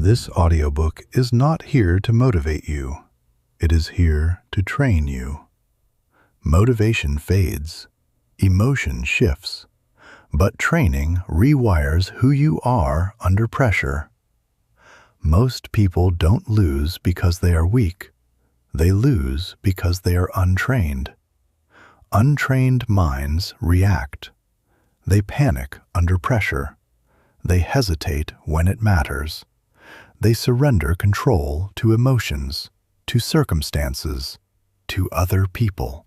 This audiobook is not here to motivate you. It is here to train you. Motivation fades, emotion shifts, but training rewires who you are under pressure. Most people don't lose because they are weak. They lose because they are untrained. Untrained minds react. They panic under pressure. They hesitate when it matters. They surrender control to emotions, to circumstances, to other people.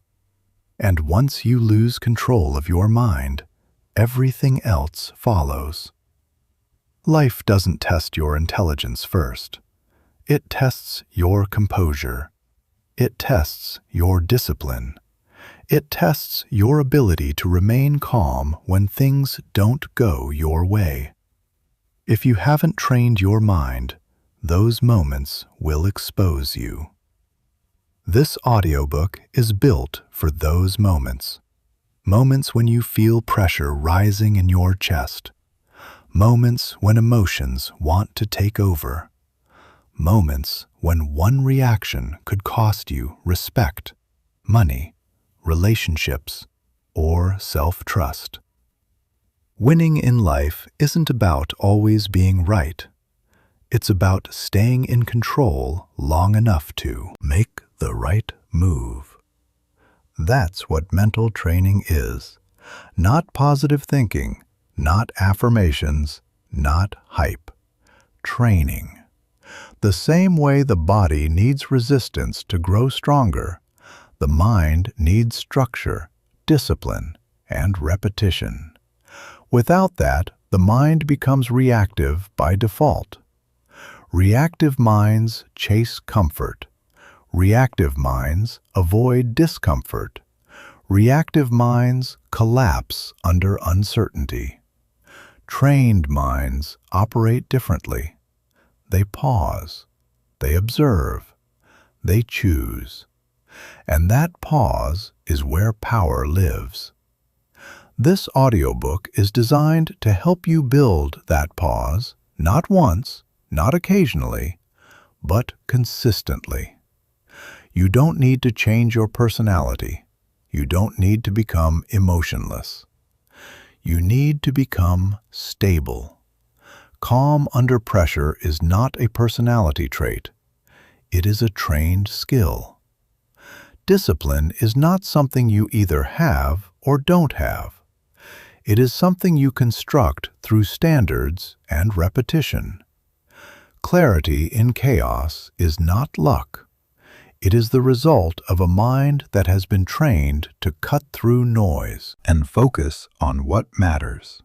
And once you lose control of your mind, everything else follows. Life doesn't test your intelligence first. It tests your composure. It tests your discipline. It tests your ability to remain calm when things don't go your way. If you haven't trained your mind, those moments will expose you. This audiobook is built for those moments. Moments when you feel pressure rising in your chest. Moments when emotions want to take over. Moments when one reaction could cost you respect, money, relationships, or self-trust. Winning in life isn't about always being right. It's about staying in control long enough to make the right move. That's what mental training is. Not positive thinking, not affirmations, not hype. Training. The same way the body needs resistance to grow stronger, the mind needs structure, discipline, and repetition. Without that, the mind becomes reactive by default. Reactive minds chase comfort. Reactive minds avoid discomfort. Reactive minds collapse under uncertainty. Trained minds operate differently. They pause. They observe. They choose. And that pause is where power lives. This audiobook is designed to help you build that pause, not once, not occasionally, but consistently. You don't need to change your personality. You don't need to become emotionless. You need to become stable. Calm under pressure is not a personality trait. It is a trained skill. Discipline is not something you either have or don't have. It is something you construct through standards and repetition. Clarity in chaos is not luck. It is the result of a mind that has been trained to cut through noise and focus on what matters.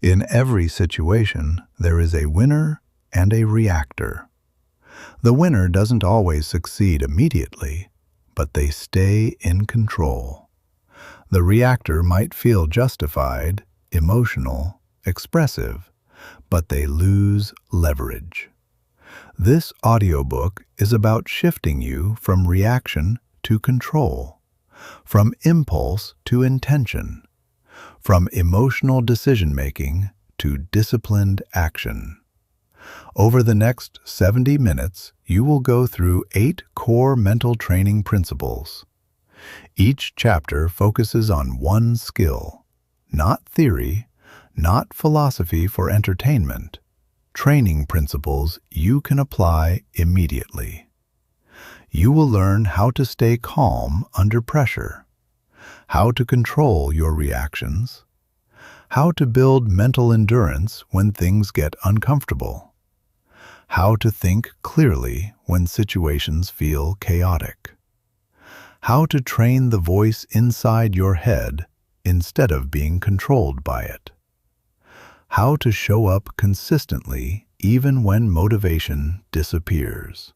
In every situation, there is a winner and a reactor. The winner doesn't always succeed immediately, but they stay in control. The reactor might feel justified, emotional, expressive, but they lose leverage. This audiobook is about shifting you from reaction to control, from impulse to intention, from emotional decision-making to disciplined action. Over the next 70 minutes, you will go through 8 core mental training principles. Each chapter focuses on one skill, not theory, not philosophy for entertainment, training principles you can apply immediately. You will learn how to stay calm under pressure, how to control your reactions, how to build mental endurance when things get uncomfortable, how to think clearly when situations feel chaotic, how to train the voice inside your head instead of being controlled by it, how to show up consistently even when motivation disappears.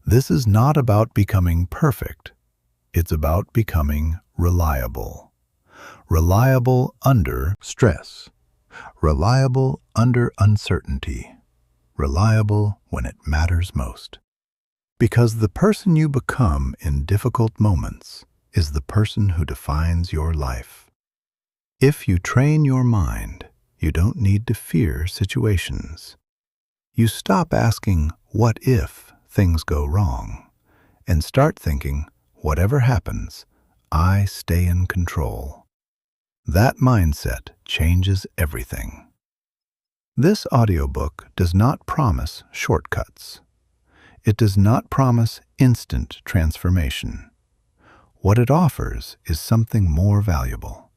This is not about becoming perfect. It's about becoming reliable. Reliable under stress. Reliable under uncertainty. Reliable when it matters most. Because the person you become in difficult moments is the person who defines your life. If you train your mind, you don't need to fear situations. you stop asking, "What if things go wrong?" and start thinking, "Whatever happens, I stay in control." That mindset changes everything. This audiobook does not promise shortcuts. It does not promise instant transformation. What it offers is something more valuable: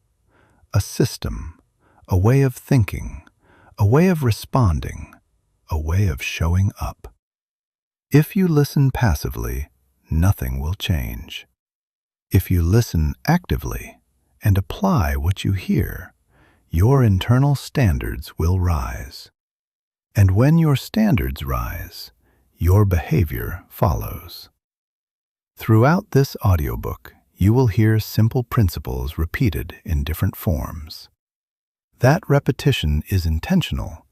a system, a way of thinking, a way of responding, a way of showing up. If you listen passively, nothing will change. If you listen actively and apply what you hear, your internal standards will rise. And when your standards rise, your behavior follows. Throughout this audiobook, you will hear simple principles repeated in different forms. That repetition is intentional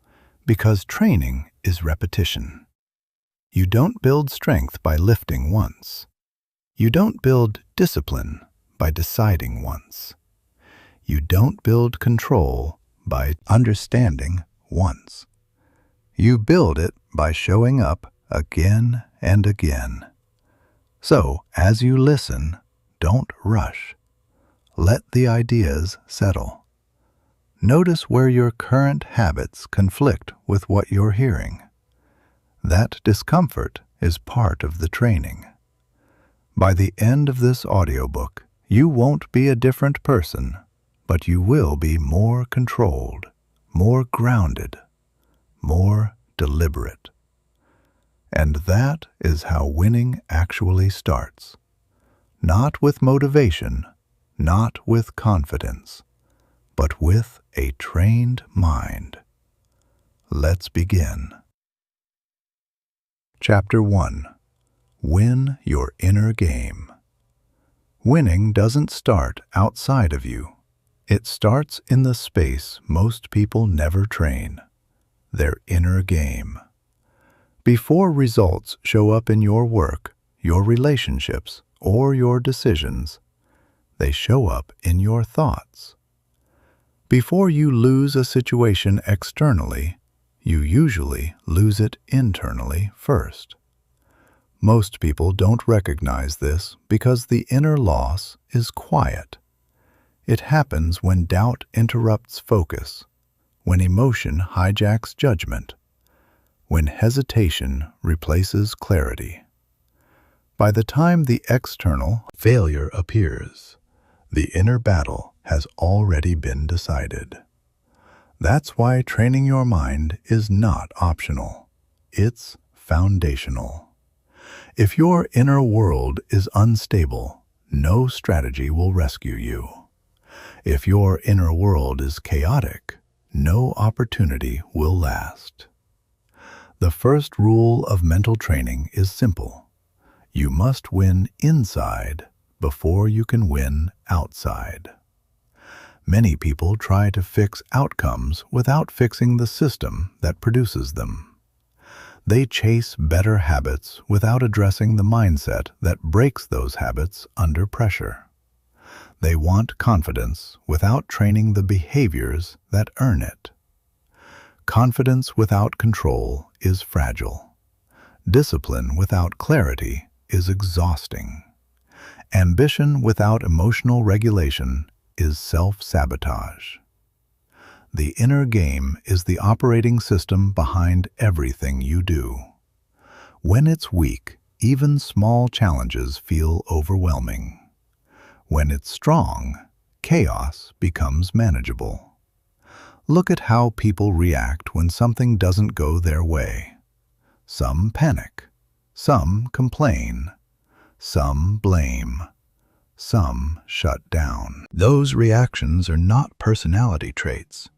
because training is repetition. You don't build strength by lifting once. You don't build discipline by deciding once. You don't build control by understanding once. You build it by showing up again and again. So, as you listen, don't rush. Let the ideas settle. Notice where your current habits conflict with what you're hearing. That discomfort is part of the training. By the end of this audiobook, you won't be a different person, but you will be more controlled, more grounded, more deliberate. And that is how winning actually starts. Not with motivation, not with confidence, but with a trained mind. Let's begin. Chapter 1. Win your inner game. Winning doesn't start outside of you. It starts in the space most people never train: their inner game. Before results show up in your work, your relationships, or your decisions, they show up in your thoughts. Before you lose a situation externally, you usually lose it internally first. Most people don't recognize this because the inner loss is quiet. It happens when doubt interrupts focus, when emotion hijacks judgment, when hesitation replaces clarity. By the time the external failure appears, the inner battle has already been decided. That's why training your mind is not optional. It's foundational. If your inner world is unstable, no strategy will rescue you. If your inner world is chaotic, no opportunity will last. The first rule of mental training is simple. You must win inside before you can win outside. Many people try to fix outcomes without fixing the system that produces them. They chase better habits without addressing the mindset that breaks those habits under pressure. They want confidence without training the behaviors that earn it. Confidence without control is fragile. Discipline without clarity is exhausting. Ambition without emotional regulation is self-sabotage. The inner game is the operating system behind everything you do. When it's weak, even small challenges feel overwhelming. When it's strong, chaos becomes manageable. Look at how people react when something doesn't go their way. Some panic, some complain, some blame, some shut down. Those reactions are not personality traits.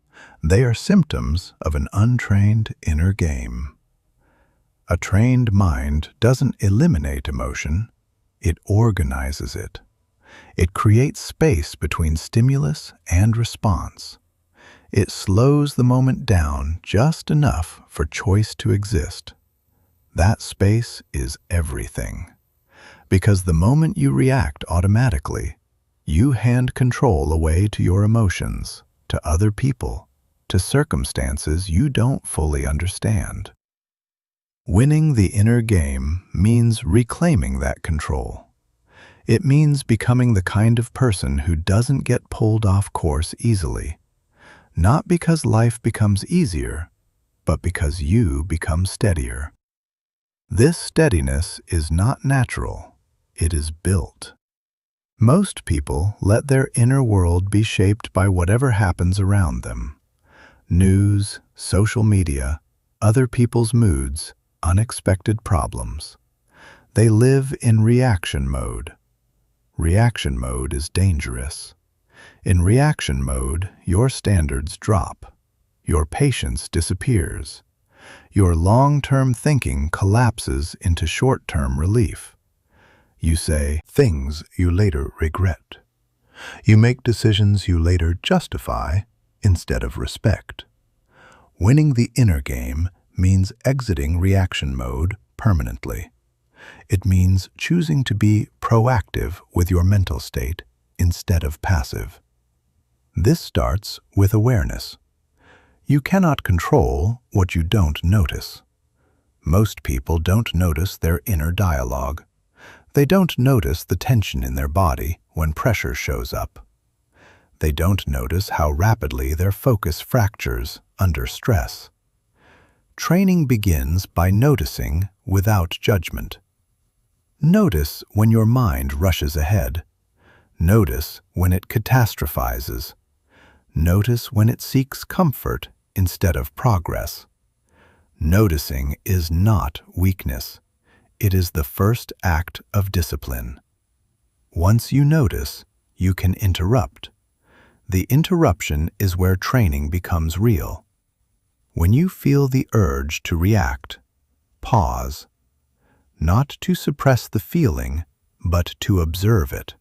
They are symptoms of an untrained inner game. A trained mind doesn't eliminate emotion, it organizes it. It creates space between stimulus and response. It slows the moment down just enough for choice to exist. That space is everything. Because the moment you react automatically, you hand control away to your emotions, to other people, to circumstances you don't fully understand. Winning the inner game means reclaiming that control. It means becoming the kind of person who doesn't get pulled off course easily. Not because life becomes easier, but because you become steadier. This steadiness is not natural, it is built. Most people let their inner world be shaped by whatever happens around them. News, social media, other people's moods, unexpected problems. They live in reaction mode. Reaction mode is dangerous. In reaction mode, your standards drop. Your patience disappears. Your long-term thinking collapses into short-term relief. You say things you later regret. You make decisions you later justify instead of respect. Winning the inner game means exiting reaction mode permanently. It means choosing to be proactive with your mental state instead of passive. This starts with awareness. You cannot control what you don't notice. Most people don't notice their inner dialogue. They don't notice the tension in their body when pressure shows up. They don't notice how rapidly their focus fractures under stress. Training begins by noticing without judgment. Notice when your mind rushes ahead. Notice when it catastrophizes. Notice when it seeks comfort instead of progress. Noticing is not weakness. It is the first act of discipline. Once you notice, you can interrupt. The interruption is where training becomes real. When you feel the urge to react, pause. Not to suppress the feeling, but to observe it.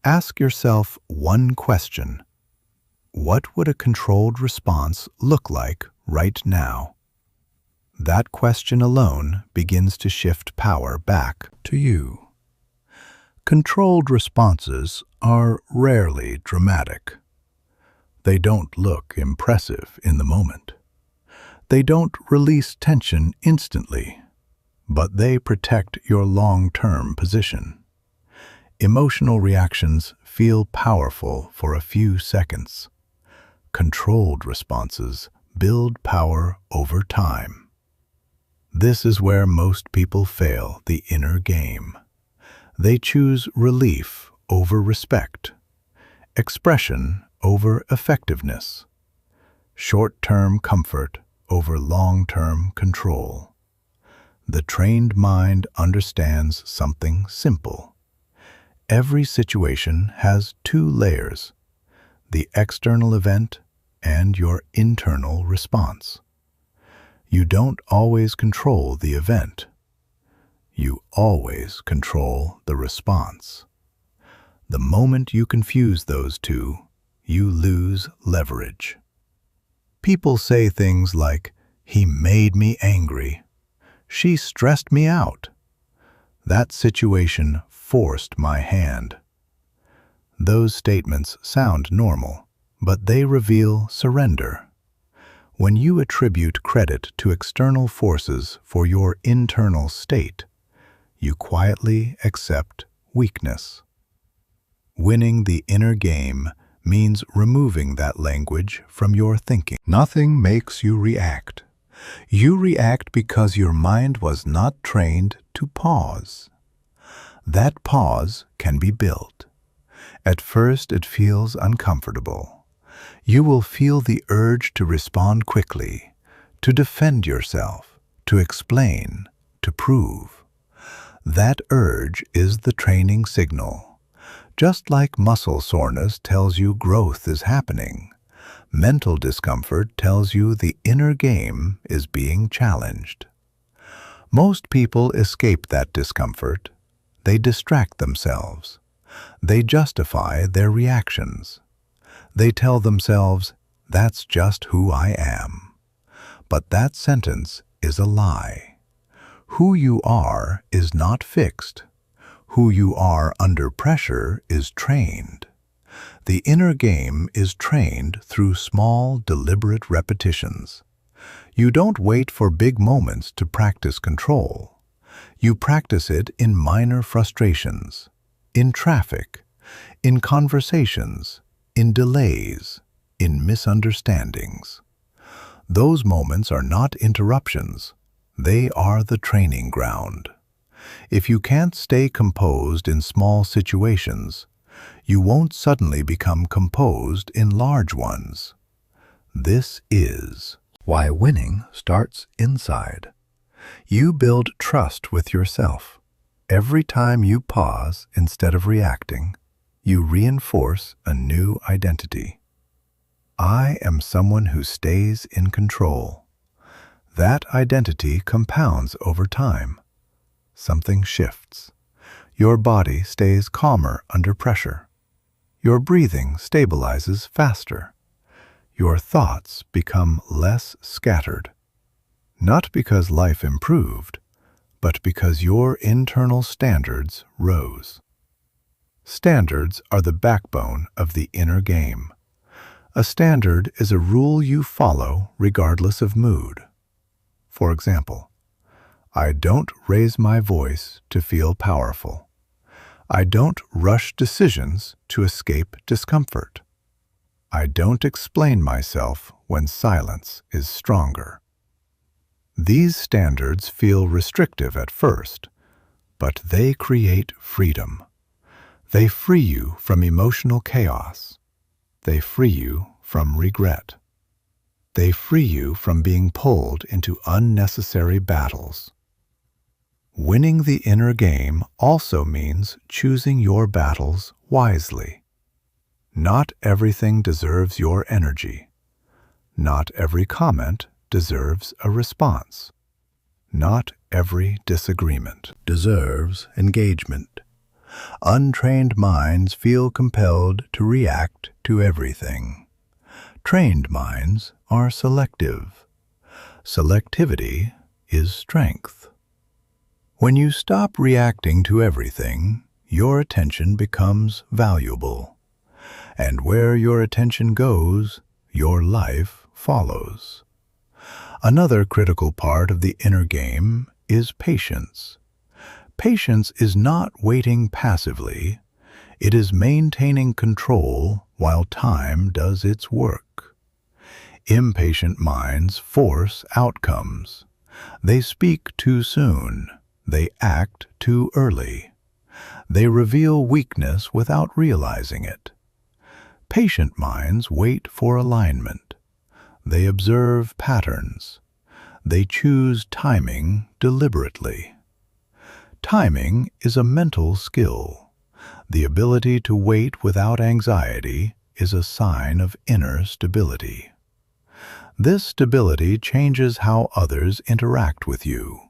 Ask yourself one question. What would a controlled response look like right now? That question alone begins to shift power back to you. Controlled responses are rarely dramatic. They don't look impressive in the moment. They don't release tension instantly, but they protect your long-term position. Emotional reactions feel powerful for a few seconds. Controlled responses build power over time. This is where most people fail the inner game. They choose relief over respect, expression over effectiveness, short-term comfort over long-term control. The trained mind understands something simple. Every situation has two layers, the external event and your internal response. You don't always control the event. You always control the response. The moment you confuse those two, you lose leverage. People say things like, "He made me angry," "She stressed me out," "That situation forced my hand." Those statements sound normal, but they reveal surrender. When you attribute credit to external forces for your internal state, you quietly accept weakness. Winning the inner game means removing that language from your thinking. Nothing makes you react. You react because your mind was not trained to pause. That pause can be built. At first, it feels uncomfortable. You will feel the urge to respond quickly, to defend yourself, to explain, to prove. That urge is the training signal. Just like muscle soreness tells you growth is happening, mental discomfort tells you the inner game is being challenged. Most people escape that discomfort. They distract themselves. They justify their reactions. They tell themselves, "That's just who I am." But that sentence is a lie. Who you are is not fixed. Who you are under pressure is trained. The inner game is trained through small, deliberate repetitions. You don't wait for big moments to practice control. You practice it in minor frustrations, in traffic, in conversations, in delays, in misunderstandings. Those moments are not interruptions. They are the training ground. If you can't stay composed in small situations, you won't suddenly become composed in large ones. This is why winning starts inside. You build trust with yourself. Every time you pause instead of reacting, you reinforce a new identity. I am someone who stays in control. That identity compounds over time. Something shifts. Your body stays calmer under pressure. Your breathing stabilizes faster. Your thoughts become less scattered. Not because life improved, but because your internal standards rose. Standards are the backbone of the inner game. A standard is a rule you follow regardless of mood. For example, I don't raise my voice to feel powerful. I don't rush decisions to escape discomfort. I don't explain myself when silence is stronger. These standards feel restrictive at first, but they create freedom. They free you from emotional chaos. They free you from regret. They free you from being pulled into unnecessary battles. Winning the inner game also means choosing your battles wisely. Not everything deserves your energy. Not every comment deserves a response. Not every disagreement deserves engagement. Untrained minds feel compelled to react to everything. Trained minds are selective. Selectivity is strength. When you stop reacting to everything, your attention becomes valuable. And where your attention goes, your life follows. Another critical part of the inner game is patience. Patience is not waiting passively. It is maintaining control while time does its work. Impatient minds force outcomes. They speak too soon. They act too early. They reveal weakness without realizing it. Patient minds wait for alignment. They observe patterns. They choose timing deliberately. Timing is a mental skill. The ability to wait without anxiety is a sign of inner stability. This stability changes how others interact with you.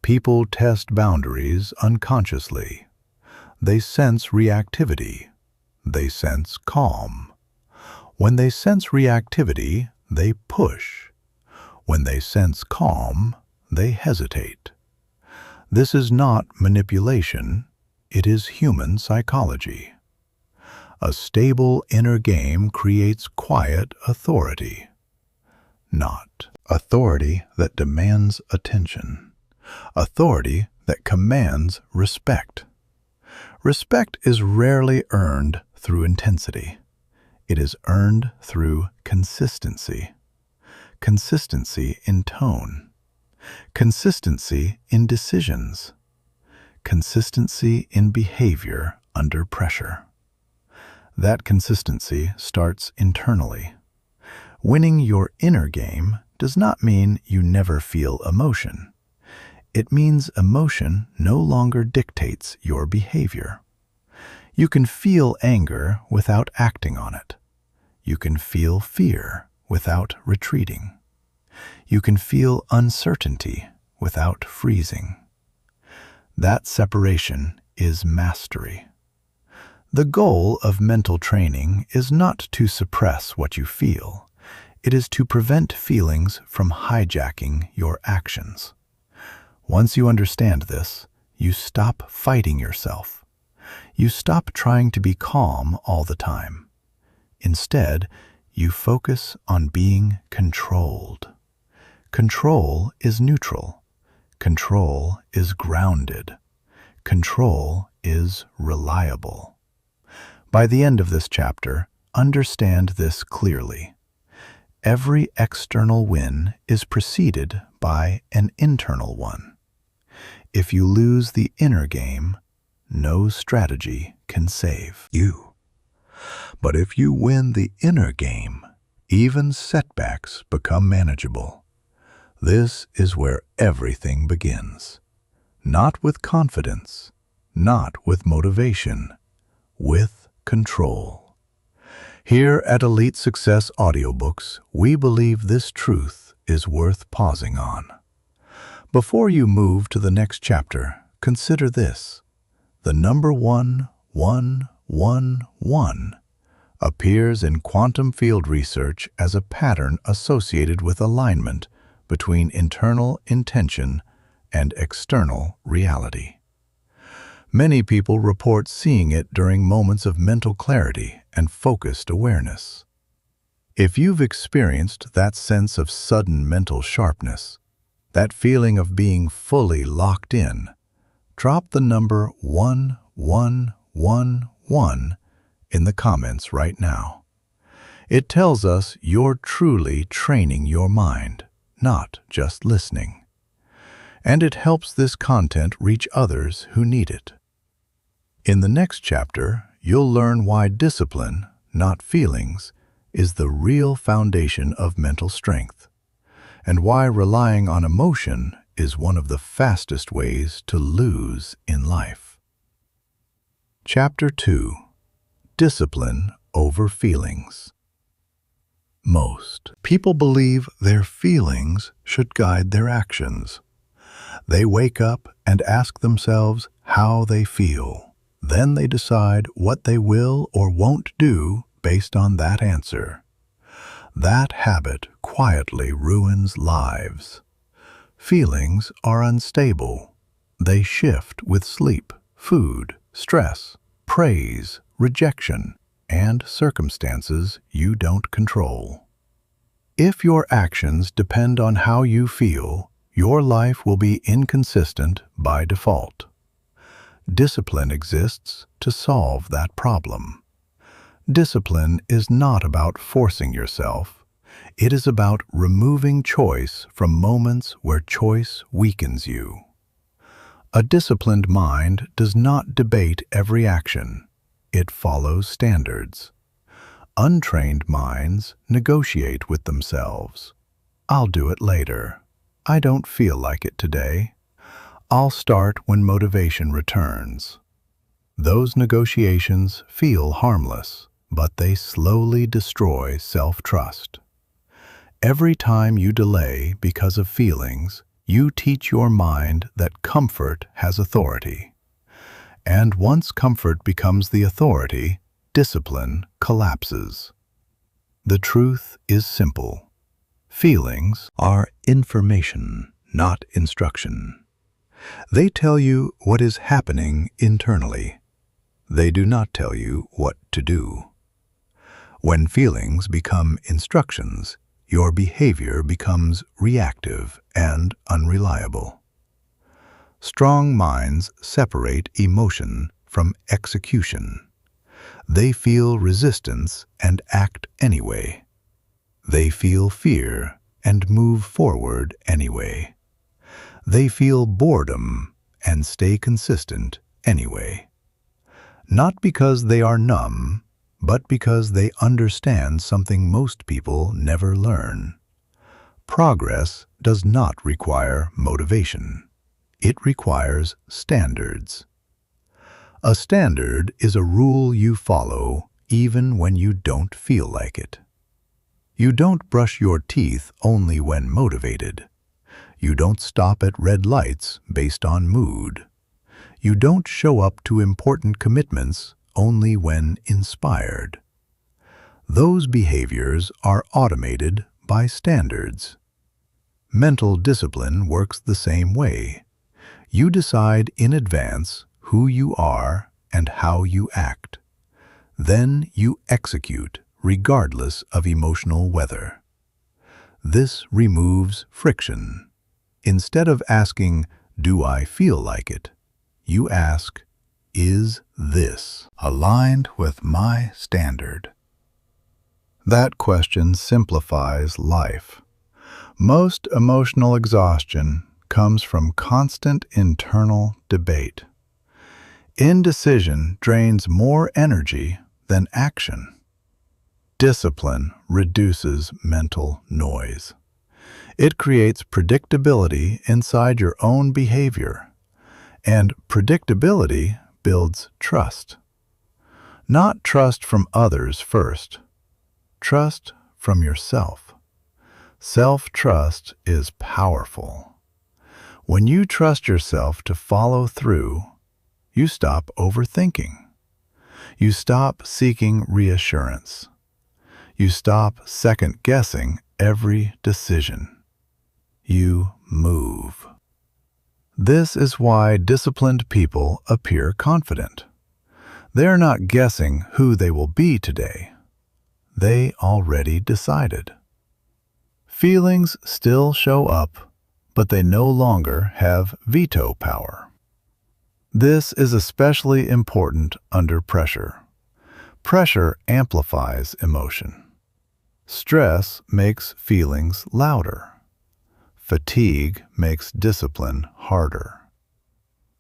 People test boundaries unconsciously. They sense reactivity. They sense calm. When they sense reactivity, they push. When they sense calm, they hesitate. This is not manipulation, it is human psychology. A stable inner game creates quiet authority. Not authority that demands attention. Authority that commands respect. Respect is rarely earned through intensity. It is earned through consistency. Consistency in tone. Consistency in decisions. Consistency in behavior under pressure. That consistency starts internally. Winning your inner game does not mean you never feel emotion. It means emotion no longer dictates your behavior. You can feel anger without acting on it. You can feel fear without retreating. You can feel uncertainty without freezing. That separation is mastery. The goal of mental training is not to suppress what you feel. It is to prevent feelings from hijacking your actions. Once you understand this, you stop fighting yourself. You stop trying to be calm all the time. Instead, you focus on being controlled. Control is neutral. Control is grounded. Control is reliable. By the end of this chapter, understand this clearly. Every external win is preceded by an internal one. If you lose the inner game, no strategy can save you. But if you win the inner game, even setbacks become manageable. This is where everything begins. Not with confidence, not with motivation, with control. Here at Elite Success Audiobooks, we believe this truth is worth pausing on. Before you move to the next chapter, consider this. The number 1111 appears in quantum field research as a pattern associated with alignment between internal intention and external reality. Many people report seeing it during moments of mental clarity and focused awareness. If you've experienced that sense of sudden mental sharpness, that feeling of being fully locked in, drop the number 1111 in the comments right now. It tells us you're truly training your mind, not just listening. And it helps this content reach others who need it. In the next chapter, you'll learn why discipline, not feelings, is the real foundation of mental strength, and why relying on emotion is one of the fastest ways to lose in life. Chapter 2. Discipline over feelings. Most people believe their feelings should guide their actions. They wake up and ask themselves how they feel. Then they decide what they will or won't do based on that answer. That habit quietly ruins lives. Feelings are unstable. They shift with sleep, food, stress, praise, rejection, and circumstances you don't control. If your actions depend on how you feel, your life will be inconsistent by default. Discipline exists to solve that problem. Discipline is not about forcing yourself. It is about removing choice from moments where choice weakens you. A disciplined mind does not debate every action. It follows standards. Untrained minds negotiate with themselves. I'll do it later. I don't feel like it today. I'll start when motivation returns. Those negotiations feel harmless, but they slowly destroy self-trust. Every time you delay because of feelings, you teach your mind that comfort has authority. And once comfort becomes the authority, discipline collapses. The truth is simple. Feelings are information, not instruction. They tell you what is happening internally. They do not tell you what to do. When feelings become instructions, your behavior becomes reactive and unreliable. Strong minds separate emotion from execution. They feel resistance and act anyway. They feel fear and move forward anyway. They feel boredom and stay consistent anyway. Not because they are numb, but because they understand something most people never learn. Progress does not require motivation. It requires standards. A standard is a rule you follow even when you don't feel like it. You don't brush your teeth only when motivated. You don't stop at red lights based on mood. You don't show up to important commitments only when inspired. Those behaviors are automated by standards. Mental discipline works the same way. You decide in advance who you are and how you act. Then you execute regardless of emotional weather. This removes friction. Instead of asking, "Do I feel like it?" you ask, "Is this aligned with my standard?" That question simplifies life. Most emotional exhaustion comes from constant internal debate. Indecision drains more energy than action. Discipline reduces mental noise. It creates predictability inside your own behavior, and predictability builds trust. Not trust from others first, trust from yourself. Self-trust is powerful. When you trust yourself to follow through, you stop overthinking. You stop seeking reassurance. You stop second-guessing every decision. You move. This is why disciplined people appear confident. They're not guessing who they will be today. They already decided. Feelings still show up, but they no longer have veto power. This is especially important under pressure. Pressure amplifies emotion. Stress makes feelings louder. Fatigue makes discipline harder.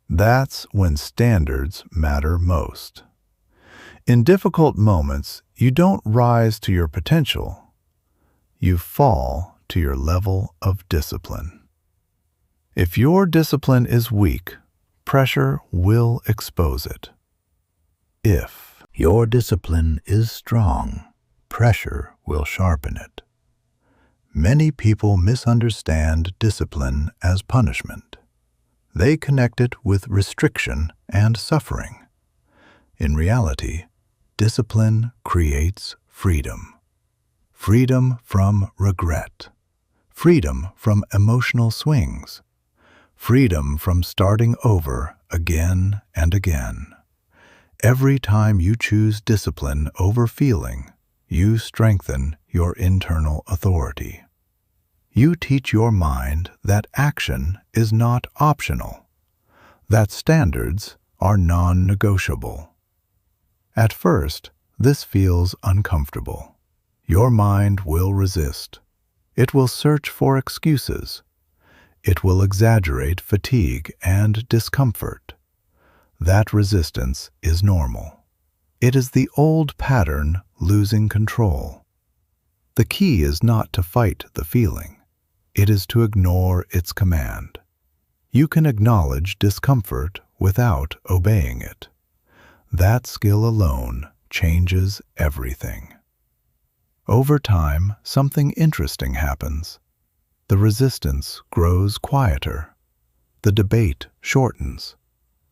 That's when standards matter most. In difficult moments, you don't rise to your potential. You fall to your level of discipline. If your discipline is weak, pressure will expose it. If your discipline is strong, pressure will sharpen it. Many people misunderstand discipline as punishment. They connect it with restriction and suffering. In reality, discipline creates freedom. Freedom from regret. Freedom from emotional swings. Freedom from starting over again and again. Every time you choose discipline over feeling, you strengthen your internal authority. You teach your mind that action is not optional, that standards are non-negotiable. At first, this feels uncomfortable. Your mind will resist. It will search for excuses. It will exaggerate fatigue and discomfort. That resistance is normal. It is the old pattern losing control. The key is not to fight the feeling. It is to ignore its command. You can acknowledge discomfort without obeying it. That skill alone changes everything. Over time, something interesting happens. The resistance grows quieter. The debate shortens.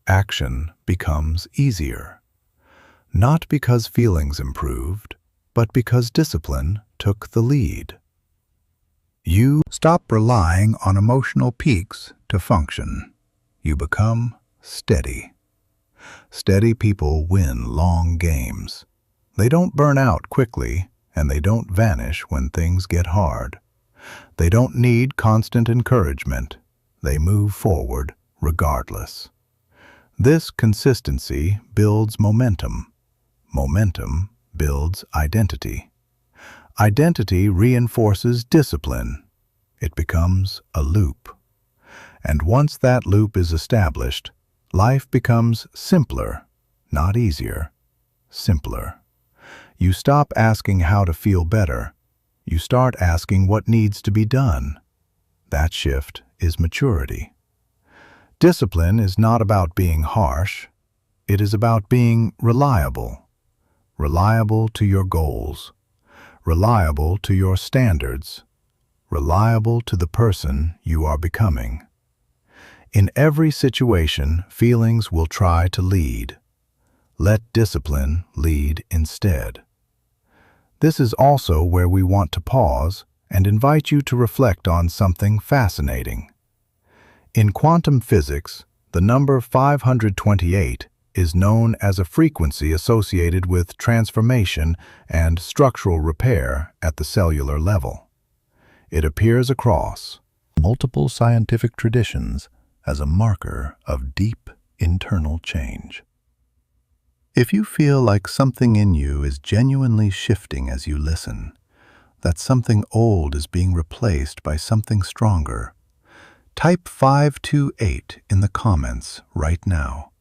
Action becomes easier. Not because feelings improved, but because discipline took the lead. You stop relying on emotional peaks to function. You become steady. Steady people win long games. They don't burn out quickly, and they don't vanish when things get hard. They don't need constant encouragement. They move forward regardless. This consistency builds momentum. Momentum builds identity. Identity reinforces discipline. It becomes a loop. And once that loop is established, life becomes simpler, not easier, simpler. You stop asking how to feel better. You start asking what needs to be done. That shift is maturity. Discipline is not about being harsh. It is about being reliable. Reliable to your goals. Reliable to your standards. Reliable to the person you are becoming. In every situation, feelings will try to lead. Let discipline lead instead. This is also where we want to pause and invite you to reflect on something fascinating. In quantum physics, the number 528 is known as a frequency associated with transformation and structural repair at the cellular level. It appears across multiple scientific traditions as a marker of deep internal change. If you feel like something in you is genuinely shifting as you listen, that something old is being replaced by something stronger, type 528 in the comments right now.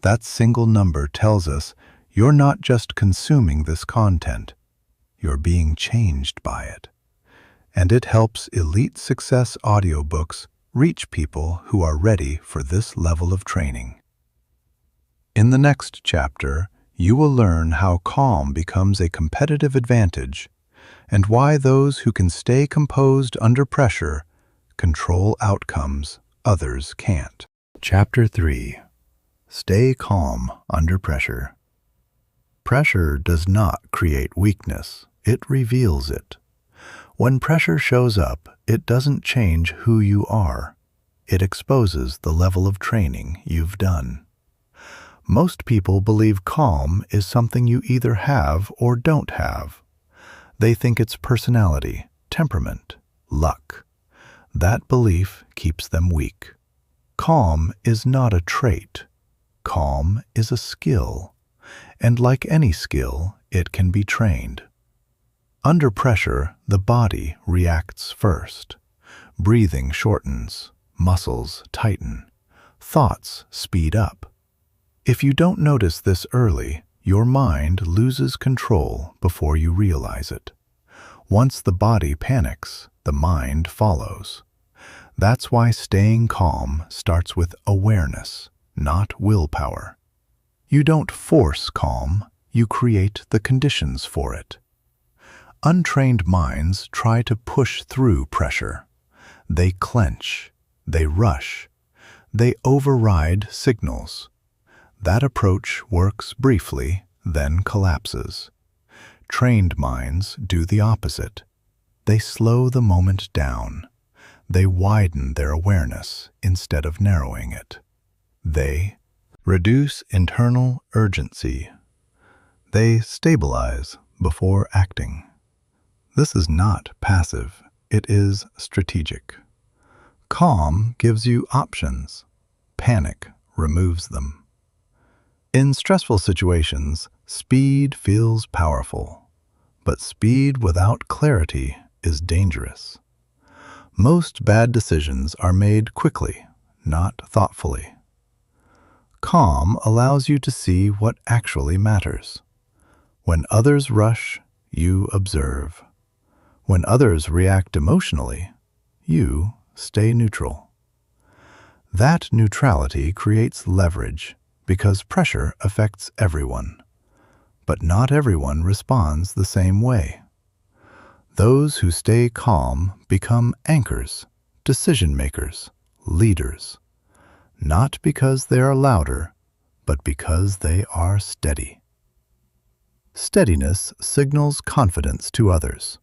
That single number tells us you're not just consuming this content, you're being changed by it. And it helps Elite Success Audiobooks reach people who are ready for this level of training. In the next chapter, you will learn how calm becomes a competitive advantage and why those who can stay composed under pressure control outcomes others can't. Chapter 3. Stay calm under pressure. Pressure does not create weakness, it reveals it. When pressure shows up, it doesn't change who you are. It exposes the level of training you've done. Most people believe calm is something you either have or don't have. They think it's personality, temperament, luck. That belief keeps them weak. Calm is not a trait. Calm is a skill. And like any skill, it can be trained. Under pressure, the body reacts first. Breathing shortens, muscles tighten, thoughts speed up. If you don't notice this early, your mind loses control before you realize it. Once the body panics, the mind follows. That's why staying calm starts with awareness, not willpower. You don't force calm, you create the conditions for it. Untrained minds try to push through pressure. They clench, they rush, they override signals. That approach works briefly, then collapses. Trained minds do the opposite. They slow the moment down. They widen their awareness instead of narrowing it. They reduce internal urgency. They stabilize before acting. This is not passive, it is strategic. Calm gives you options. Panic removes them. In stressful situations, speed feels powerful, but speed without clarity is dangerous. Most bad decisions are made quickly, not thoughtfully. Calm allows you to see what actually matters. When others rush, you observe. When others react emotionally, you stay neutral. That neutrality creates leverage because pressure affects everyone. But not everyone responds the same way. Those who stay calm become anchors, decision makers, leaders. Not because they are louder, but because they are steady. Steadiness signals confidence to others.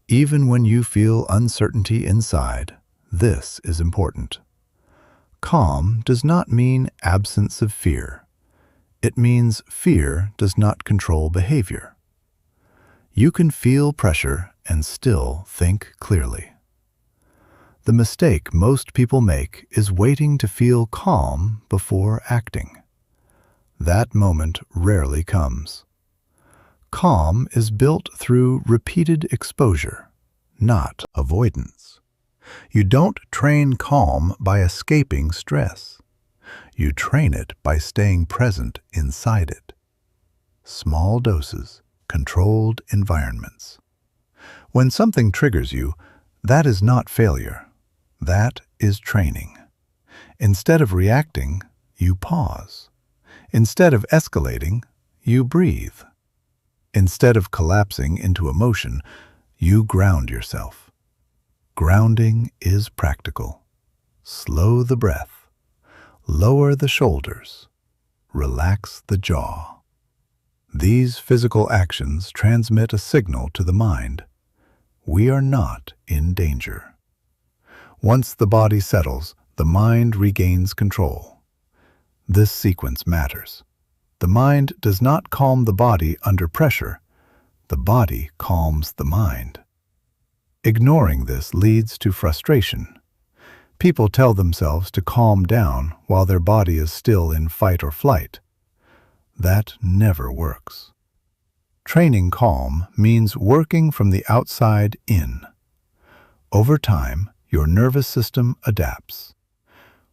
Even when you feel uncertainty inside, this is important. Calm does not mean absence of fear. It means fear does not control behavior. You can feel pressure and still think clearly. The mistake most people make is waiting to feel calm before acting. That moment rarely comes. Calm is built through repeated exposure, not avoidance. You don't train calm by escaping stress. You train it by staying present inside it. Small doses, controlled environments. When something triggers you, that is not failure. That is training. Instead of reacting, you pause. Instead of escalating, you breathe. Instead of collapsing into emotion, you ground yourself. Grounding is practical. Slow the breath. Lower the shoulders. Relax the jaw. These physical actions transmit a signal to the mind. We are not in danger. Once the body settles, the mind regains control. This sequence matters. The mind does not calm the body under pressure. The body calms the mind. Ignoring this leads to frustration. People tell themselves to calm down while their body is still in fight or flight. That never works. Training calm means working from the outside in. Over time, your nervous system adapts.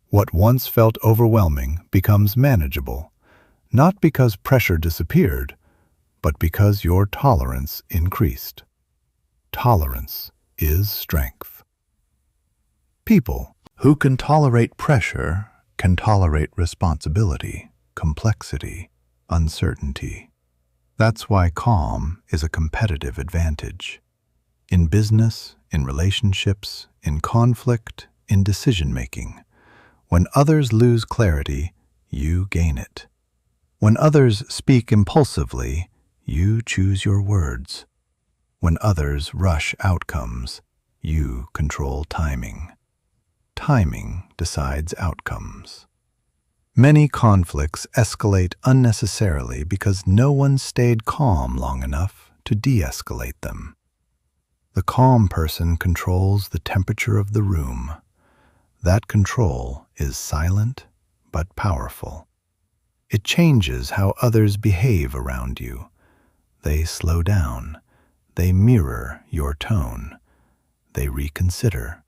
What once felt overwhelming becomes manageable, not because pressure disappeared, but because your tolerance increased. Tolerance is strength. People who can tolerate pressure can tolerate responsibility, complexity, uncertainty. That's why calm is a competitive advantage. In business, in relationships, in conflict, in decision-making. When others lose clarity, you gain it. When others speak impulsively, you choose your words. When others rush outcomes, you control timing. Timing decides outcomes. Many conflicts escalate unnecessarily because no one stayed calm long enough to de-escalate them. The calm person controls the temperature of the room. That control is silent but powerful. It changes how others behave around you. They slow down. They mirror your tone. They reconsider.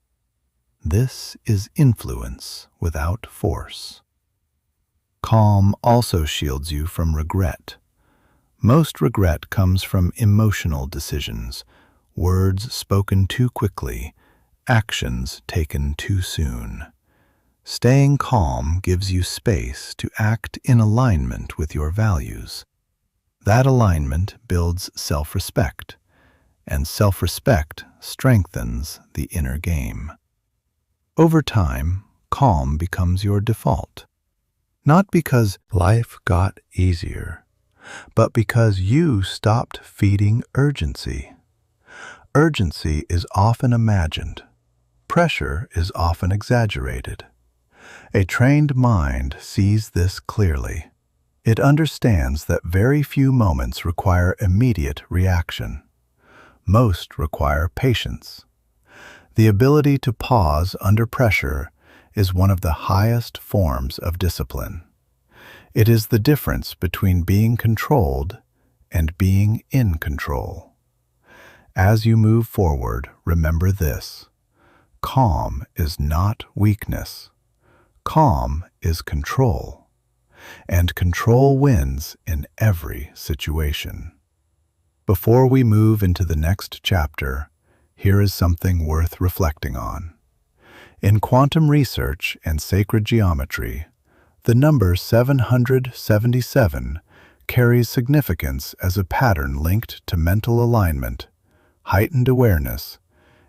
This is influence without force. Calm also shields you from regret. Most regret comes from emotional decisions, words spoken too quickly, actions taken too soon. Staying calm gives you space to act in alignment with your values. That alignment builds self-respect, and self-respect strengthens the inner game. Over time, calm becomes your default. Not because life got easier, but because you stopped feeding urgency. Urgency is often imagined. Pressure is often exaggerated. A trained mind sees this clearly. It understands that very few moments require immediate reaction. Most require patience. The ability to pause under pressure is one of the highest forms of discipline. It is the difference between being controlled and being in control. As you move forward, remember this. Calm is not weakness. Calm is control. And control wins in every situation. Before we move into the next chapter, here is something worth reflecting on. In quantum research and sacred geometry, the number 777 carries significance as a pattern linked to mental alignment, heightened awareness,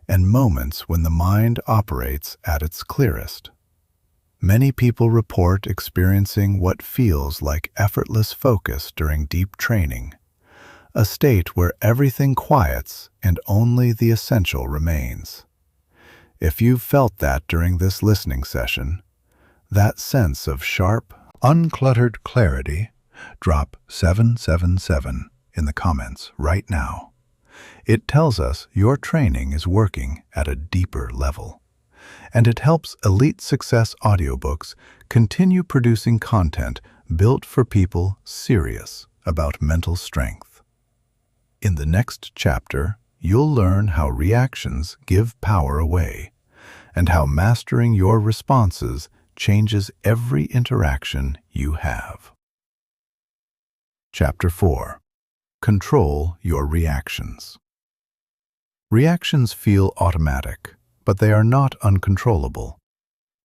and moments when the mind operates at its clearest. Many people report experiencing what feels like effortless focus during deep training, a state where everything quiets and only the essential remains. If you've felt that during this listening session, that sense of sharp, uncluttered clarity, drop 777 in the comments right now. It tells us your training is working at a deeper level, and it helps Elite Success Audiobooks continue producing content built for people serious about mental strength. In the next chapter, you'll learn how reactions give power away, and how mastering your responses changes every interaction you have. Chapter 4. Control your reactions. Reactions feel automatic, but they are not uncontrollable.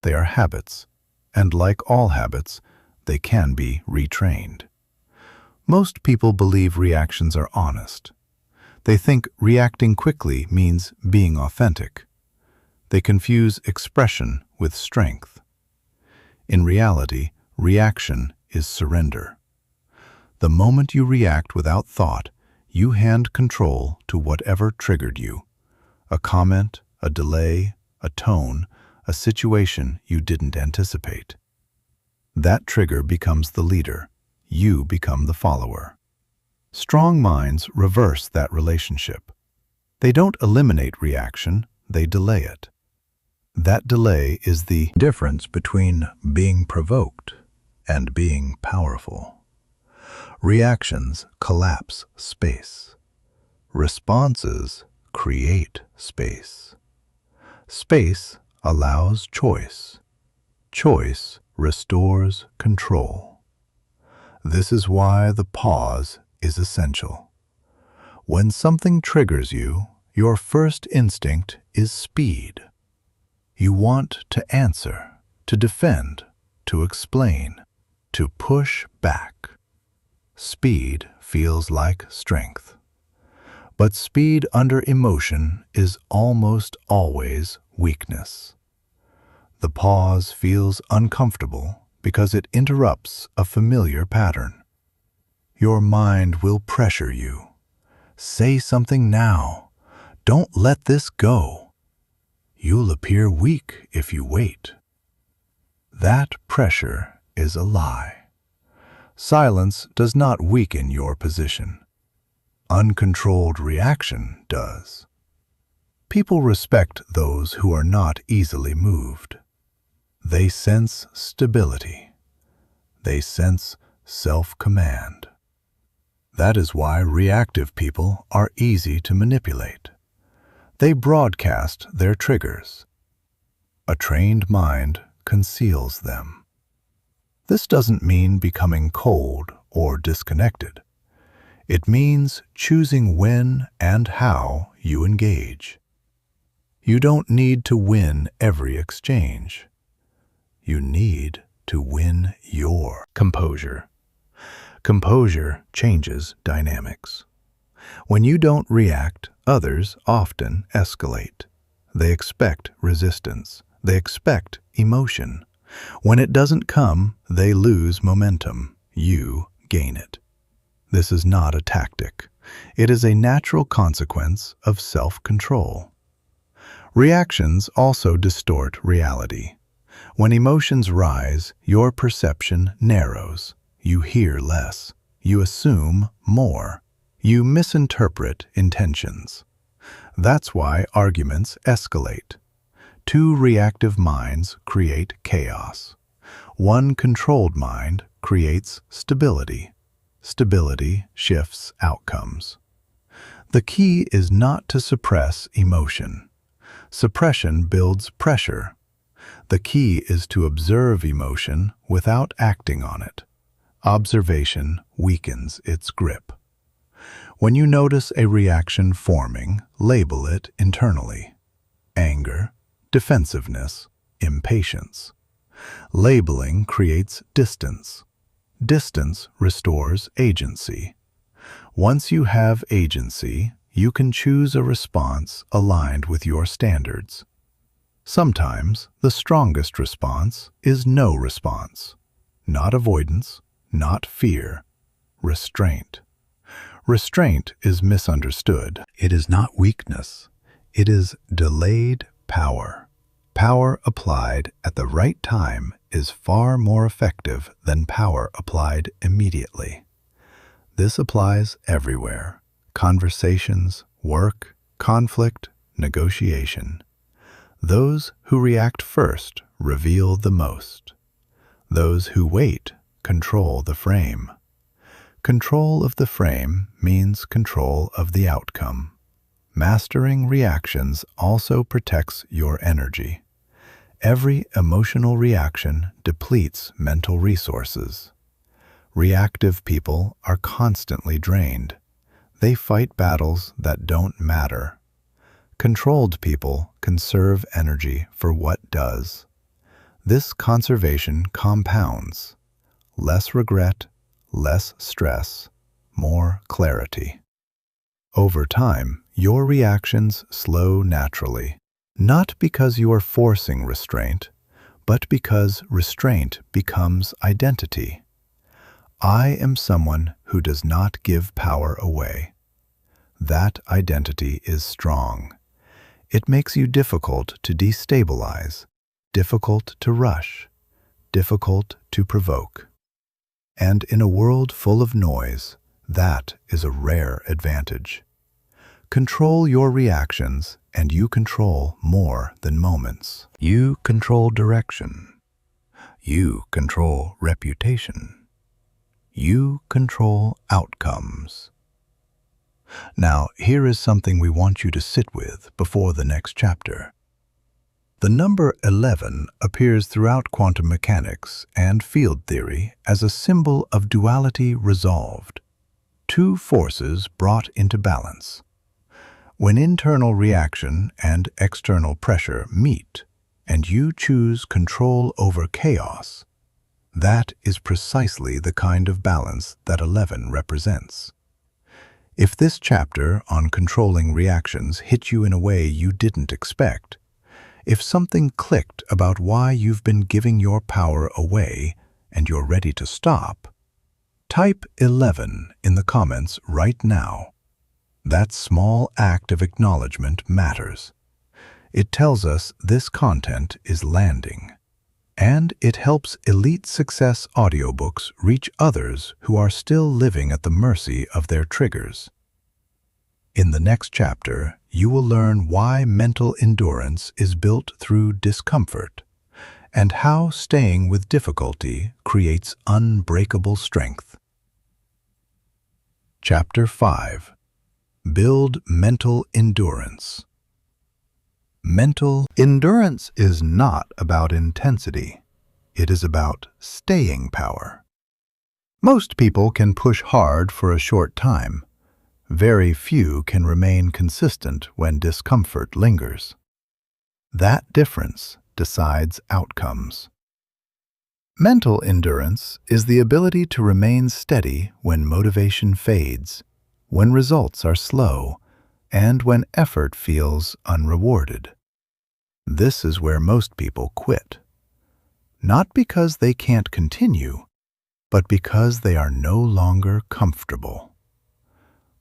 They are habits, and like all habits, they can be retrained. Most people believe reactions are honest. They think reacting quickly means being authentic. They confuse expression with strength. In reality, reaction is surrender. The moment you react without thought, you hand control to whatever triggered you. A comment, a delay, a tone, a situation you didn't anticipate. That trigger becomes the leader. You become the follower. Strong minds reverse that relationship. They don't eliminate reaction, they delay it. That delay is the difference between being provoked and being powerful. Reactions collapse space. Responses create space. Space allows choice. Choice restores control. This is why the pause is essential. When something triggers you, your first instinct is speed. You want to answer, to defend, to explain, to push back. Speed feels like strength. But speed under emotion is almost always weakness. The pause feels uncomfortable because it interrupts a familiar pattern. Your mind will pressure you. Say something now. Don't let this go. You'll appear weak if you wait. That pressure is a lie. Silence does not weaken your position. Uncontrolled reaction does. People respect those who are not easily moved. They sense stability. They sense self-command. That is why reactive people are easy to manipulate. They broadcast their triggers. A trained mind conceals them. This doesn't mean becoming cold or disconnected. It means choosing when and how you engage. You don't need to win every exchange. You need to win your composure. Composure changes dynamics. When you don't react, others often escalate. They expect resistance. They expect emotion. When it doesn't come, they lose momentum. You gain it. This is not a tactic. It is a natural consequence of self-control. Reactions also distort reality. When emotions rise, your perception narrows. You hear less. You assume more. You misinterpret intentions. That's why arguments escalate. Two reactive minds create chaos. One controlled mind creates stability. Stability shifts outcomes. The key is not to suppress emotion. Suppression builds pressure. The key is to observe emotion without acting on it. Observation weakens its grip. When you notice a reaction forming, label it internally. Anger, defensiveness, impatience. Labeling creates distance. Distance restores agency. Once you have agency, you can choose a response aligned with your standards. Sometimes the strongest response is no response. Not avoidance, not fear. Restraint. Restraint is misunderstood. It is not weakness. It is delayed power. Power applied at the right time is far more effective than power applied immediately. This applies everywhere. Conversations, work, conflict, negotiation. Those who react first reveal the most. Those who wait control the frame. Control of the frame means control of the outcome. Mastering reactions also protects your energy. Every emotional reaction depletes mental resources. Reactive people are constantly drained. They fight battles that don't matter. Controlled people conserve energy for what does. This conservation compounds. Less regret, less stress, more clarity. Over time, your reactions slow naturally, not because you are forcing restraint, but because restraint becomes identity. I am someone who does not give power away. That identity is strong. It makes you difficult to destabilize, difficult to rush, difficult to provoke. And in a world full of noise, that is a rare advantage. Control your reactions, and you control more than moments. You control direction. You control reputation. You control outcomes. Now, here is something we want you to sit with before the next chapter. The number 11 appears throughout quantum mechanics and field theory as a symbol of duality resolved, two forces brought into balance. When internal reaction and external pressure meet, and you choose control over chaos, that is precisely the kind of balance that 11 represents. If this chapter on controlling reactions hit you in a way you didn't expect, if something clicked about why you've been giving your power away and you're ready to stop, type 11 in the comments right now. That small act of acknowledgement matters. It tells us this content is landing, and it helps Elite Success audiobooks reach others who are still living at the mercy of their triggers. In the next chapter, you will learn why mental endurance is built through discomfort, and how staying with difficulty creates unbreakable strength. Chapter 5. Build mental endurance. Mental endurance is not about intensity. It is about staying power. Most people can push hard for a short time. Very few can remain consistent when discomfort lingers. That difference decides outcomes. Mental endurance is the ability to remain steady when motivation fades, when results are slow, and when effort feels unrewarded. This is where most people quit. Not because they can't continue, but because they are no longer comfortable.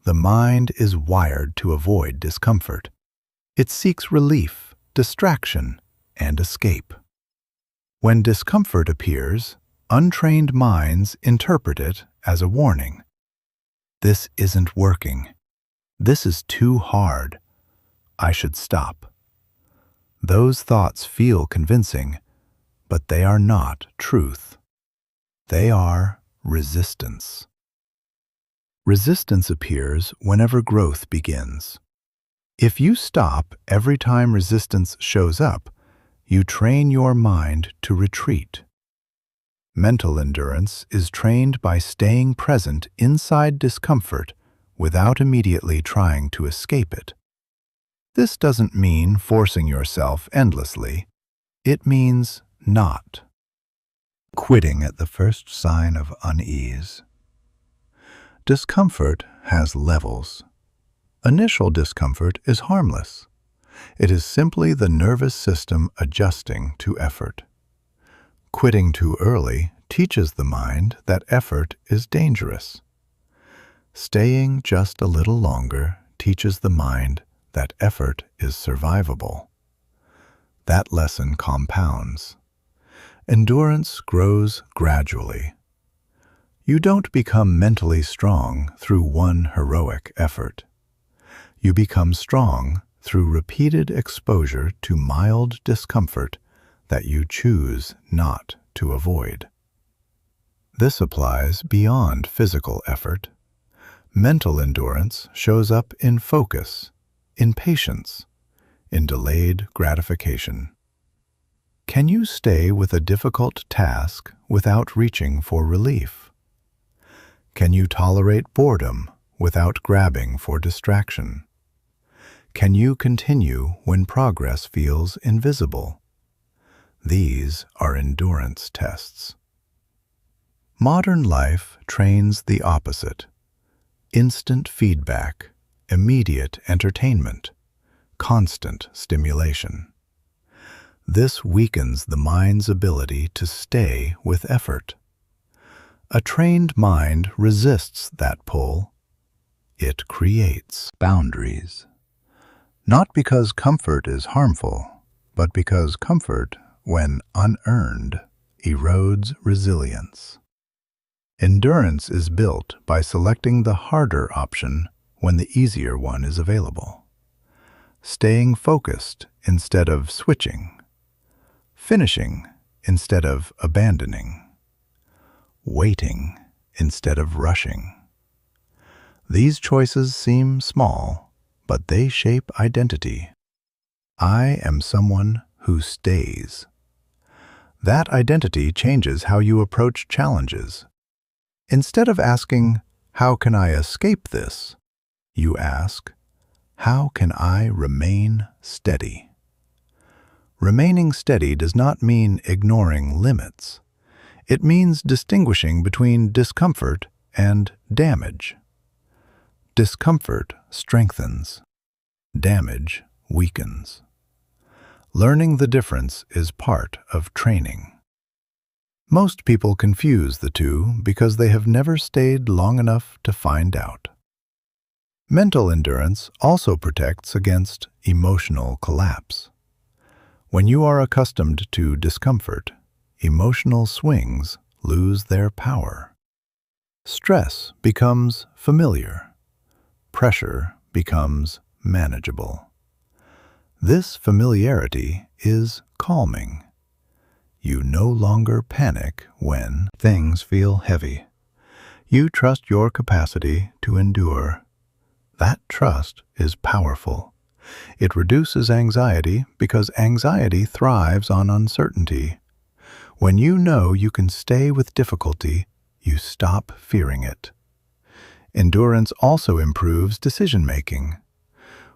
The mind is wired to avoid discomfort. It seeks relief, distraction, and escape. When discomfort appears, untrained minds interpret it as a warning. This isn't working. This is too hard. I should stop. Those thoughts feel convincing, but they are not truth. They are resistance. Resistance appears whenever growth begins. If you stop every time resistance shows up, you train your mind to retreat. Mental endurance is trained by staying present inside discomfort without immediately trying to escape it. This doesn't mean forcing yourself endlessly. It means not quitting at the first sign of unease. Discomfort has levels. Initial discomfort is harmless. It is simply the nervous system adjusting to effort. Quitting too early teaches the mind that effort is dangerous. Staying just a little longer teaches the mind that effort is survivable. That lesson compounds. Endurance grows gradually. You don't become mentally strong through one heroic effort. You become strong through repeated exposure to mild discomfort that you choose not to avoid. This applies beyond physical effort. Mental endurance shows up in focus, in patience, in delayed gratification. Can you stay with a difficult task without reaching for relief? Can you tolerate boredom without grabbing for distraction? Can you continue when progress feels invisible? These are endurance tests. Modern life trains the opposite. Instant feedback, immediate entertainment, constant stimulation. This weakens the mind's ability to stay with effort. A trained mind resists that pull. It creates boundaries. Not because comfort is harmful, but because comfort, when unearned, erodes resilience. Endurance is built by selecting the harder option when the easier one is available. Staying focused instead of switching. Finishing instead of abandoning. Waiting instead of rushing. These choices seem small, but they shape identity. I am someone who stays. That identity changes how you approach challenges. Instead of asking, "How can I escape this?" you ask, "How can I remain steady?" Remaining steady does not mean ignoring limits. It means distinguishing between discomfort and damage. Discomfort strengthens. Damage weakens. Learning the difference is part of training. Most people confuse the two because they have never stayed long enough to find out. Mental endurance also protects against emotional collapse. When you are accustomed to discomfort, emotional swings lose their power. Stress becomes familiar. Pressure becomes manageable. This familiarity is calming. You no longer panic when things feel heavy. You trust your capacity to endure. That trust is powerful. It reduces anxiety because anxiety thrives on uncertainty. When you know you can stay with difficulty, you stop fearing it. Endurance also improves decision-making.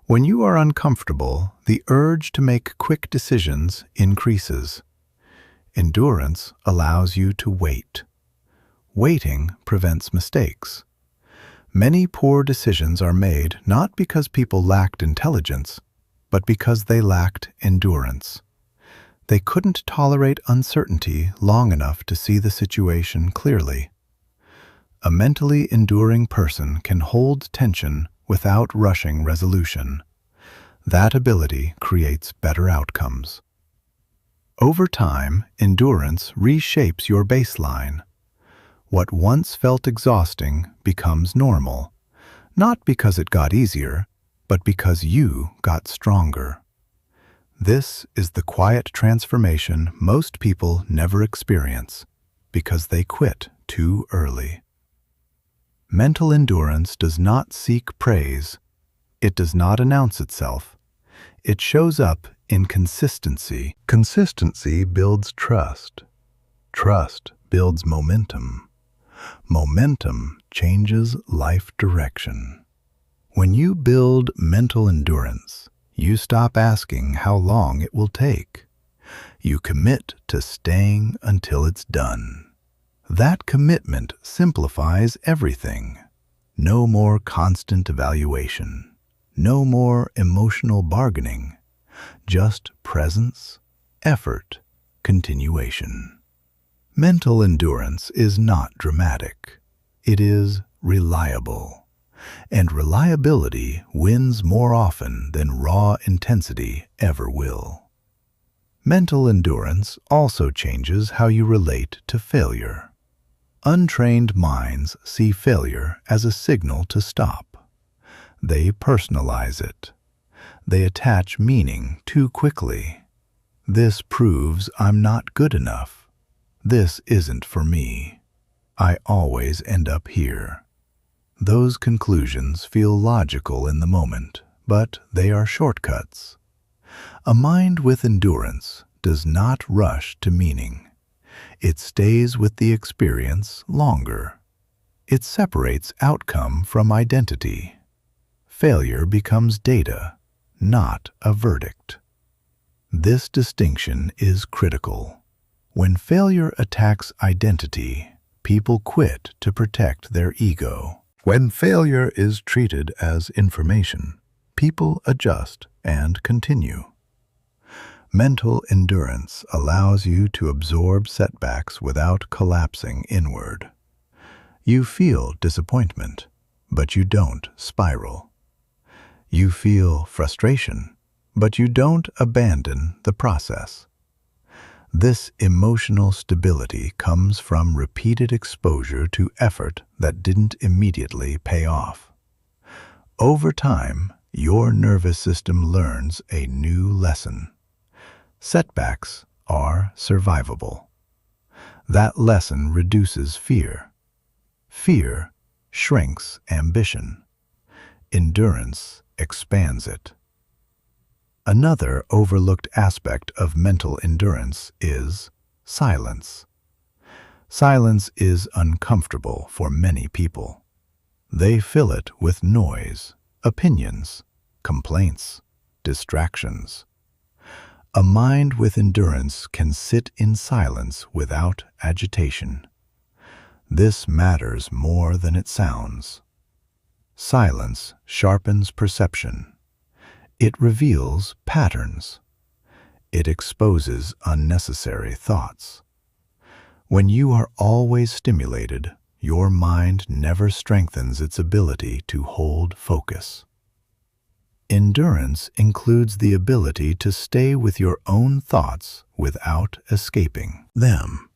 When you are uncomfortable, the urge to make quick decisions increases. Endurance allows you to wait. Waiting prevents mistakes. Many poor decisions are made not because people lacked intelligence, but because they lacked endurance. They couldn't tolerate uncertainty long enough to see the situation clearly. A mentally enduring person can hold tension without rushing resolution. That ability creates better outcomes. Over time, endurance reshapes your baseline. What once felt exhausting becomes normal, not because it got easier, but because you got stronger. This is the quiet transformation most people never experience because they quit too early. Mental endurance does not seek praise. It does not announce itself. It shows up in consistency. Consistency builds trust. Trust builds momentum. Momentum changes life direction. When you build mental endurance, you stop asking how long it will take. You commit to staying until it's done. That commitment simplifies everything. No more constant evaluation. No more emotional bargaining. Just presence, effort, continuation. Mental endurance is not dramatic. It is reliable. And reliability wins more often than raw intensity ever will. Mental endurance also changes how you relate to failure. Untrained minds see failure as a signal to stop. They personalize it. They attach meaning too quickly. This proves I'm not good enough. This isn't for me. I always end up here. Those conclusions feel logical in the moment, but they are shortcuts. A mind with endurance does not rush to meaning. It stays with the experience longer. It separates outcome from identity. Failure becomes data, not a verdict. This distinction is critical. When failure attacks identity, people quit to protect their ego. When failure is treated as information, people adjust and continue. Mental endurance allows you to absorb setbacks without collapsing inward. You feel disappointment, but you don't spiral. You feel frustration, but you don't abandon the process. This emotional stability comes from repeated exposure to effort that didn't immediately pay off. Over time, your nervous system learns a new lesson. Setbacks are survivable. That lesson reduces fear. Fear shrinks ambition. Endurance expands it. Another overlooked aspect of mental endurance is silence. Silence is uncomfortable for many people. They fill it with noise, opinions, complaints, distractions. A mind with endurance can sit in silence without agitation. This matters more than it sounds. Silence sharpens perception. It reveals patterns. It exposes unnecessary thoughts. When you are always stimulated, your mind never strengthens its ability to hold focus. Endurance includes the ability to stay with your own thoughts without escaping them.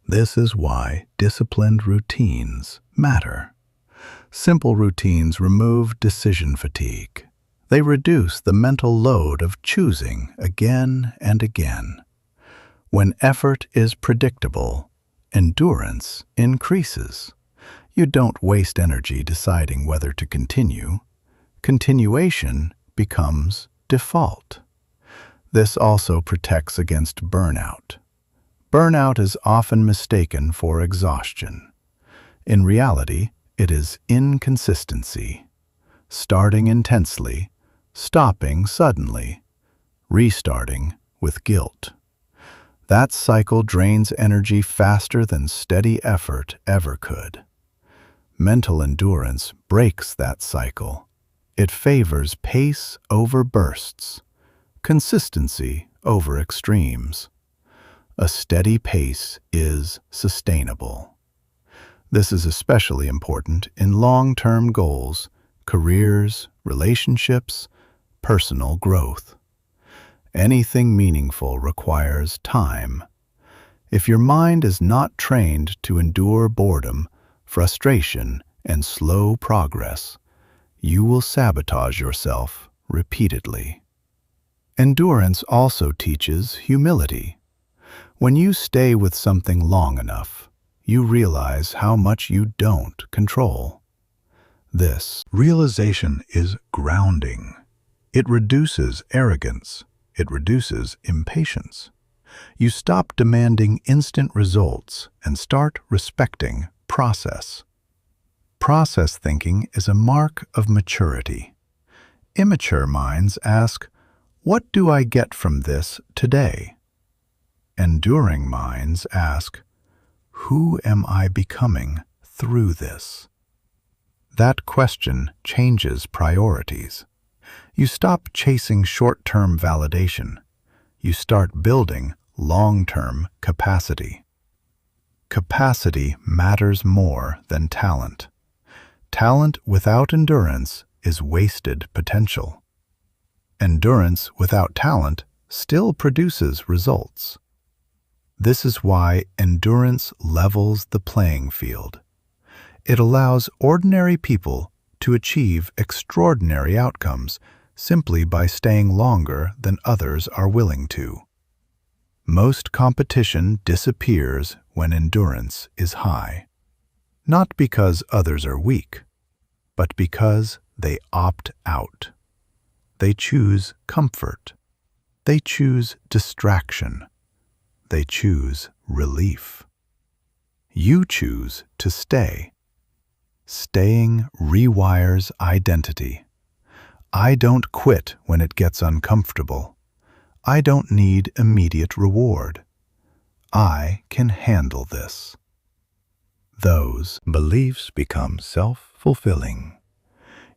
This is why disciplined routines matter. Simple routines remove decision fatigue. They reduce the mental load of choosing again and again. When effort is predictable, endurance increases. You don't waste energy deciding whether to continue. Continuation becomes default. This also protects against burnout. Burnout is often mistaken for exhaustion. In reality, it is inconsistency. Starting intensely, stopping suddenly, restarting with guilt. That cycle drains energy faster than steady effort ever could. Mental endurance breaks that cycle. It favors pace over bursts, consistency over extremes. A steady pace is sustainable. This is especially important in long-term goals, careers, relationships, personal growth. Anything meaningful requires time. If your mind is not trained to endure boredom, frustration, and slow progress, you will sabotage yourself repeatedly. Endurance also teaches humility. When you stay with something long enough, you realize how much you don't control. This realization is grounding. It reduces arrogance. It reduces impatience. You stop demanding instant results and start respecting process. Process thinking is a mark of maturity. Immature minds ask, "What do I get from this today?" Enduring minds ask, "Who am I becoming through this?" That question changes priorities. You stop chasing short-term validation. You start building long-term capacity. Capacity matters more than talent. Talent without endurance is wasted potential. Endurance without talent still produces results. This is why endurance levels the playing field. It allows ordinary people to achieve extraordinary outcomes simply by staying longer than others are willing to. Most competition disappears when endurance is high. Not because others are weak, but because they opt out. They choose comfort. They choose distraction. They choose relief. You choose to stay. Staying rewires identity. I don't quit when it gets uncomfortable. I don't need immediate reward. I can handle this. Those beliefs become self-fulfilling.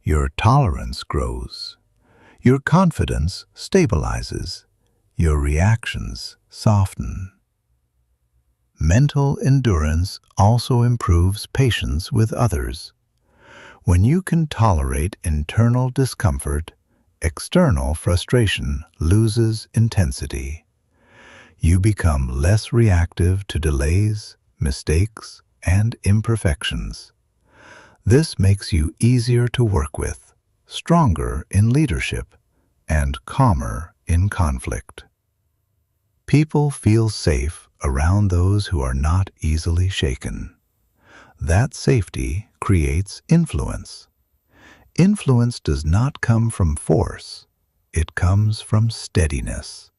Your tolerance grows. Your confidence stabilizes. Your reactions soften. Mental endurance also improves patience with others. When you can tolerate internal discomfort, external frustration loses intensity. You become less reactive to delays, mistakes, and imperfections. This makes you easier to work with. stronger in leadership, and calmer in conflict. People feel safe around those who are not easily shaken. That safety creates influence. Influence does not come from force. It comes from steadiness.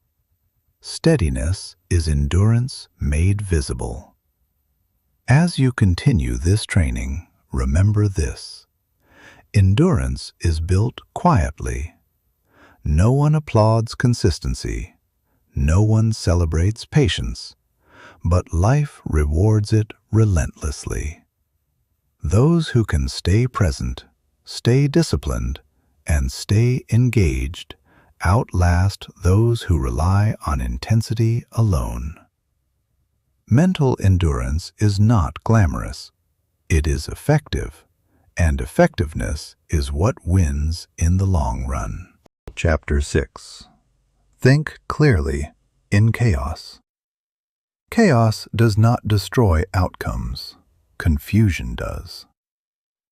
Steadiness is endurance made visible. As you continue this training, remember this. Endurance is built quietly. No one applauds consistency. No one celebrates patience, but life rewards it relentlessly. Those who can stay present, stay disciplined, and stay engaged outlast those who rely on intensity alone. Mental endurance is not glamorous. It is effective, and effectiveness is what wins in the long run. Chapter 6. Think clearly in chaos. Chaos does not destroy outcomes. Confusion does.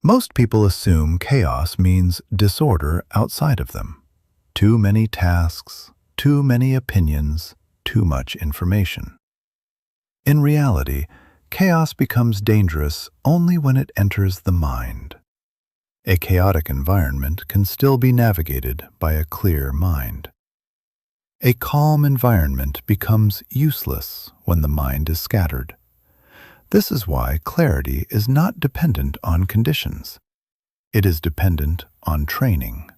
Most people assume chaos means disorder outside of them. Too many tasks, too many opinions, too much information. In reality, chaos becomes dangerous only when it enters the mind. A chaotic environment can still be navigated by a clear mind. A calm environment becomes useless when the mind is scattered. This is why clarity is not dependent on conditions. It is dependent on training.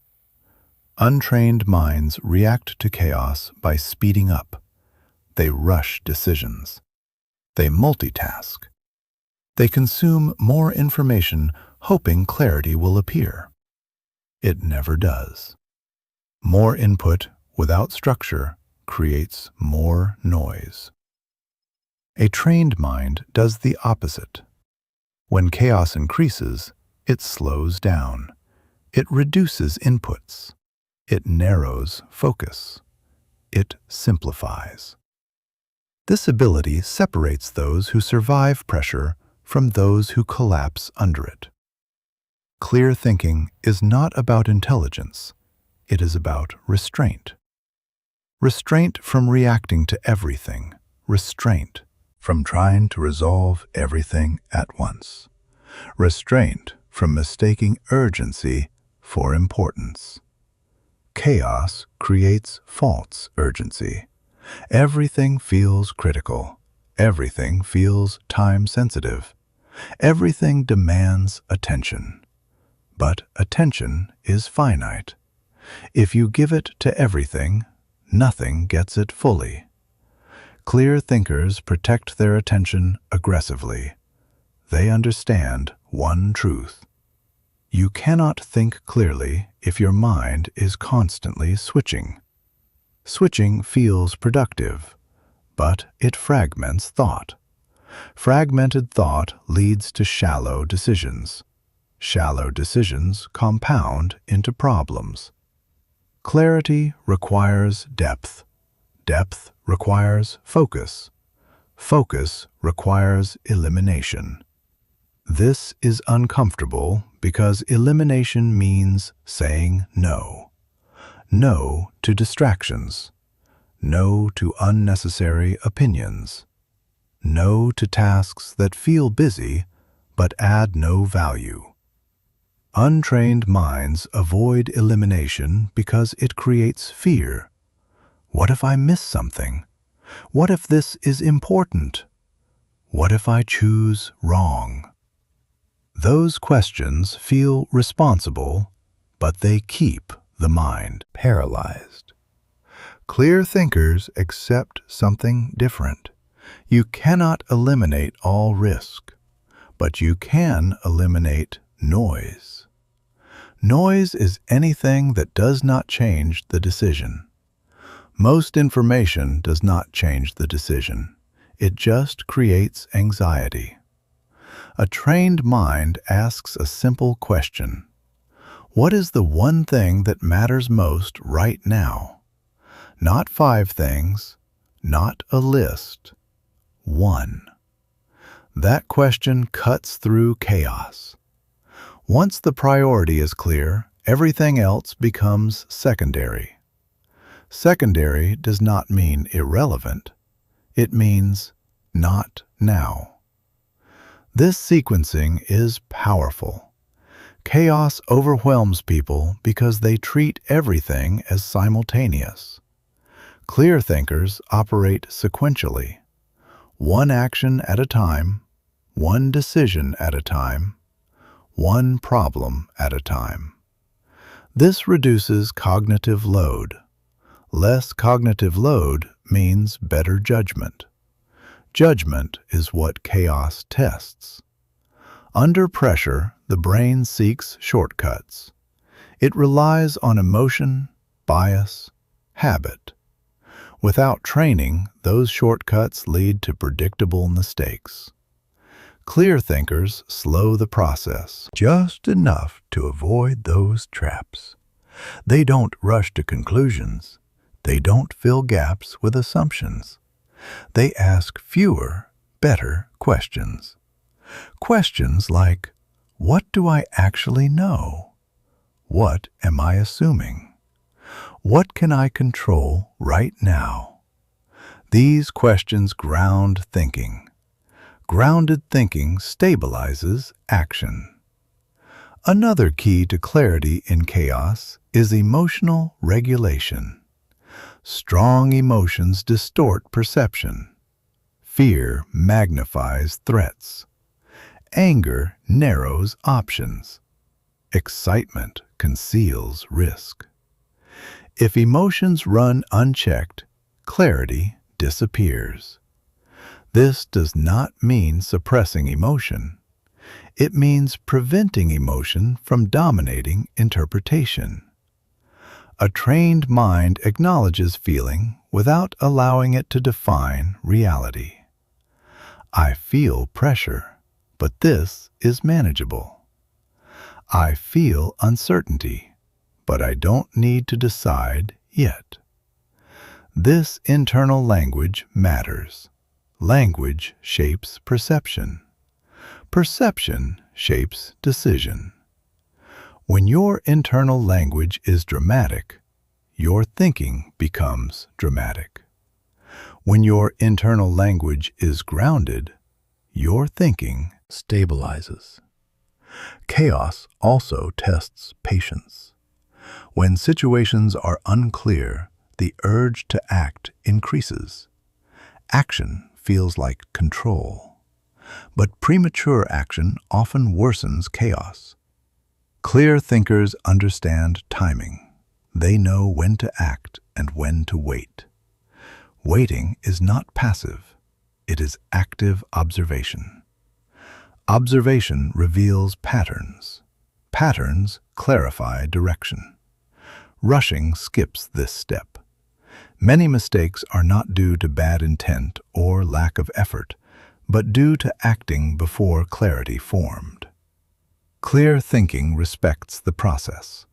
Untrained minds react to chaos by speeding up. They rush decisions. They multitask. They consume more information hoping clarity will appear. It never does. More input without structure creates more noise. A trained mind does the opposite. When chaos increases, it slows down. It reduces inputs. It narrows focus. It simplifies. This ability separates those who survive pressure from those who collapse under it. Clear thinking is not about intelligence. It is about restraint. Restraint from reacting to everything. Restraint from trying to resolve everything at once. Restraint from mistaking urgency for importance. Chaos creates false urgency. Everything feels critical. Everything feels time-sensitive. Everything demands attention. But attention is finite. If you give it to everything, nothing gets it fully. Clear thinkers protect their attention aggressively. They understand one truth. You cannot think clearly if your mind is constantly switching. Switching feels productive, but it fragments thought. Fragmented thought leads to shallow decisions. Shallow decisions compound into problems. Clarity requires depth. Depth requires focus. Focus requires elimination. This is uncomfortable because elimination means saying no. No to distractions. No to unnecessary opinions. No to tasks that feel busy but add no value. Untrained minds avoid elimination because it creates fear. What if I miss something? What if this is important? What if I choose wrong? Those questions feel responsible, but they keep the mind paralyzed. Clear thinkers accept something different. You cannot eliminate all risk, but you can eliminate noise. Noise is anything that does not change the decision. Most information does not change the decision. It just creates anxiety. A trained mind asks a simple question. What is the one thing that matters most right now? Not 5 things, not a list. 1. That question cuts through chaos. Once the priority is clear, Everything else becomes secondary. Secondary does not mean irrelevant. It means not now. This sequencing is powerful. Chaos overwhelms people because they treat everything as simultaneous. Clear thinkers operate sequentially, one action at a time, one decision at a time, one problem at a time. This reduces cognitive load. Less cognitive load means better judgment. Judgment is what chaos tests. Under pressure, the brain seeks shortcuts. It relies on emotion, bias, habit. Without training, those shortcuts lead to predictable mistakes. Clear thinkers slow the process just enough to avoid those traps. They don't rush to conclusions. They don't fill gaps with assumptions. They ask fewer, better questions. Questions like, what do I actually know? What am I assuming? What can I control right now? These questions ground thinking. Grounded thinking stabilizes action. Another key to clarity in chaos is emotional regulation. Strong emotions distort perception. Fear magnifies threats. Anger narrows options. Excitement conceals risk. If emotions run unchecked, clarity disappears. This does not mean suppressing emotion. It means preventing emotion from dominating interpretation. A trained mind acknowledges feeling without allowing it to define reality. I feel pressure, but this is manageable. I feel uncertainty, but I don't need to decide yet. This internal language matters. Language shapes perception. Perception shapes decision. When your internal language is dramatic, your thinking becomes dramatic. When your internal language is grounded, your thinking stabilizes. Chaos also tests patience. When situations are unclear, the urge to act increases. Action feels like control. But premature action often worsens chaos. Clear thinkers understand timing. They know when to act and when to wait. Waiting is not passive. It is active observation. Observation reveals patterns. Patterns clarify direction. Rushing skips this step. Many mistakes are not due to bad intent or lack of effort, but due to acting before clarity formed. Clear thinking respects the process.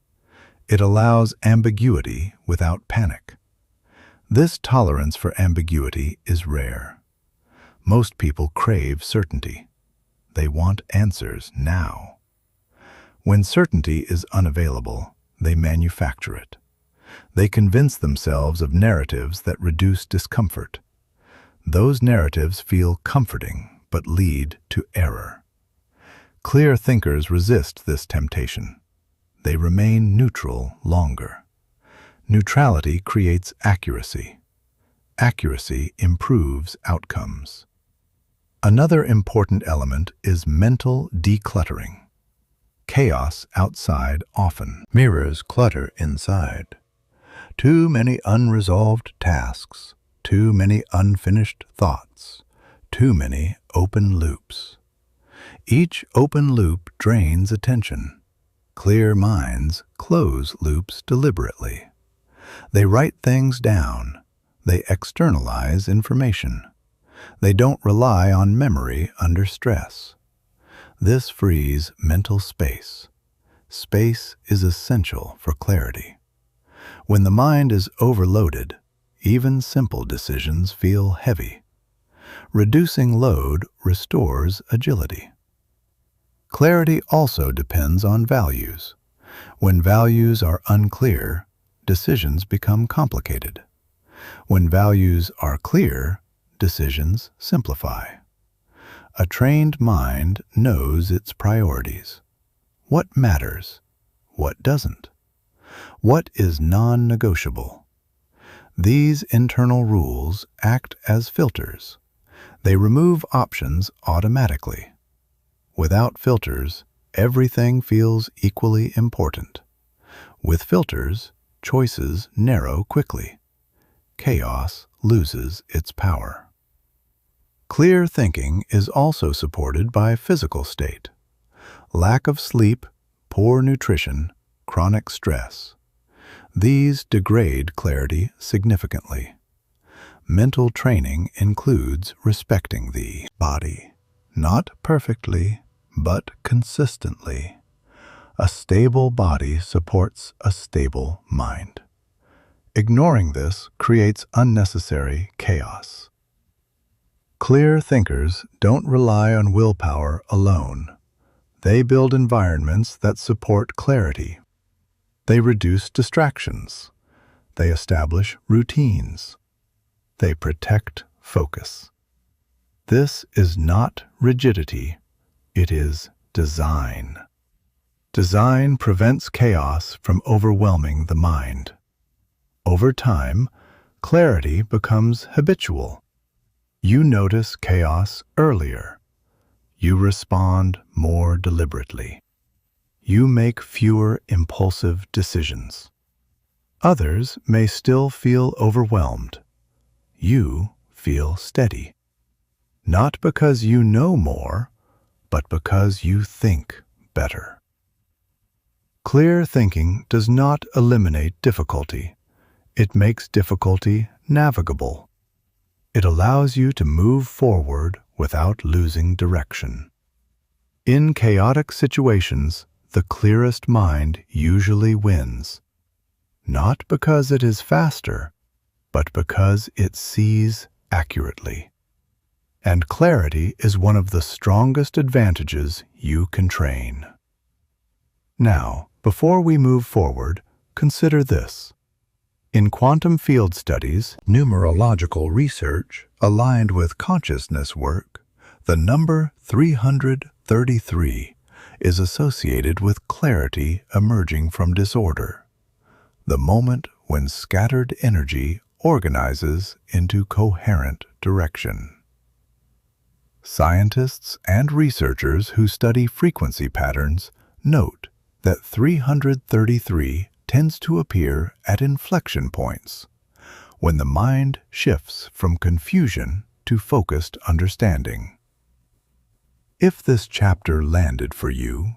It allows ambiguity without panic. This tolerance for ambiguity is rare. Most people crave certainty. They want answers now. When certainty is unavailable, they manufacture it. They convince themselves of narratives that reduce discomfort. Those narratives feel comforting but lead to error. Clear thinkers resist this temptation. They remain neutral longer. Neutrality creates accuracy. Accuracy improves outcomes. Another important element is mental decluttering. Chaos outside often mirrors clutter inside. Too many unresolved tasks, too many unfinished thoughts, too many open loops. Each open loop drains attention. Clear minds close loops deliberately. They write things down. They externalize information. They don't rely on memory under stress. This frees mental space. Space is essential for clarity. When the mind is overloaded, even simple decisions feel heavy. Reducing load restores agility. Clarity also depends on values. When values are unclear, decisions become complicated. When values are clear, decisions simplify. A trained mind knows its priorities. What matters? What doesn't? What is non-negotiable? These internal rules act as filters. They remove options automatically. Without filters, everything feels equally important. With filters, choices narrow quickly. Chaos loses its power. Clear thinking is also supported by physical state. Lack of sleep, poor nutrition, chronic stress. These degrade clarity significantly. Mental training includes respecting the body, not perfectly, but consistently. A stable body supports a stable mind. Ignoring this creates unnecessary chaos. Clear thinkers don't rely on willpower alone. They build environments that support clarity. They reduce distractions. They establish routines. They protect focus. This is not rigidity, it is design. Design prevents chaos from overwhelming the mind. Over time, clarity becomes habitual. You notice chaos earlier. You respond more deliberately. You make fewer impulsive decisions. Others may still feel overwhelmed. You feel steady. Not because you know more, but because you think better. Clear thinking does not eliminate difficulty. It makes difficulty navigable. It allows you to move forward without losing direction. In chaotic situations, the clearest mind usually wins. Not because it is faster, but because it sees accurately. And clarity is one of the strongest advantages you can train. Now, before we move forward, consider this. In quantum field studies, numerological research aligned with consciousness work, the number 333 is associated with clarity emerging from disorder, the moment when scattered energy organizes into coherent direction. Scientists and researchers who study frequency patterns note that 333 tends to appear at inflection points, when the mind shifts from confusion to focused understanding. If this chapter landed for you,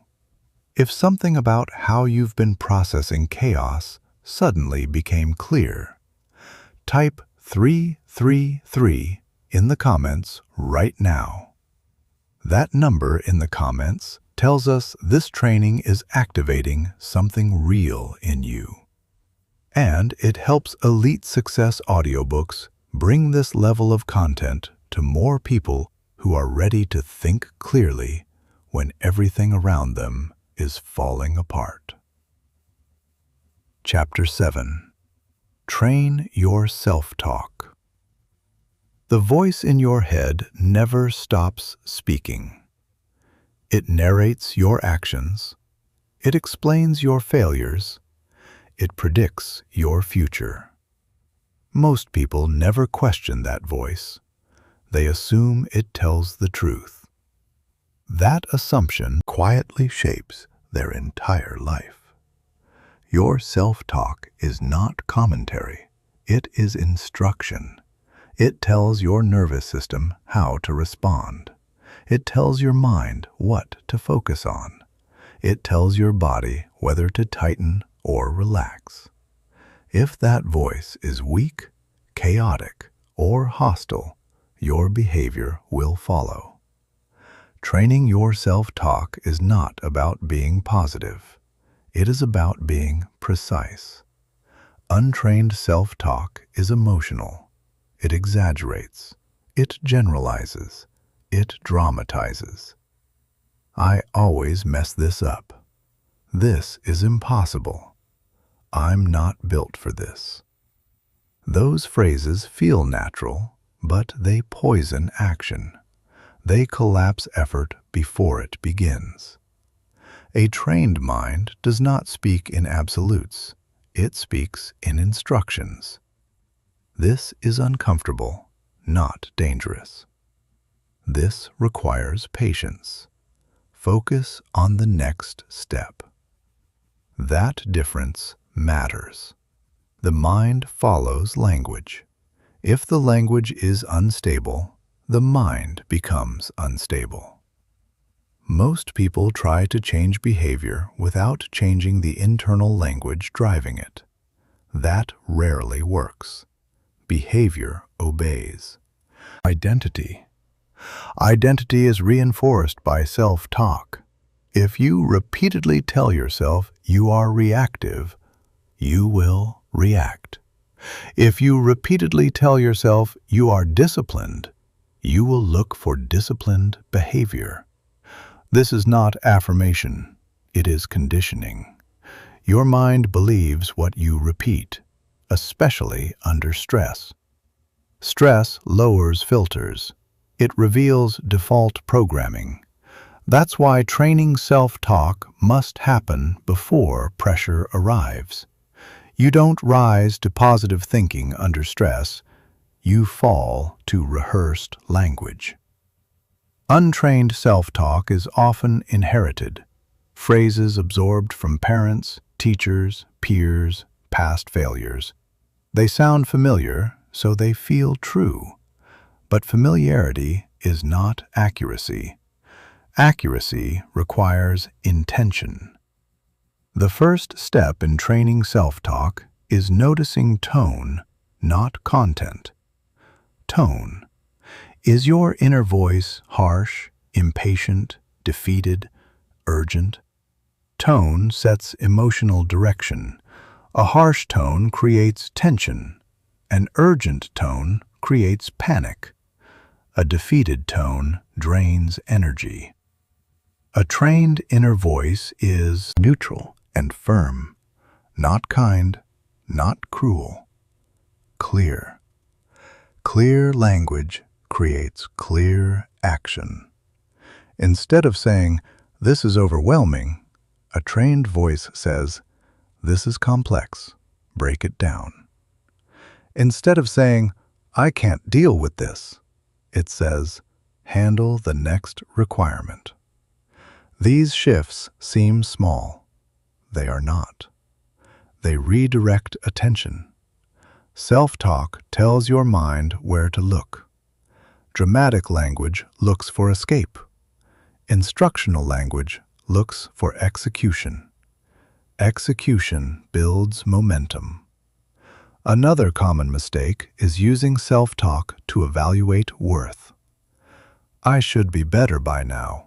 if something about how you've been processing chaos suddenly became clear, type 333 in the comments right now. That number in the comments tells us this training is activating something real in you. And it helps Elite Success Audiobooks bring this level of content to more people who are ready to think clearly when everything around them is falling apart. Chapter 7. Train your self-talk. The voice in your head never stops speaking. It narrates your actions. It explains your failures. It predicts your future. Most people never question that voice. They assume it tells the truth. That assumption quietly shapes their entire life. Your self-talk is not commentary. It is instruction. It tells your nervous system how to respond. It tells your mind what to focus on. It tells your body whether to tighten or relax. If that voice is weak, chaotic, or hostile, your behavior will follow. Training your self-talk is not about being positive. It is about being precise. Untrained self-talk is emotional. It exaggerates. It generalizes. It dramatizes. I always mess this up. "This is impossible. I'm not built for this." Those phrases feel natural, but they poison action. They collapse effort before it begins. A trained mind does not speak in absolutes. It speaks in instructions. This is uncomfortable, not dangerous. This requires patience. Focus on the next step. That difference matters. The mind follows language. If the language is unstable, the mind becomes unstable. Most people try to change behavior without changing the internal language driving it. That rarely works. Behavior obeys. Identity. Identity is reinforced by self-talk. If you repeatedly tell yourself you are reactive, you will react. If you repeatedly tell yourself you are disciplined, you will look for disciplined behavior. This is not affirmation, it is conditioning. Your mind believes what you repeat, especially under stress. Stress lowers filters. It reveals default programming. That's why training self-talk must happen before pressure arrives. You don't rise to positive thinking under stress. You fall to rehearsed language. Untrained self-talk is often inherited. Phrases absorbed from parents, teachers, peers, past failures. They sound familiar, so they feel true. But familiarity is not accuracy. Accuracy requires intention. The first step in training self-talk is noticing tone, not content. Tone. Is your inner voice harsh, impatient, defeated, urgent? Tone sets emotional direction. A harsh tone creates tension. An urgent tone creates panic. A defeated tone drains energy. A trained inner voice is neutral and firm, not kind, not cruel, clear. Clear language creates clear action. Instead of saying, "This is overwhelming," a trained voice says, "This is complex, break it down." Instead of saying, "I can't deal with this," it says, "Handle the next requirement." These shifts seem small. They are not. They redirect attention. Self-talk tells your mind where to look. Dramatic language looks for escape. Instructional language looks for execution. Execution builds momentum. Another common mistake is using self-talk to evaluate worth. I should be better by now.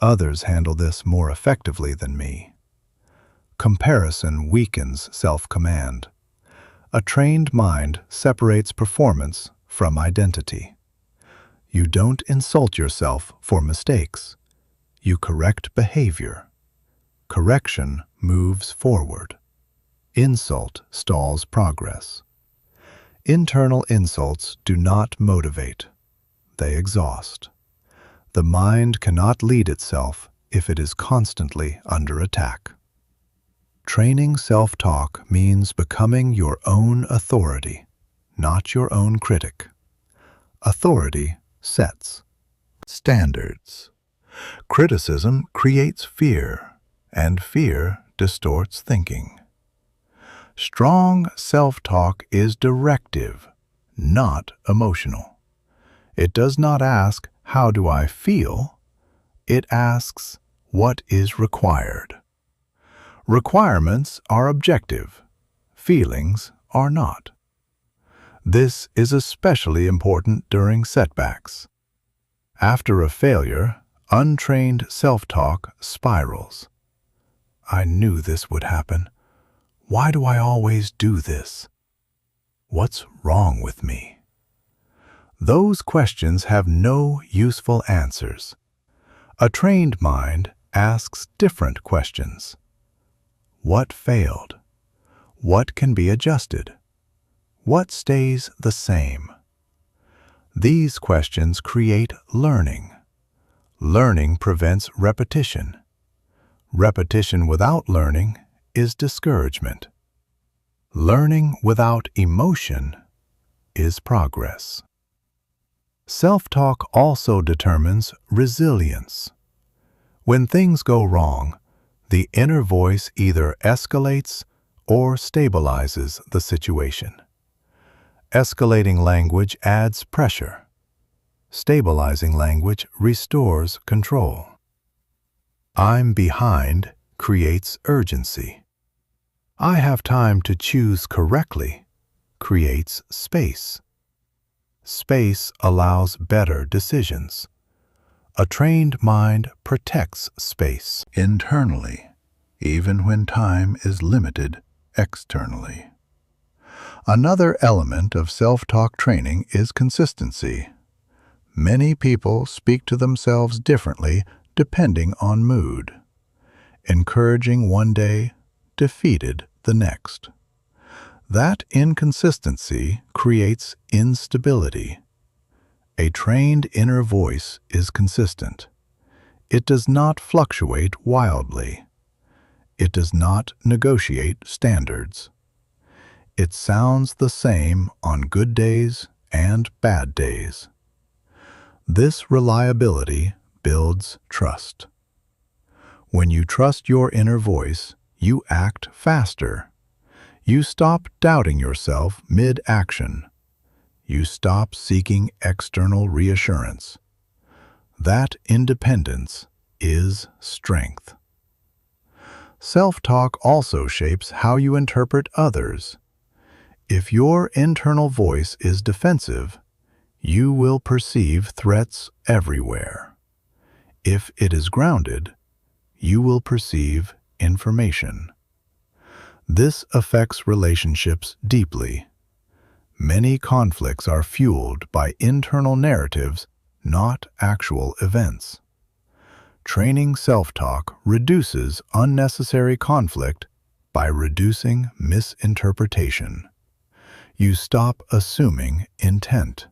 Others handle this more effectively than me. Comparison weakens self-command. A trained mind separates performance from identity. You don't insult yourself for mistakes. You correct behavior. Correction moves forward. Insult stalls progress. Internal insults do not motivate. They exhaust. The mind cannot lead itself if it is constantly under attack. Training self-talk means becoming your own authority, not your own critic. Authority sets standards. Criticism creates fear, and fear distorts thinking. Strong self-talk is directive, not emotional. It does not ask, "How do I feel?" It asks, "What is required?" Requirements are objective. Feelings are not. This is especially important during setbacks. After a failure, untrained self-talk spirals. I knew this would happen. Why do I always do this? What's wrong with me? Those questions have no useful answers. A trained mind asks different questions. What failed? What can be adjusted? What stays the same? These questions create learning. Learning prevents repetition. Repetition without learning is discouragement. Learning without emotion is progress. Self-talk also determines resilience. When things go wrong, the inner voice either escalates or stabilizes the situation. Escalating language adds pressure. Stabilizing language restores control. I'm behind creates urgency. I have time to choose correctly creates space. Space allows better decisions. A trained mind protects space internally, even when time is limited externally. Another element of self-talk training is consistency. Many people speak to themselves differently depending on mood. Encouraging one day, defeated the next. That inconsistency creates instability. A trained inner voice is consistent. It does not fluctuate wildly. It does not negotiate standards. It sounds the same on good days and bad days. This reliability builds trust. When you trust your inner voice, you act faster. You stop doubting yourself mid-action. You stop seeking external reassurance. That independence is strength. Self-talk also shapes how you interpret others. If your internal voice is defensive, you will perceive threats everywhere. If it is grounded, you will perceive information. This affects relationships deeply. Many conflicts are fueled by internal narratives, not actual events. Training self-talk reduces unnecessary conflict by reducing misinterpretation. You stop assuming intent.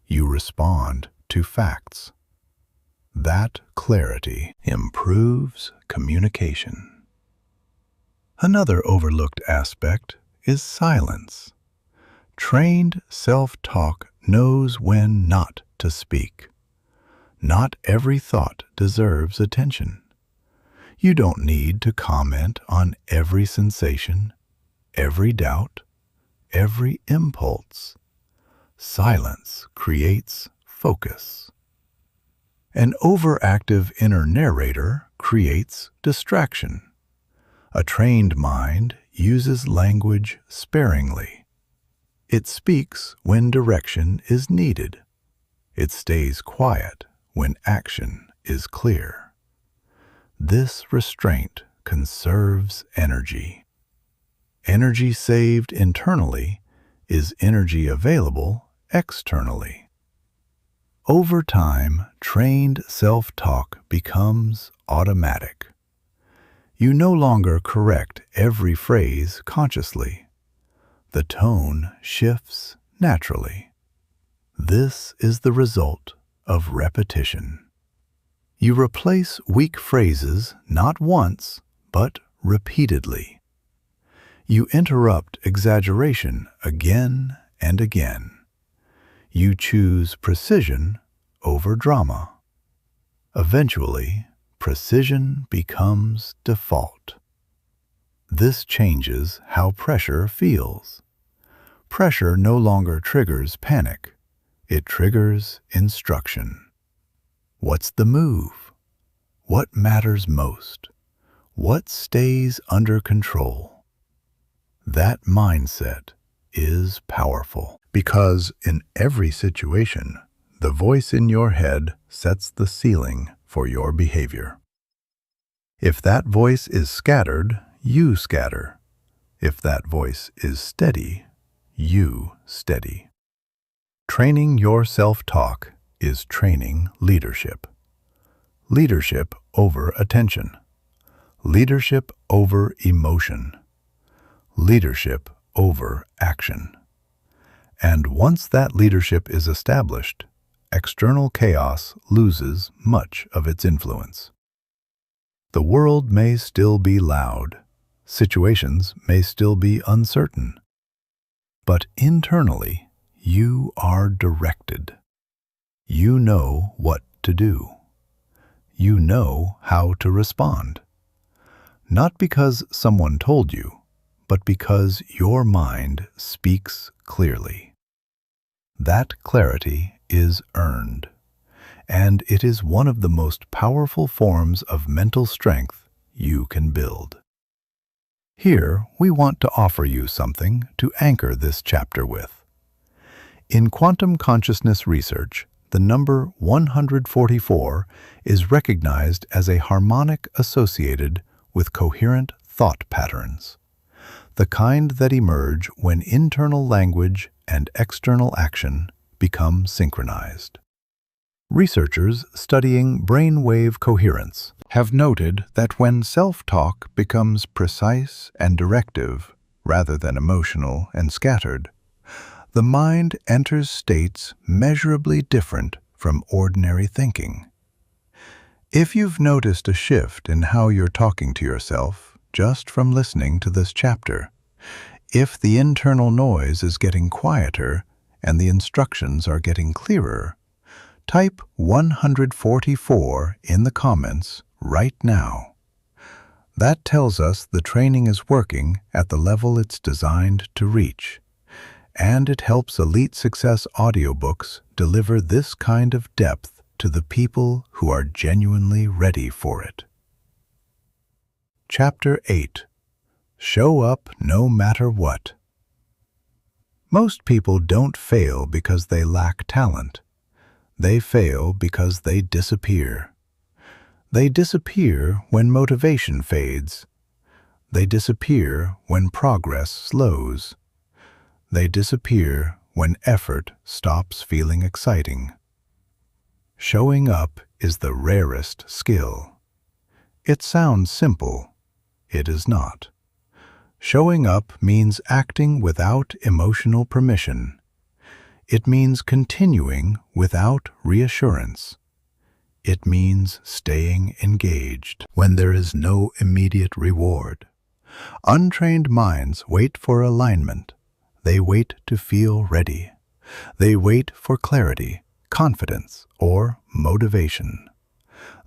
You respond to facts. That clarity improves communication. Another overlooked aspect is silence. Trained self-talk knows when not to speak. Not every thought deserves attention. You don't need to comment on every sensation, every doubt, every impulse. Silence creates focus. An overactive inner narrator creates distraction. A trained mind uses language sparingly. It speaks when direction is needed. It stays quiet when action is clear. This restraint conserves energy. Energy saved internally is energy available externally. Over time, trained self-talk becomes automatic. You no longer correct every phrase consciously. The tone shifts naturally. This is the result of repetition. You replace weak phrases not once, but repeatedly. You interrupt exaggeration again and again. You choose precision over drama. Eventually, precision becomes default. This changes how pressure feels. Pressure no longer triggers panic. It triggers instruction. What's the move? What matters most? What stays under control? That mindset is powerful because in every situation, the voice in your head sets the ceiling for your behavior. If that voice is scattered, you scatter. If that voice is steady, you steady. Training your self-talk is training leadership. Leadership over attention. Leadership over emotion. Leadership over action. And once that leadership is established, external chaos loses much of its influence. The world may still be loud, situations may still be uncertain, but internally you are directed. You know what to do. You know how to respond. Not because someone told you, but because your mind speaks clearly. That clarity is earned, and it is one of the most powerful forms of mental strength you can build. Here, we want to offer you something to anchor this chapter with. In quantum consciousness research, the number 144 is recognized as a harmonic associated with coherent thought patterns, the kind that emerge when internal language and external action become synchronized. Researchers studying brainwave coherence have noted that when self-talk becomes precise and directive rather than emotional and scattered, the mind enters states measurably different from ordinary thinking. If you've noticed a shift in how you're talking to yourself just from listening to this chapter, if the internal noise is getting quieter and the instructions are getting clearer, type 144 in the comments right now. That tells us the training is working at the level it's designed to reach, and it helps Elite Success audiobooks deliver this kind of depth to the people who are genuinely ready for it. Chapter 8. Show up no matter what. Most people don't fail because they lack talent. They fail because they disappear. They disappear when motivation fades. They disappear when progress slows. They disappear when effort stops feeling exciting. Showing up is the rarest skill. It sounds simple. It is not. Showing up means acting without emotional permission. It means continuing without reassurance. It means staying engaged when there is no immediate reward. Untrained minds wait for alignment. They wait to feel ready. They wait for clarity, confidence, or motivation.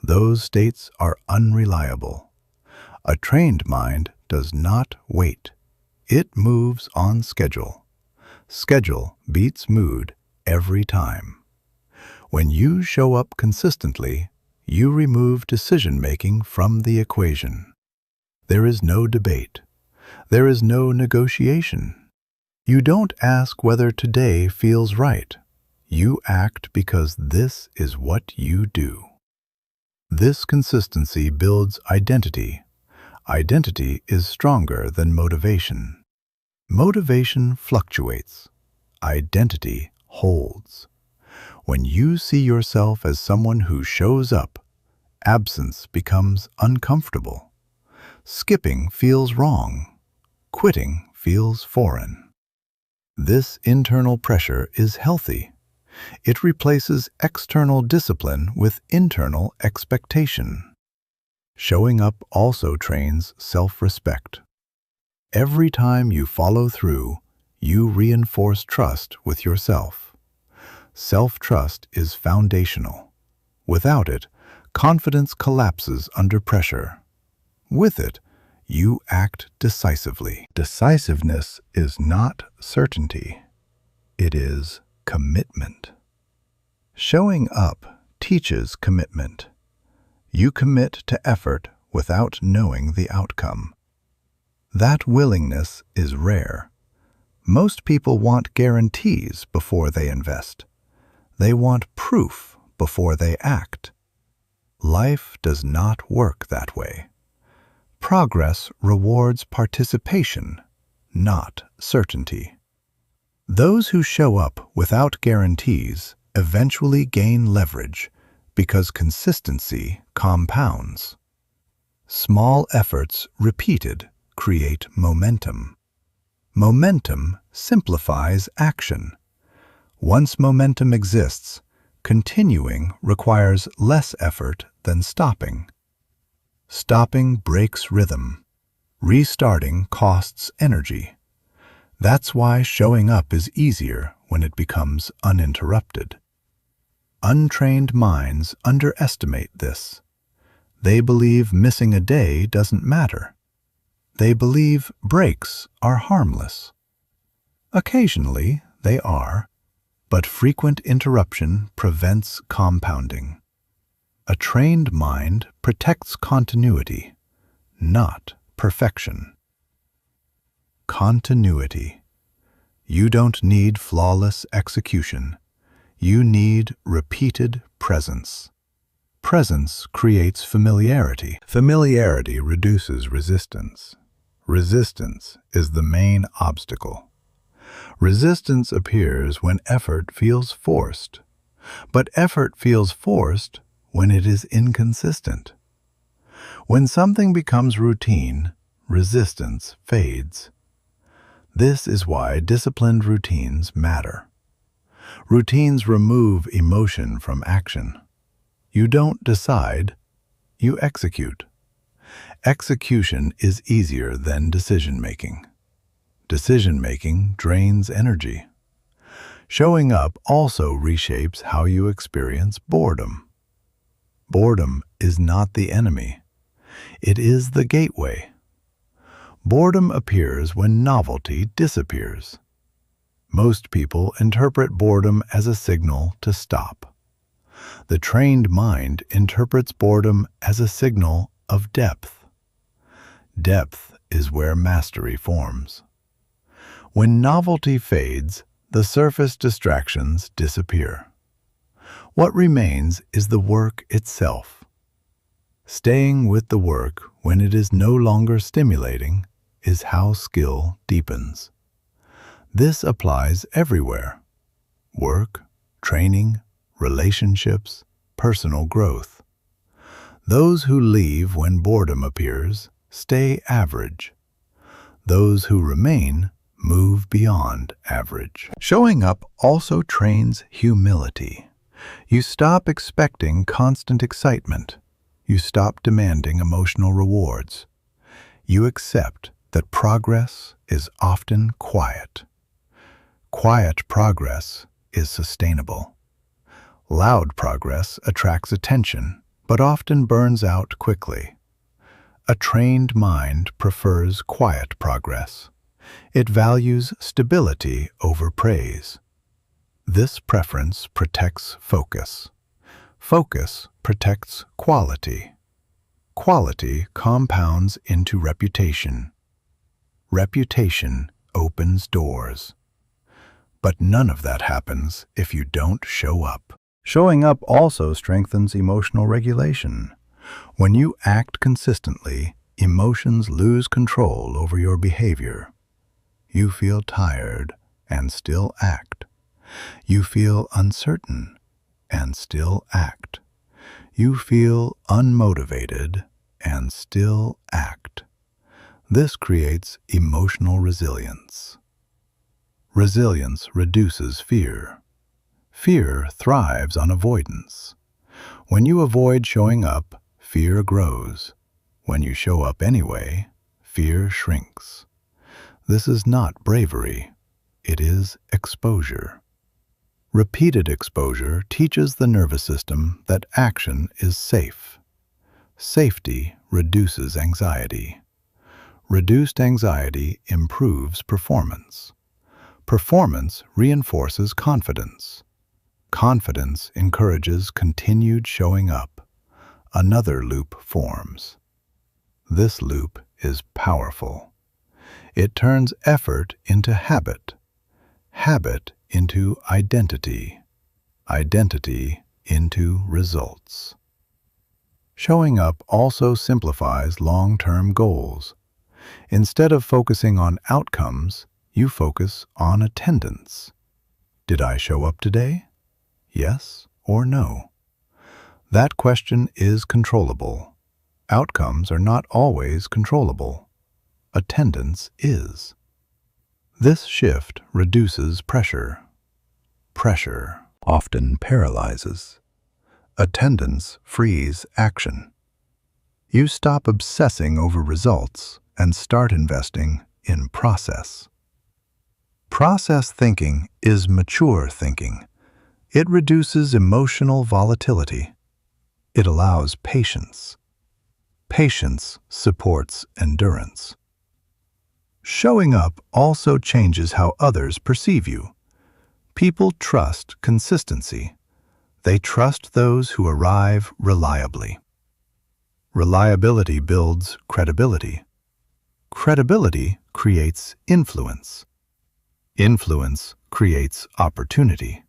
Those states are unreliable. A trained mind does not wait. It moves on schedule. Schedule beats mood every time. When you show up consistently, you remove decision-making from the equation. There is no debate. There is no negotiation. You don't ask whether today feels right. You act because this is what you do. This consistency builds identity. Identity is stronger than motivation. Motivation fluctuates. Identity holds. When you see yourself as someone who shows up, absence becomes uncomfortable. Skipping feels wrong. Quitting feels foreign. This internal pressure is healthy. It replaces external discipline with internal expectation. Showing up also trains self-respect. Every time you follow through, you reinforce trust with yourself. Self-trust is foundational. Without it, confidence collapses under pressure. With it, you act decisively. Decisiveness is not certainty. It is commitment. Showing up teaches commitment. You commit to effort without knowing the outcome. That willingness is rare. Most people want guarantees before they invest. They want proof before they act. Life does not work that way. Progress rewards participation, not certainty. Those who show up without guarantees eventually gain leverage because consistency compounds. Small efforts repeated create momentum. Momentum simplifies action. Once momentum exists, continuing requires less effort than stopping. Stopping breaks rhythm. Restarting costs energy. That's why showing up is easier when it becomes uninterrupted. Untrained minds underestimate this. They believe missing a day doesn't matter. They believe breaks are harmless. Occasionally, they are, but frequent interruption prevents compounding. A trained mind protects continuity, not perfection. Continuity. You don't need flawless execution. You need repeated presence. Presence creates familiarity. Familiarity reduces resistance. Resistance is the main obstacle. Resistance appears when effort feels forced, but effort feels forced when it is inconsistent. When something becomes routine, resistance fades. This is why disciplined routines matter. Routines remove emotion from action. You don't decide, you execute. Execution is easier than decision-making. Decision-making drains energy. Showing up also reshapes how you experience boredom. Boredom is not the enemy. It is the gateway. Boredom appears when novelty disappears. Most people interpret boredom as a signal to stop. The trained mind interprets boredom as a signal of depth. Depth is where mastery forms. When novelty fades, the surface distractions disappear. What remains is the work itself. Staying with the work when it is no longer stimulating is how skill deepens. This applies everywhere: work, training, relationships, personal growth. Those who leave when boredom appears stay average. Those who remain move beyond average. Showing up also trains humility. You stop expecting constant excitement. You stop demanding emotional rewards. You accept that progress is often quiet. Quiet progress is sustainable. Loud progress attracts attention, but often burns out quickly. A trained mind prefers quiet progress. It values stability over praise. This preference protects focus. Focus protects quality. Quality compounds into reputation. Reputation opens doors. But none of that happens if you don't show up. Showing up also strengthens emotional regulation. When you act consistently, emotions lose control over your behavior. You feel tired and still act. You feel uncertain and still act. You feel unmotivated and still act. This creates emotional resilience. Resilience reduces fear. Fear thrives on avoidance. When you avoid showing up, fear grows. When you show up anyway, fear shrinks. This is not bravery. It is exposure. Repeated exposure teaches the nervous system that action is safe. Safety reduces anxiety. Reduced anxiety improves performance. Performance reinforces confidence. Confidence encourages continued showing up. Another loop forms. This loop is powerful. It turns effort into habit, habit into identity, identity into results. Showing up also simplifies long-term goals. Instead of focusing on outcomes, you focus on attendance. Did I show up today? Yes or no? That question is controllable. Outcomes are not always controllable. Attendance is. This shift reduces pressure. Pressure often paralyzes. Attendance frees action. You stop obsessing over results and start investing in process. Process thinking is mature thinking. It reduces emotional volatility. It allows patience. Patience supports endurance. Showing up also changes how others perceive you. People trust consistency. They trust those who arrive reliably. Reliability builds credibility. Credibility creates influence. Influence creates opportunity.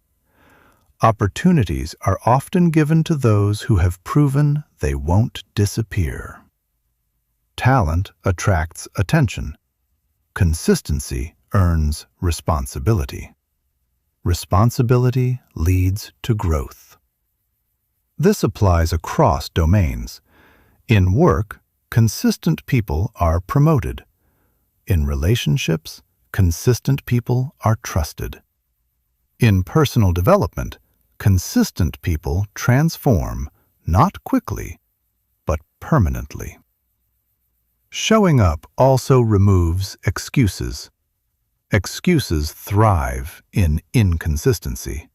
Opportunities are often given to those who have proven they won't disappear. Talent attracts attention. Consistency earns responsibility. Responsibility leads to growth. This applies across domains. In work, consistent people are promoted. In relationships, consistent people are trusted. In personal development, consistent people transform, not quickly, but permanently. Showing up also removes excuses. Excuses thrive in inconsistency.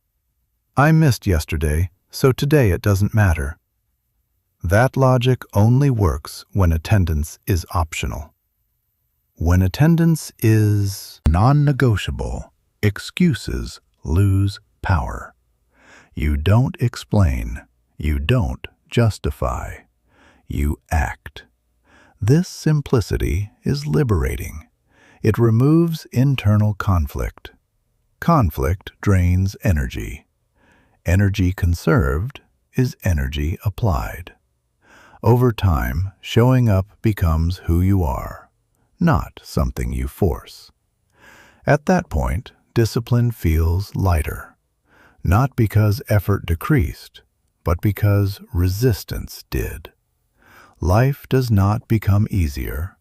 I missed yesterday, so today it doesn't matter. That logic only works when attendance is optional. When attendance is non-negotiable, excuses lose power. You don't explain. You don't justify. You act. This simplicity is liberating. It removes internal conflict. Conflict drains energy. Energy conserved is energy applied. Over time, showing up becomes who you are, not something you force. At that point, discipline feels lighter, not because effort decreased, but because resistance did. Life does not become easier.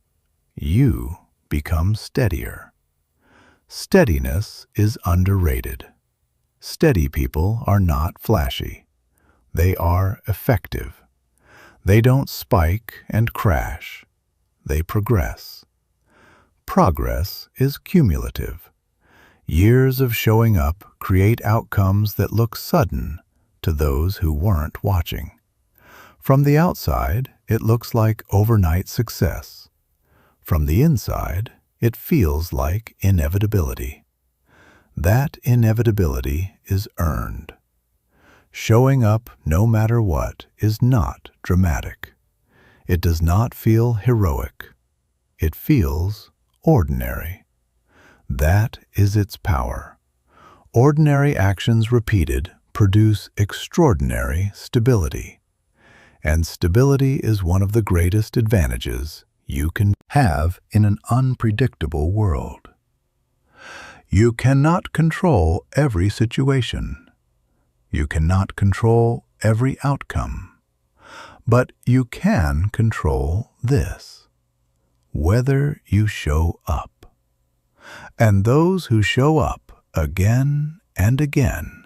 You become steadier. Steadiness is underrated. Steady people are not flashy. They are effective. They don't spike and crash. They progress. Progress is cumulative. Years of showing up create outcomes that look sudden to those who weren't watching. From the outside, it looks like overnight success. From the inside, it feels like inevitability. That inevitability is earned. Showing up no matter what is not dramatic. It does not feel heroic. It feels ordinary. That is its power. Ordinary actions repeated produce extraordinary stability. And stability is one of the greatest advantages you can have in an unpredictable world. You cannot control every situation. You cannot control every outcome. But you can control this: whether you show up. And those who show up again and again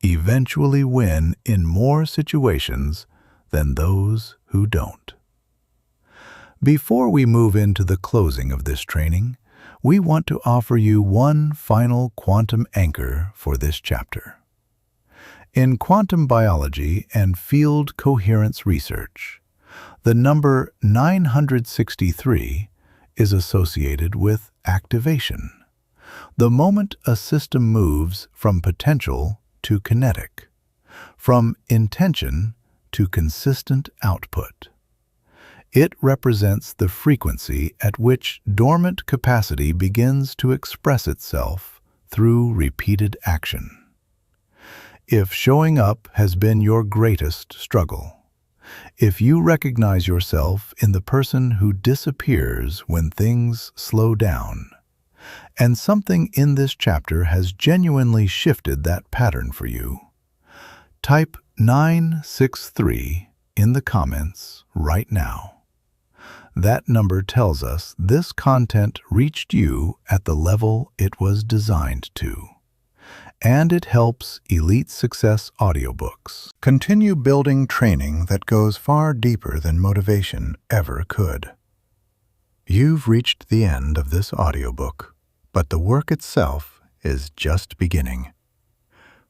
eventually win in more situations than those who don't. Before we move into the closing of this training, we want to offer you one final quantum anchor for this chapter. In quantum biology and field coherence research, the number 963 is associated with activation, the moment a system moves from potential to kinetic, from intention to consistent output. It represents the frequency at which dormant capacity begins to express itself through repeated action. If showing up has been your greatest struggle, if you recognize yourself in the person who disappears when things slow down, and something in this chapter has genuinely shifted that pattern for you, type 963 in the comments right now. That number tells us this content reached you at the level it was designed to. And it helps Elite Success Audiobooks continue building training that goes far deeper than motivation ever could. You've reached the end of this audiobook, but the work itself is just beginning.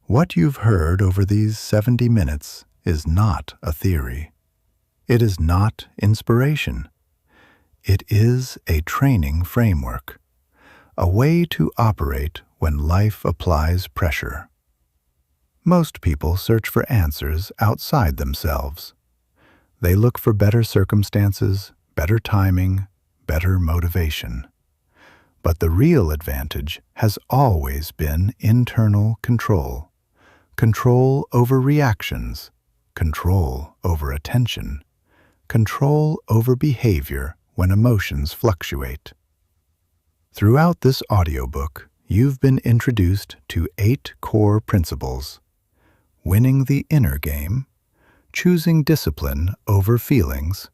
What you've heard over these 70 minutes is not a theory. It is not inspiration. It is a training framework, a way to operate when life applies pressure. Most people search for answers outside themselves. They look for better circumstances, better timing, better motivation. But the real advantage has always been internal control. Control over reactions, control over attention, control over behavior when emotions fluctuate. Throughout this audiobook, you've been introduced to 8 core principles: winning the inner game, choosing discipline over feelings,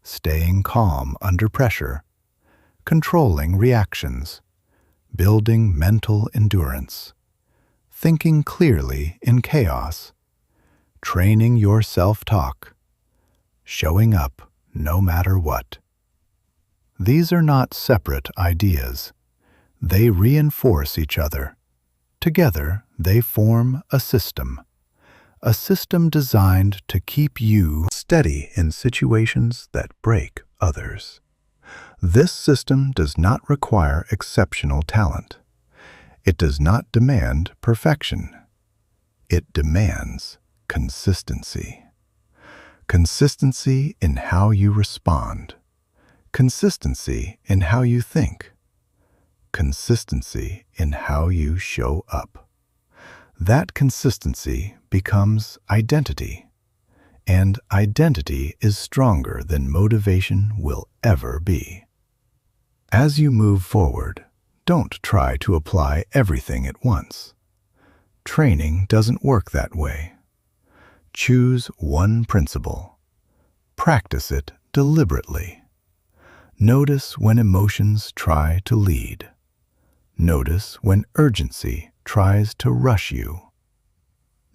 staying calm under pressure, controlling reactions, building mental endurance, thinking clearly in chaos, training your self-talk, showing up no matter what. These are not separate ideas. They reinforce each other. Together, they form a system designed to keep you steady in situations that break others. This system does not require exceptional talent. It does not demand perfection. It demands consistency. Consistency in how you respond. Consistency in how you think. Consistency in how you show up. That consistency becomes identity, and identity is stronger than motivation will ever be. As you move forward, don't try to apply everything at once. Training doesn't work that way. Choose one principle. Practice it deliberately. Notice when emotions try to lead. Notice when urgency tries to rush you.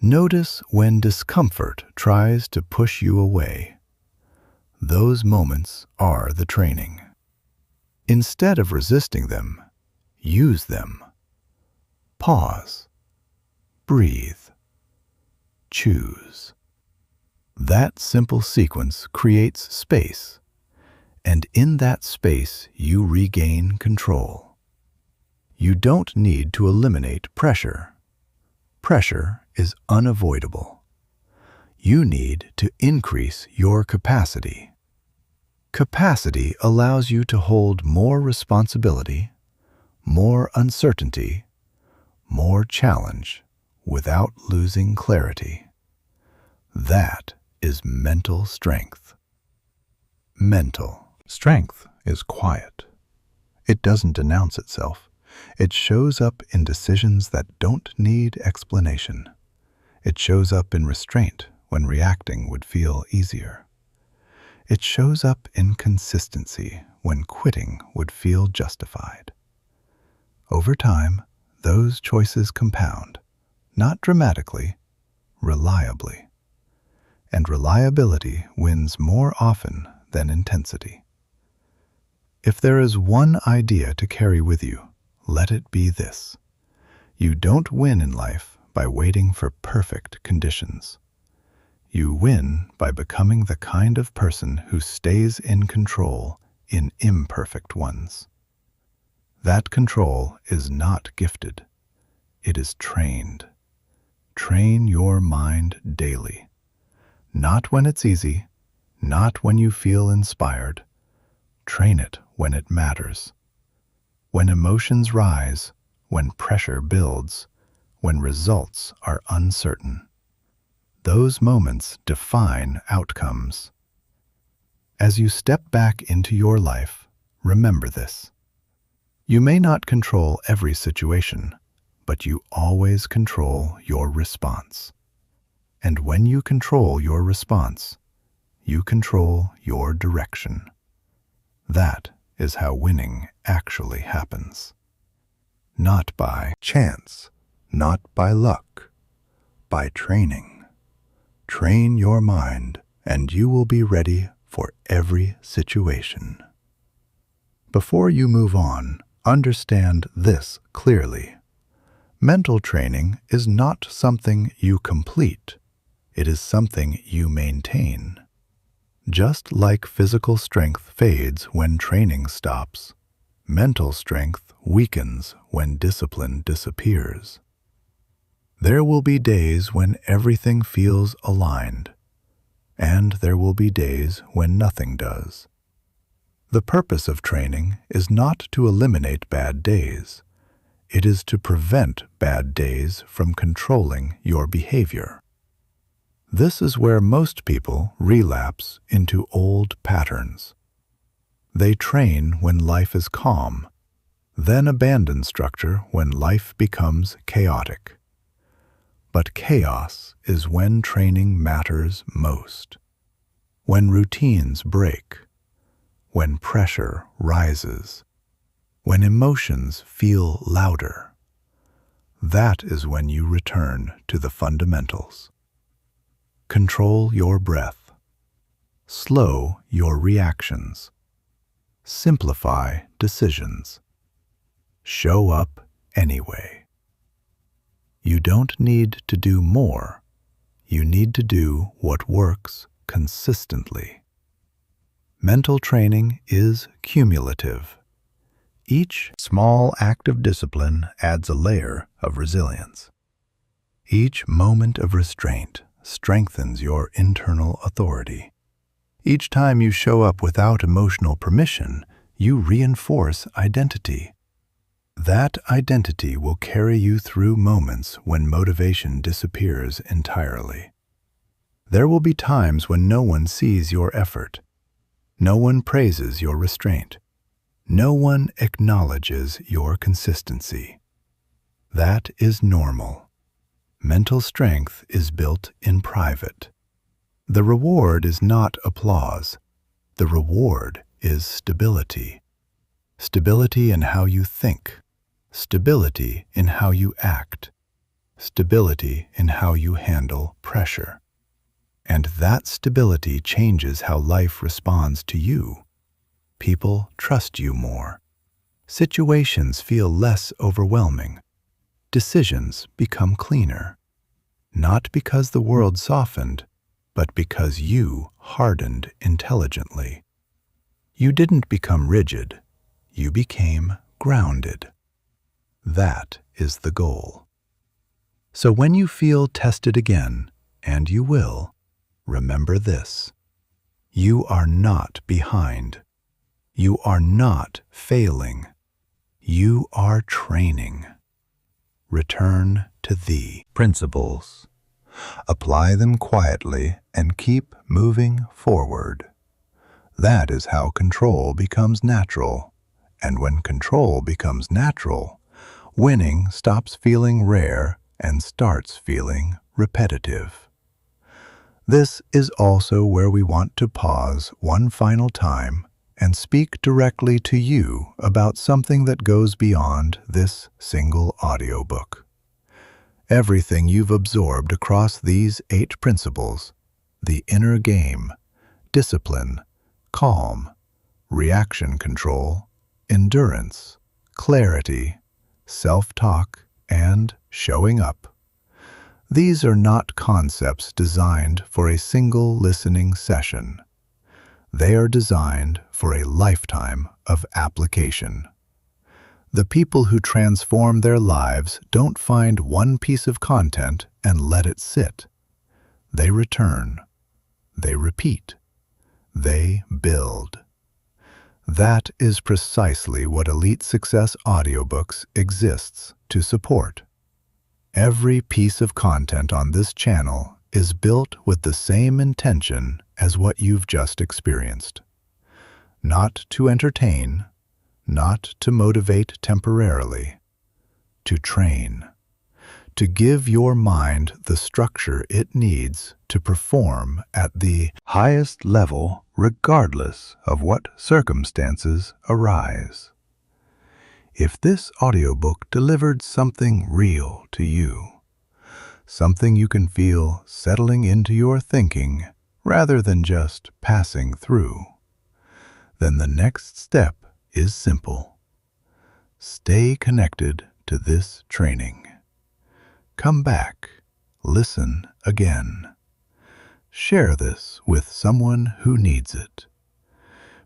Notice when discomfort tries to push you away. Those moments are the training. Instead of resisting them, use them. Pause. Breathe. Choose. That simple sequence creates space, and in that space you regain control. You don't need to eliminate pressure. Pressure is unavoidable. You need to increase your capacity. Capacity allows you to hold more responsibility, more uncertainty, more challenge without losing clarity. That is mental strength. Mental strength is quiet. It doesn't announce itself. It shows up in decisions that don't need explanation. It shows up in restraint when reacting would feel easier. It shows up in consistency when quitting would feel justified. Over time, those choices compound, not dramatically, reliably. And reliability wins more often than intensity. If there is one idea to carry with you, let it be this: you don't win in life by waiting for perfect conditions. You win by becoming the kind of person who stays in control in imperfect ones. That control is not gifted. It is trained. Train your mind daily. Not when it's easy, not when you feel inspired. Train it when it matters. When emotions rise, when pressure builds, when results are uncertain. Those moments define outcomes. As you step back into your life, remember this: you may not control every situation, but you always control your response. And when you control your response, you control your direction. That is how winning actually happens. Not by chance, not by luck, by training. Train your mind, and you will be ready for every situation. Before you move on, understand this clearly. Mental training is not something you complete. It is something you maintain. Just like physical strength fades when training stops, mental strength weakens when discipline disappears. There will be days when everything feels aligned, and there will be days when nothing does. The purpose of training is not to eliminate bad days. It is to prevent bad days from controlling your behavior. This is where most people relapse into old patterns. They train when life is calm, then abandon structure when life becomes chaotic. But chaos is when training matters most. When routines break, when pressure rises, when emotions feel louder, that is when you return to the fundamentals. Control your breath. Slow your reactions. Simplify decisions. Show up anyway. You don't need to do more. You need to do what works consistently. Mental training is cumulative. Each small act of discipline adds a layer of resilience. Each moment of restraint strengthens your internal authority. Each time you show up without emotional permission, you reinforce identity. That identity will carry you through moments when motivation disappears entirely. There will be times when no one sees your effort. No one praises your restraint. No one acknowledges your consistency. That is normal. Mental strength is built in private. The reward is not applause. The reward is stability. Stability in how you think. Stability in how you act. Stability in how you handle pressure. And that stability changes how life responds to you. People trust you more. Situations feel less overwhelming. Decisions become cleaner. Not because the world softened, but because you hardened intelligently. You didn't become rigid. You became grounded. That is the goal. So when you feel tested again, and you will, remember this. You are not behind. You are not failing. You are training. Return to the principles. Apply them quietly and keep moving forward. That is how control becomes natural. And when control becomes natural, winning stops feeling rare and starts feeling repetitive. This is also where we want to pause one final time and speak directly to you about something that goes beyond this single audiobook. Everything you've absorbed across these 8 principles, the inner game, discipline, calm, reaction control, endurance, clarity, self-talk, and showing up. These are not concepts designed for a single listening session. They are designed for a lifetime of application. The people who transform their lives don't find one piece of content and let it sit. They return. They repeat. They build. That is precisely what Elite Success Audiobooks exists to support. Every piece of content on this channel is built with the same intention as what you've just experienced. Not to entertain, not to motivate temporarily, to train. to give your mind the structure it needs to perform at the highest level regardless of what circumstances arise. If this audiobook delivered something real to you, something you can feel settling into your thinking rather than just passing through, then the next step is simple. Stay connected to this training. Come back, listen again. Share this with someone who needs it,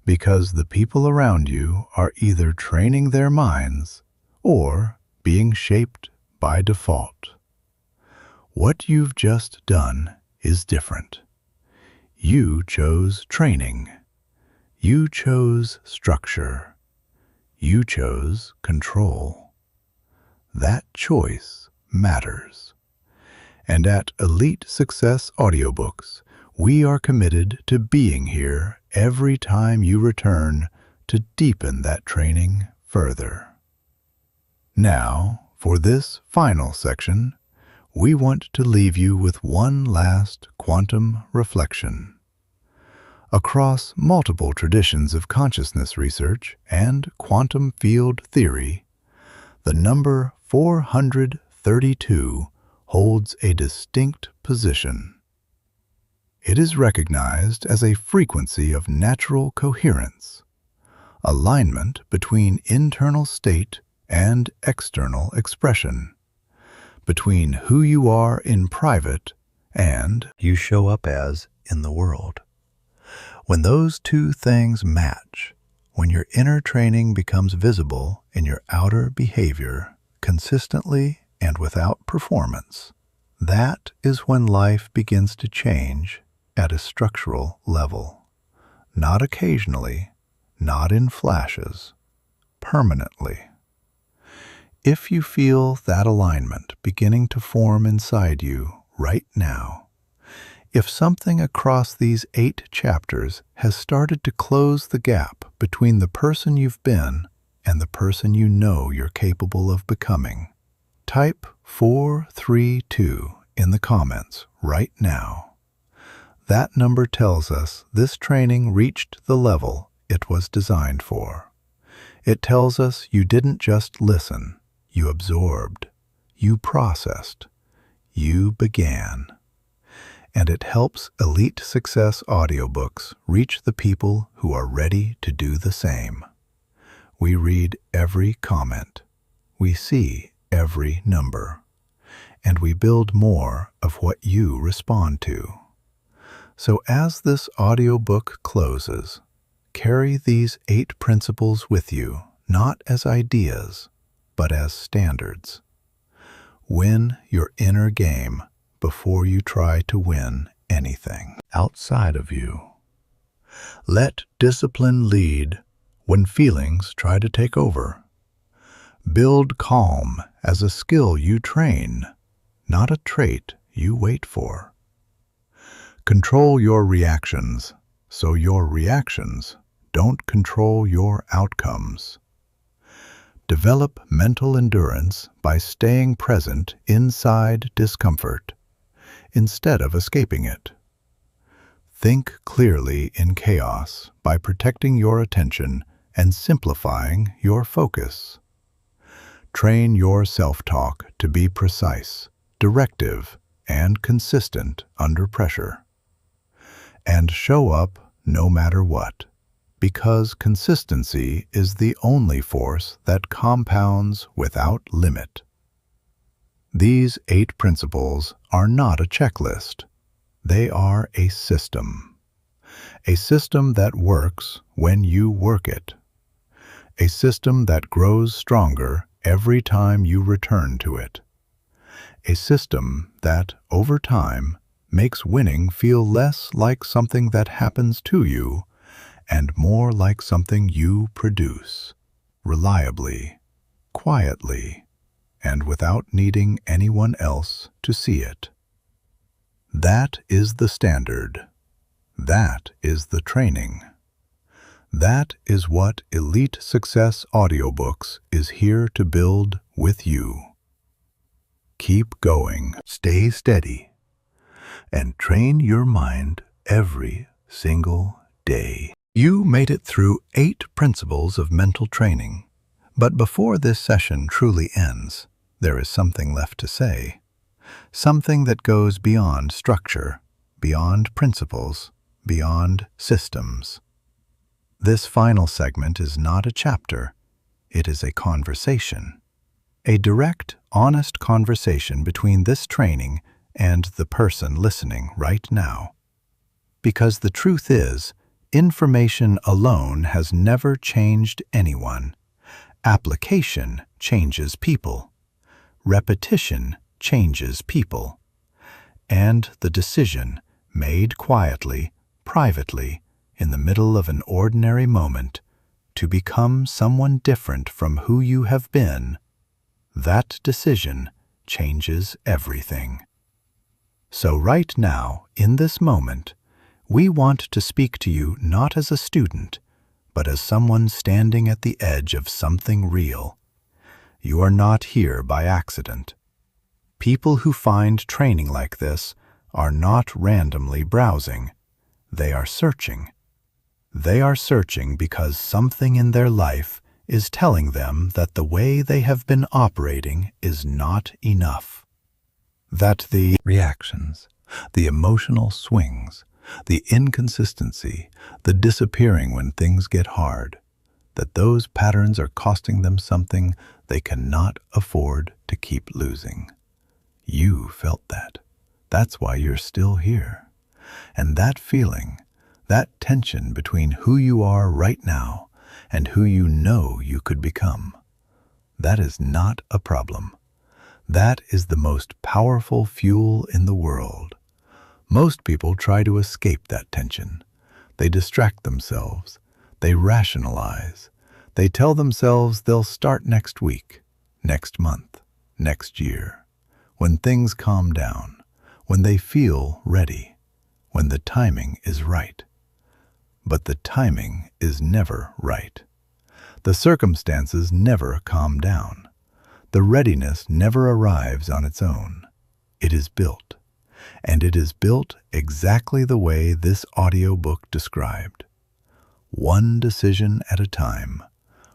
because the people around you are either training their minds or being shaped by default. What you've just done is different. You chose training. You chose structure. You chose control. That choice matters. And at Elite Success Audiobooks, we are committed to being here every time you return to deepen that training further. Now, for this final section, we want to leave you with one last quantum reflection. Across multiple traditions of consciousness research and quantum field theory, the number 432 holds a distinct position. It is recognized as a frequency of natural coherence, alignment between internal state and external expression, between who you are in private and you show up as in the world. When those two things match, when your inner training becomes visible in your outer behavior consistently and without performance, that is when life begins to change at a structural level. Not occasionally, not in flashes, permanently. If you feel that alignment beginning to form inside you right now, if something across these 8 chapters has started to close the gap between the person you've been and the person you know you're capable of becoming, type 432 in the comments right now. That number tells us this training reached the level it was designed for. It tells us you didn't just listen. You absorbed, you processed, you began. And it helps Elite Success Audiobooks reach the people who are ready to do the same. We read every comment, we see every number, and we build more of what you respond to. So as this audiobook closes, carry these 8 principles with you, not as ideas, but as standards. Win your inner game before you try to win anything outside of you. Let discipline lead when feelings try to take over. Build calm as a skill you train, not a trait you wait for. Control your reactions so your reactions don't control your outcomes. Develop mental endurance by staying present inside discomfort, instead of escaping it. Think clearly in chaos by protecting your attention and simplifying your focus. Train your self-talk to be precise, directive, and consistent under pressure. And show up no matter what, because consistency is the only force that compounds without limit. These 8 principles are not a checklist. They are a system that works when you work it, a system that grows stronger every time you return to it, a system that, over time, makes winning feel less like something that happens to you and more like something you produce, reliably, quietly, and without needing anyone else to see it. That is the standard. That is the training. That is what Elite Success Audiobooks is here to build with you. Keep going, stay steady, and train your mind every single day. You made it through 8 principles of mental training. But before this session truly ends, there is something left to say. Something that goes beyond structure, beyond principles, beyond systems. This final segment is not a chapter, it is a conversation. A direct, honest conversation between this training and the person listening right now. Because the truth is, information alone has never changed anyone. Application changes people. Repetition changes people. And the decision, made quietly, privately, in the middle of an ordinary moment, to become someone different from who you have been, that decision changes everything. So right now, in this moment, we want to speak to you not as a student, but as someone standing at the edge of something real. You are not here by accident. People who find training like this are not randomly browsing. They are searching. They are searching because something in their life is telling them that the way they have been operating is not enough. That the reactions, the emotional swings, the inconsistency, the disappearing when things get hard, that those patterns are costing them something they cannot afford to keep losing. You felt that. That's why you're still here. And that feeling, that tension between who you are right now and who you know you could become, that is not a problem. That is the most powerful fuel in the world. Most people try to escape that tension. They distract themselves. They rationalize. They tell themselves they'll start next week, next month, next year, when things calm down, when they feel ready, when the timing is right. But the timing is never right. The circumstances never calm down. The readiness never arrives on its own. It is built. And it is built exactly the way this audiobook described. One decision at a time.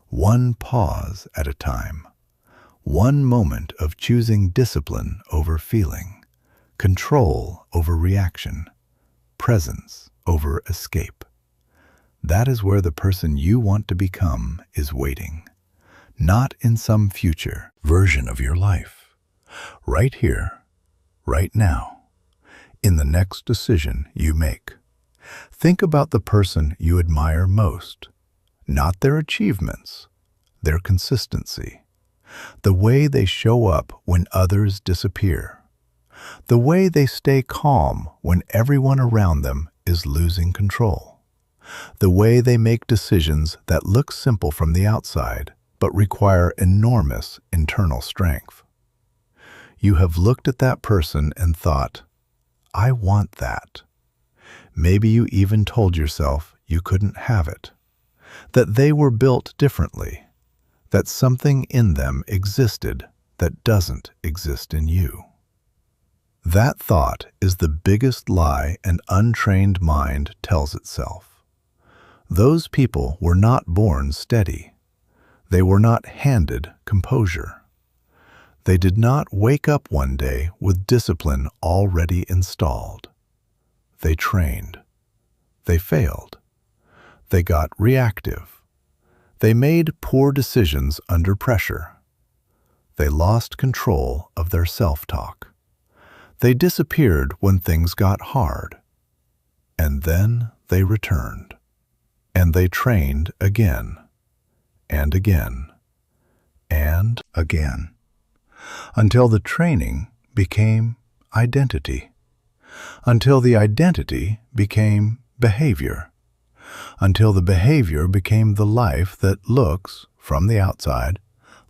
One pause at a time. One moment of choosing discipline over feeling. Control over reaction. Presence over escape. That is where the person you want to become is waiting. Not in some future version of your life. Right here, right now, in the next decision you make. Think about the person you admire most, not their achievements, their consistency, the way they show up when others disappear, the way they stay calm when everyone around them is losing control. The way they make decisions that look simple from the outside, but require enormous internal strength. You have looked at that person and thought, I want that. Maybe you even told yourself you couldn't have it, that they were built differently, that something in them existed that doesn't exist in you. That thought is the biggest lie an untrained mind tells itself. Those people were not born steady. They were not handed composure. They did not wake up one day with discipline already installed. They trained. They failed. They got reactive. They made poor decisions under pressure. They lost control of their self-talk. They disappeared when things got hard. And then they returned. And they trained again, and again, and again, until the training became identity, until the identity became behavior, until the behavior became the life that looks, from the outside,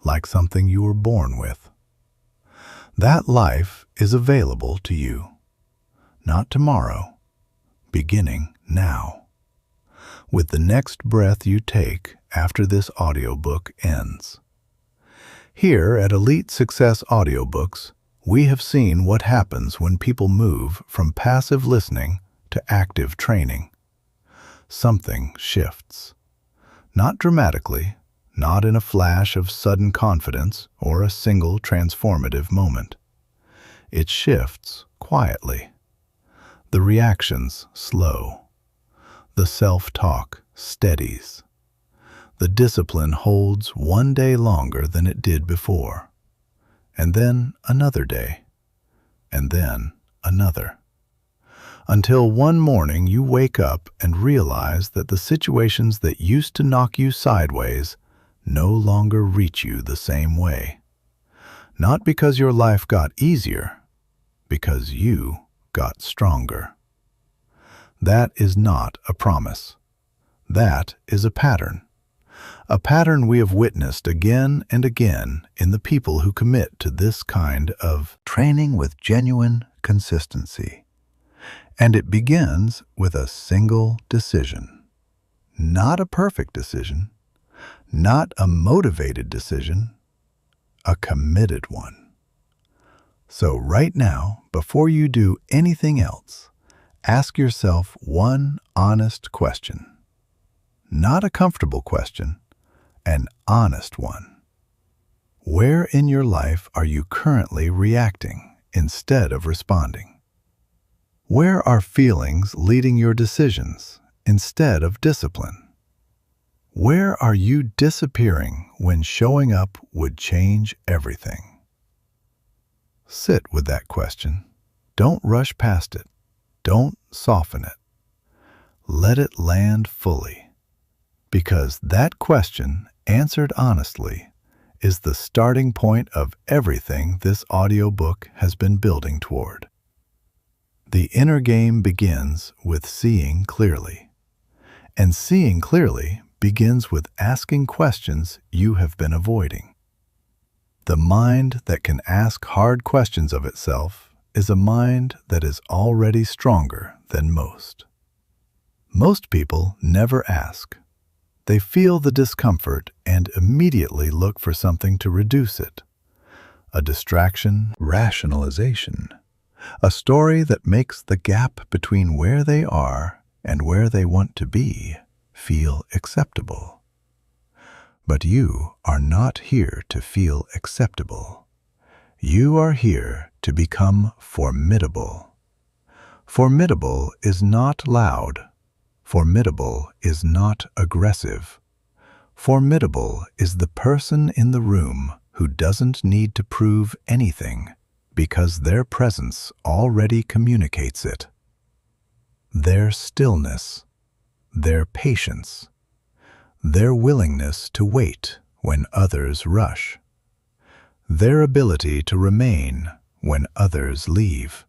like something you were born with. That life is available to you, not tomorrow, beginning now. With the next breath you take after this audiobook ends. Here at Elite Success Audiobooks, We have seen what happens when people move from passive listening to active training. Something shifts. Not dramatically, not in a flash of sudden confidence or a single transformative moment. It shifts quietly. The reactions slow. The self-talk steadies. The discipline holds one day longer than it did before, and then another day, and then another. Until one morning you wake up and realize that the situations that used to knock you sideways no longer reach you the same way. Not because your life got easier, because you got stronger. That is not a promise. That is a pattern. A pattern we have witnessed again and again in the people who commit to this kind of training with genuine consistency. And it begins with a single decision. Not a perfect decision, not a motivated decision, a committed one. So right now, before you do anything else, ask yourself one honest question. Not a comfortable question, an honest one. Where in your life are you currently reacting instead of responding? Where are feelings leading your decisions instead of discipline? Where are you disappearing when showing up would change everything? Sit with that question. Don't rush past it. Don't soften it. Let it land fully. Because that question, answered honestly, is the starting point of everything this audiobook has been building toward. The inner game begins with seeing clearly. And seeing clearly begins with asking questions you have been avoiding. The mind that can ask hard questions of itself is a mind that is already stronger than most. Most people never ask. They feel the discomfort and immediately look for something to reduce it. A distraction, rationalization, a story that makes the gap between where they are and where they want to be feel acceptable. But you are not here to feel acceptable. You are here to become formidable. Formidable is not loud. Formidable is not aggressive. Formidable is the person in the room who doesn't need to prove anything because their presence already communicates it. Their stillness, their patience, their willingness to wait when others rush, their ability to remain when others leave.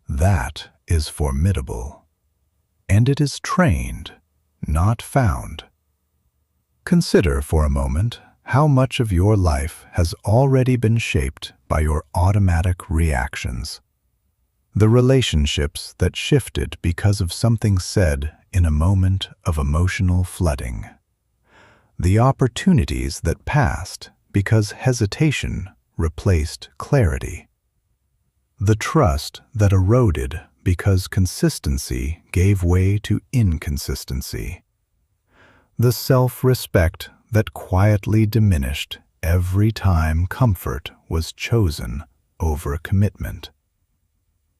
That is formidable. And it is trained, not found. Consider for a moment how much of your life has already been shaped by your automatic reactions. The relationships that shifted because of something said in a moment of emotional flooding. The opportunities that passed because hesitation replaced clarity. The trust that eroded because consistency gave way to inconsistency. The self-respect that quietly diminished every time comfort was chosen over commitment.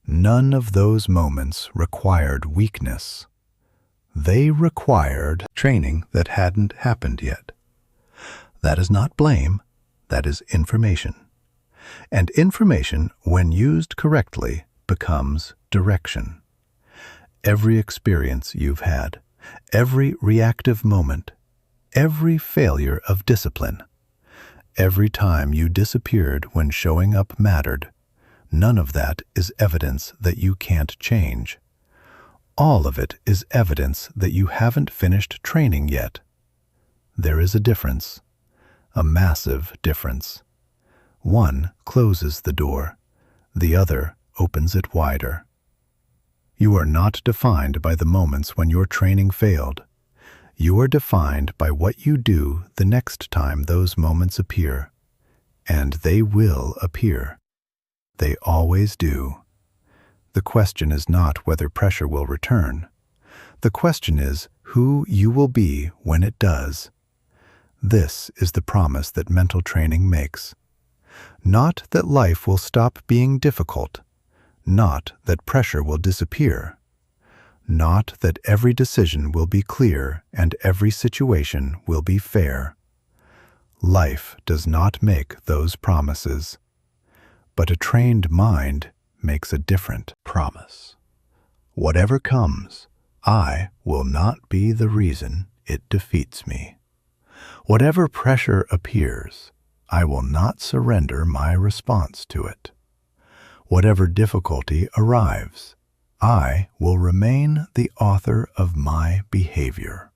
None of those moments required weakness. They required training that hadn't happened yet. That is not blame, that is information. And information, when used correctly, becomes direction. Every experience you've had, every reactive moment, every failure of discipline, every time you disappeared when showing up mattered, none of that is evidence that you can't change. All of it is evidence that you haven't finished training yet. There is a difference, a massive difference. One closes the door, the other opens it wider. You are not defined by the moments when your training failed. You are defined by what you do the next time those moments appear. And they will appear. They always do. The question is not whether pressure will return. The question is who you will be when it does. This is the promise that mental training makes. Not that life will stop being difficult, not that pressure will disappear, not that every decision will be clear and every situation will be fair. Life does not make those promises, but a trained mind makes a different promise. Whatever comes, I will not be the reason it defeats me. Whatever pressure appears, I will not surrender my response to it. Whatever difficulty arrives, I will remain the author of my behavior.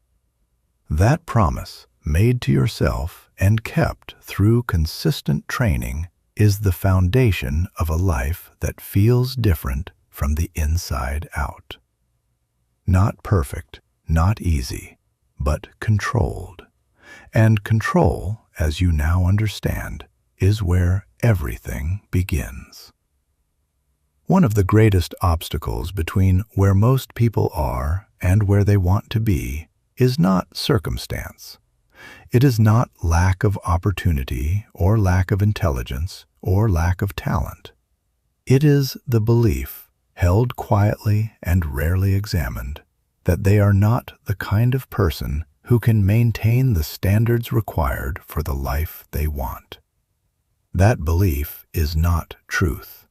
That promise, made to yourself and kept through consistent training, is the foundation of a life that feels different from the inside out. Not perfect, not easy, but controlled. And control, as you now understand, is where everything begins. One of the greatest obstacles between where most people are and where they want to be is not circumstance. It is not lack of opportunity or lack of intelligence or lack of talent. It is the belief, held quietly and rarely examined, that they are not the kind of person who can maintain the standards required for the life they want. That belief is not truth.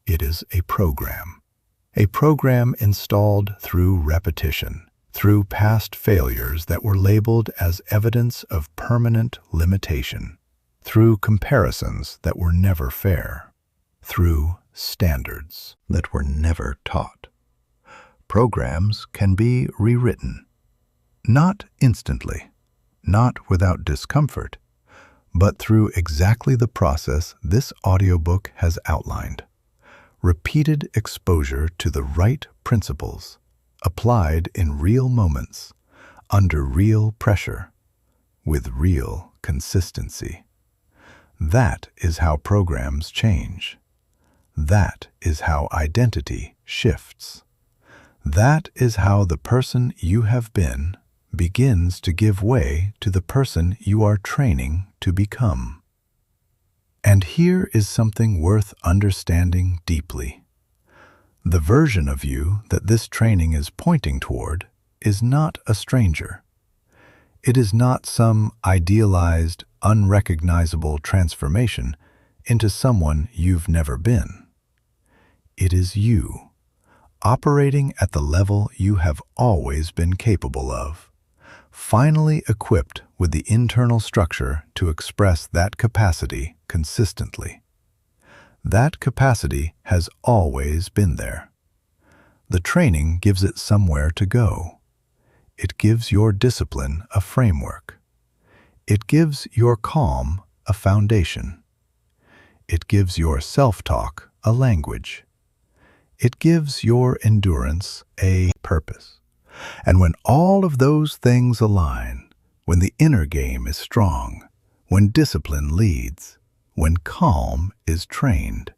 It is a program installed through repetition, through past failures that were labeled as evidence of permanent limitation, through comparisons that were never fair, through standards that were never taught. Programs can be rewritten, not instantly, not without discomfort, but through exactly the process this audiobook has outlined. Repeated exposure to the right principles, applied in real moments, under real pressure, with real consistency. That is how programs change. That is how identity shifts. That is how the person you have been begins to give way to the person you are training to become. And here is something worth understanding deeply. The version of you that this training is pointing toward is not a stranger. It is not some idealized, unrecognizable transformation into someone you've never been. It is you, operating at the level you have always been capable of, finally equipped with the internal structure to express that capacity consistently. That capacity has always been there. The training gives it somewhere to go. It gives your discipline a framework. It gives your calm a foundation. It gives your self-talk a language. It gives your endurance a purpose. And when all of those things align, when the inner game is strong, when discipline leads, when calm is trained,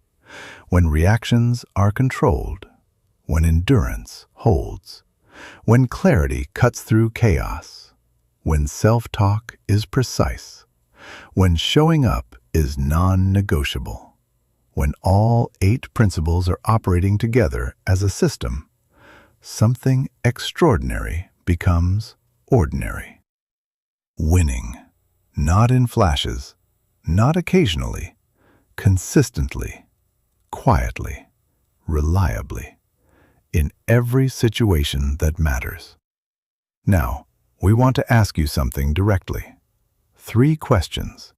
when reactions are controlled, when endurance holds, when clarity cuts through chaos, when self-talk is precise, when showing up is non-negotiable, when all 8 principles are operating together as a system, something extraordinary becomes ordinary. Winning, not in flashes, not occasionally, consistently, quietly, reliably, in every situation that matters. Now, we want to ask you something directly. 3 questions,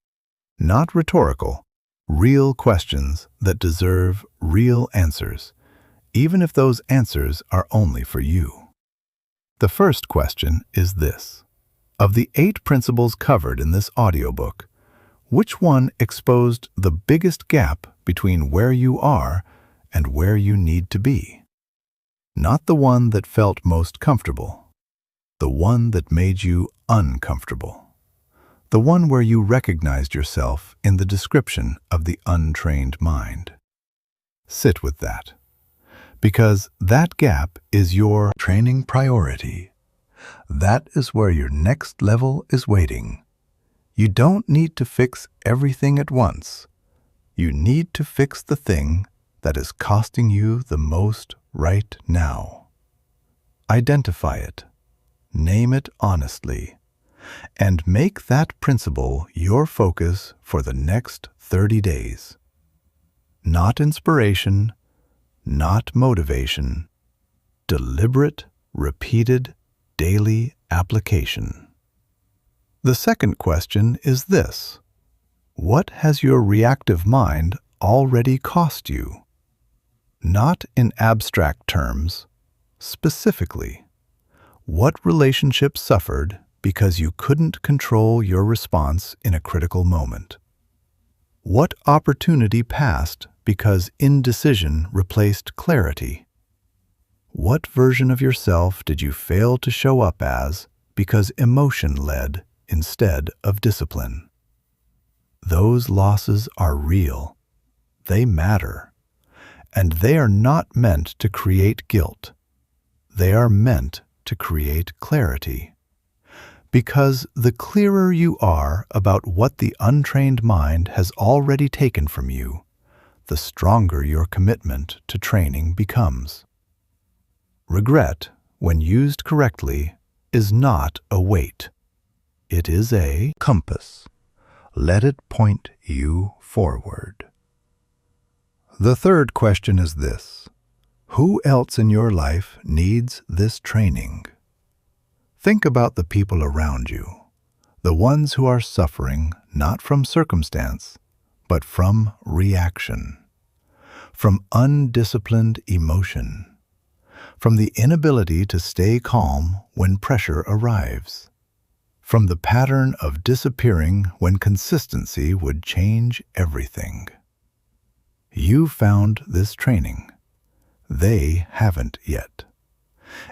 not rhetorical, real questions that deserve real answers, even if those answers are only for you. The first question is this. Of the 8 principles covered in this audiobook, which one exposed the biggest gap between where you are and where you need to be? Not the one that felt most comfortable, the one that made you uncomfortable, the one where you recognized yourself in the description of the untrained mind. Sit with that, because that gap is your training priority. That is where your next level is waiting. You don't need to fix everything at once. You need to fix the thing that is costing you the most right now. Identify it, name it honestly, and make that principle your focus for the next 30 days. Not inspiration, not motivation, deliberate, repeated, daily application. The second question is this: what has your reactive mind already cost you? Not in abstract terms, specifically. What relationship suffered because you couldn't control your response in a critical moment? What opportunity passed because indecision replaced clarity? What version of yourself did you fail to show up as because emotion led instead of discipline? Those losses are real. They matter. And they are not meant to create guilt. They are meant to create clarity. Because the clearer you are about what the untrained mind has already taken from you, the stronger your commitment to training becomes. Regret, when used correctly, is not a weight. It is a compass. Let it point you forward. The third question is this: who else in your life needs this training? Think about the people around you, the ones who are suffering not from circumstance, but from reaction, from undisciplined emotion, from the inability to stay calm when pressure arrives, from the pattern of disappearing when consistency would change everything. You found this training. They haven't yet.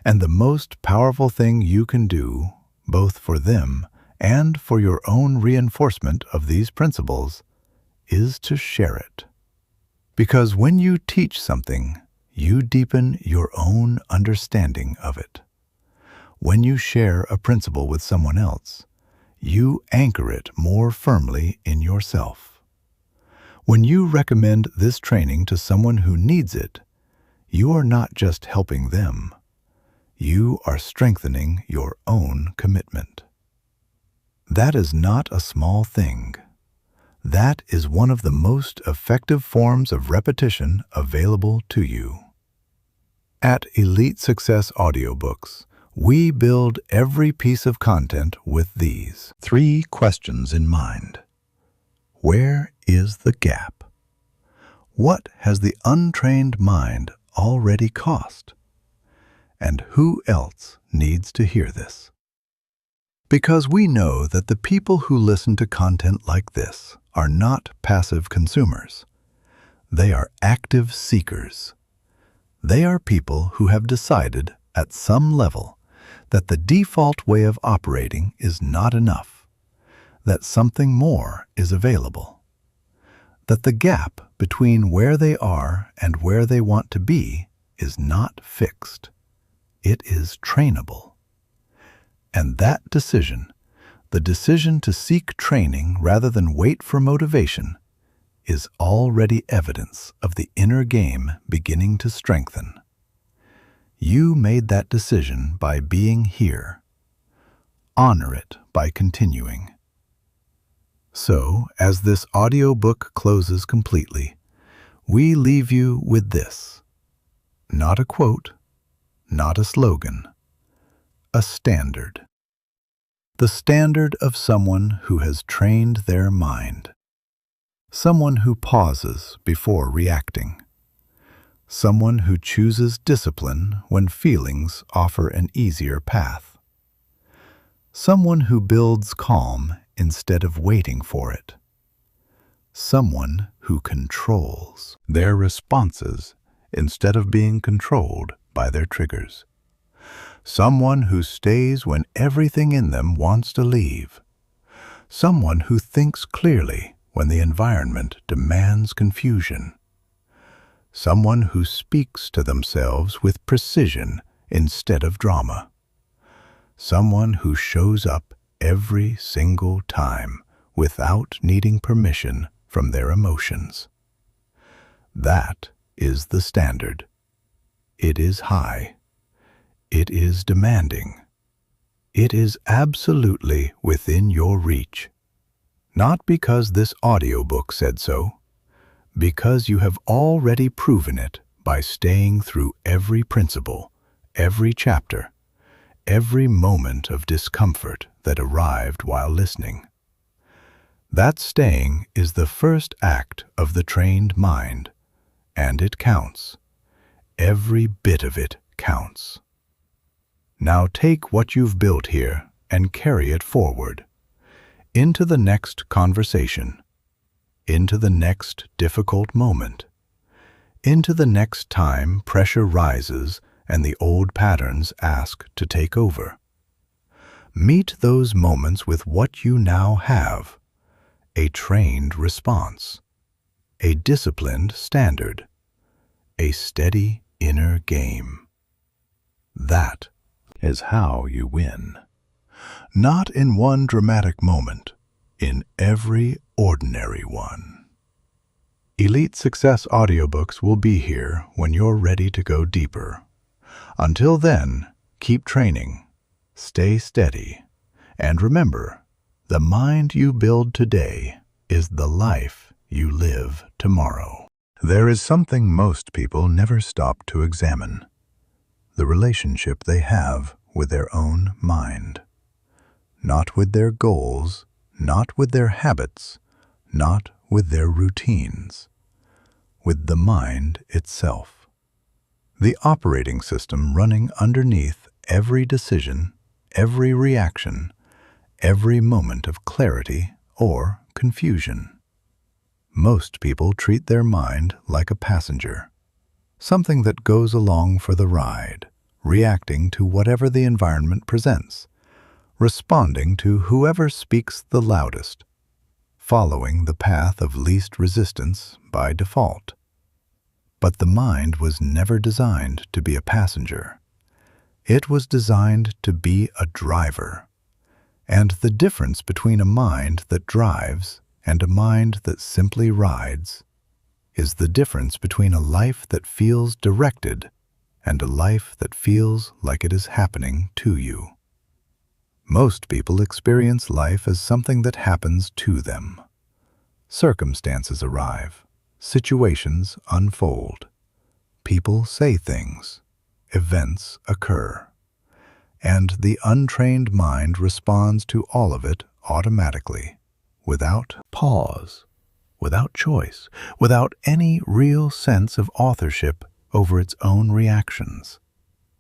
And the most powerful thing you can do, both for them and for your own reinforcement of these principles, is to share it. Because when you teach something, you deepen your own understanding of it. When you share a principle with someone else, you anchor it more firmly in yourself. When you recommend this training to someone who needs it, you are not just helping them. You are strengthening your own commitment. That is not a small thing. That is one of the most effective forms of repetition available to you. At Elite Success Audiobooks, we build every piece of content with these 3 questions in mind. Where is the gap? What has the untrained mind already cost? And who else needs to hear this? Because we know that the people who listen to content like this are not passive consumers. They are active seekers. They are people who have decided at some level that the default way of operating is not enough, that something more is available, that the gap between where they are and where they want to be is not fixed. It is trainable. And that decision, the decision to seek training rather than wait for motivation, is already evidence of the inner game beginning to strengthen. You made that decision by being here. Honor it by continuing. So, as this audiobook closes completely, we leave you with this. Not a quote, not a slogan, a standard. The standard of someone who has trained their mind. Someone who pauses before reacting. Someone who chooses discipline when feelings offer an easier path. Someone who builds calm instead of waiting for it. Someone who controls their responses instead of being controlled by their triggers. Someone who stays when everything in them wants to leave. Someone who thinks clearly when the environment demands confusion. someone who speaks to themselves with precision instead of drama, someone who shows up every single time without needing permission from their emotions. That is the standard. It is high. It is demanding. It is absolutely within your reach. Not because this audiobook said so, because you have already proven it by staying through every principle, every chapter, every moment of discomfort that arrived while listening. That staying is the first act of the trained mind, and it counts. Every bit of it counts. Now take what you've built here and carry it forward, into the next conversation, into the next difficult moment, into the next time pressure rises and the old patterns ask to take over. Meet those moments with what you now have: a trained response, a disciplined standard, a steady inner game. That is how you win. Not in one dramatic moment, in every ordinary one. Elite Success Audiobooks will be here when you're ready to go deeper. Until then, keep training, stay steady, and remember, the mind you build today is the life you live tomorrow. There is something most people never stop to examine: the relationship they have with their own mind. Not with their goals, not with their habits, not with their routines, with the mind itself. The operating system running underneath every decision, every reaction, every moment of clarity or confusion. Most people treat their mind like a passenger, something that goes along for the ride, reacting to whatever the environment presents, responding to whoever speaks the loudest, following the path of least resistance by default. But the mind was never designed to be a passenger. It was designed to be a driver. And the difference between a mind that drives and a mind that simply rides is the difference between a life that feels directed and a life that feels like it is happening to you. Most people experience life as something that happens to them. Circumstances arrive, situations unfold, people say things, events occur, and the untrained mind responds to all of it automatically, without pause, without choice, without any real sense of authorship over its own reactions.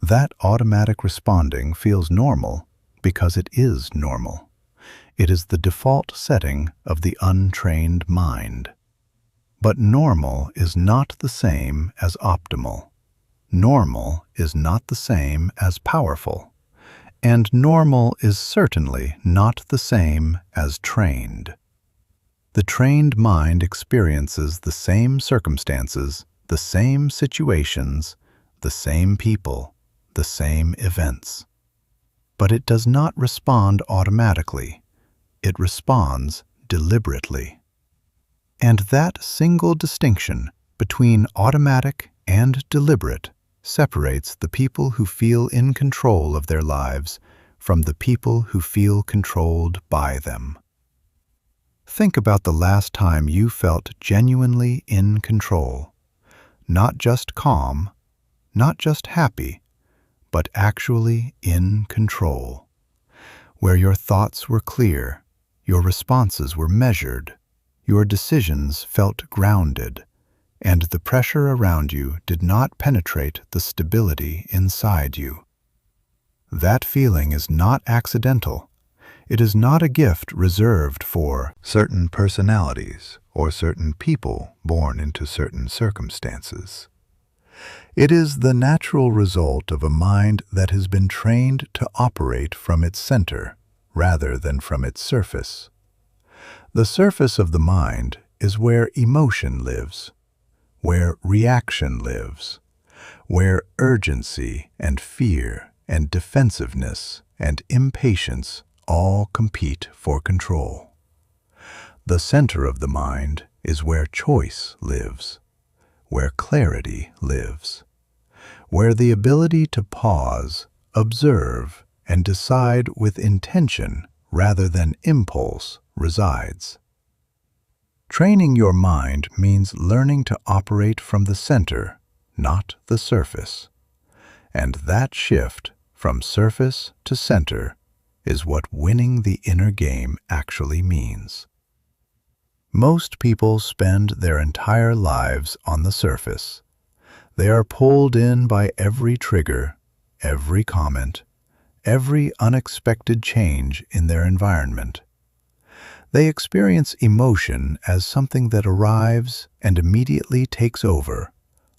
That automatic responding feels normal because it is normal. It is the default setting of the untrained mind. But normal is not the same as optimal. Normal is not the same as powerful. And normal is certainly not the same as trained. The trained mind experiences the same circumstances, the same situations, the same people, the same events. But it does not respond automatically. It responds deliberately. And that single distinction between automatic and deliberate separates the people who feel in control of their lives from the people who feel controlled by them. Think about the last time you felt genuinely in control, not just calm, not just happy, but actually in control, where your thoughts were clear, your responses were measured, your decisions felt grounded, and the pressure around you did not penetrate the stability inside you. That feeling is not accidental. It is not a gift reserved for certain personalities or certain people born into certain circumstances. It is the natural result of a mind that has been trained to operate from its center rather than from its surface. The surface of the mind is where emotion lives, where reaction lives, where urgency and fear and defensiveness and impatience all compete for control. The center of the mind is where choice lives, where clarity lives, where the ability to pause, observe, and decide with intention rather than impulse resides. Training your mind means learning to operate from the center, not the surface. And that shift from surface to center is what winning the inner game actually means. Most people spend their entire lives on the surface. They are pulled in by every trigger, every comment, every unexpected change in their environment. They experience emotion as something that arrives and immediately takes over,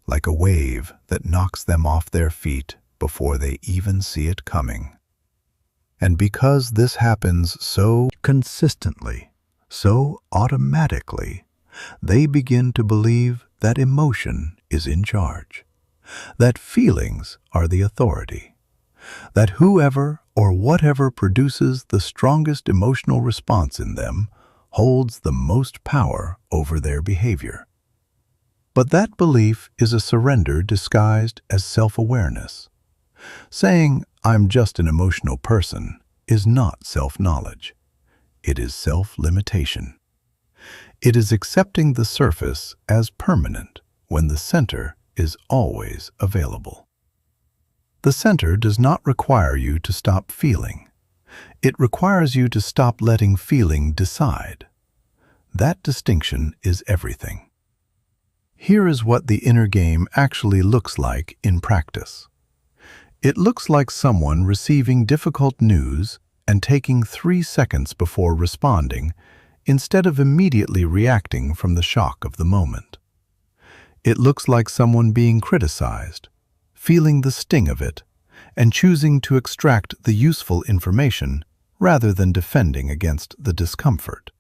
like a wave that knocks them off their feet before they even see it coming. And because this happens so consistently, so automatically, they begin to believe that emotion is in charge, that feelings are the authority, that whoever or whatever produces the strongest emotional response in them holds the most power over their behavior. But that belief is a surrender disguised as self-awareness. Saying, "I'm just an emotional person," is not self-knowledge. It is self-limitation. It is accepting the surface as permanent when the center is always available. The center does not require you to stop feeling. It requires you to stop letting feeling decide. That distinction is everything. Here is what the inner game actually looks like in practice. It looks like someone receiving difficult news and taking 3 seconds before responding, instead of immediately reacting from the shock of the moment. It looks like someone being criticized, feeling the sting of it, and choosing to extract the useful information rather than defending against the discomfort.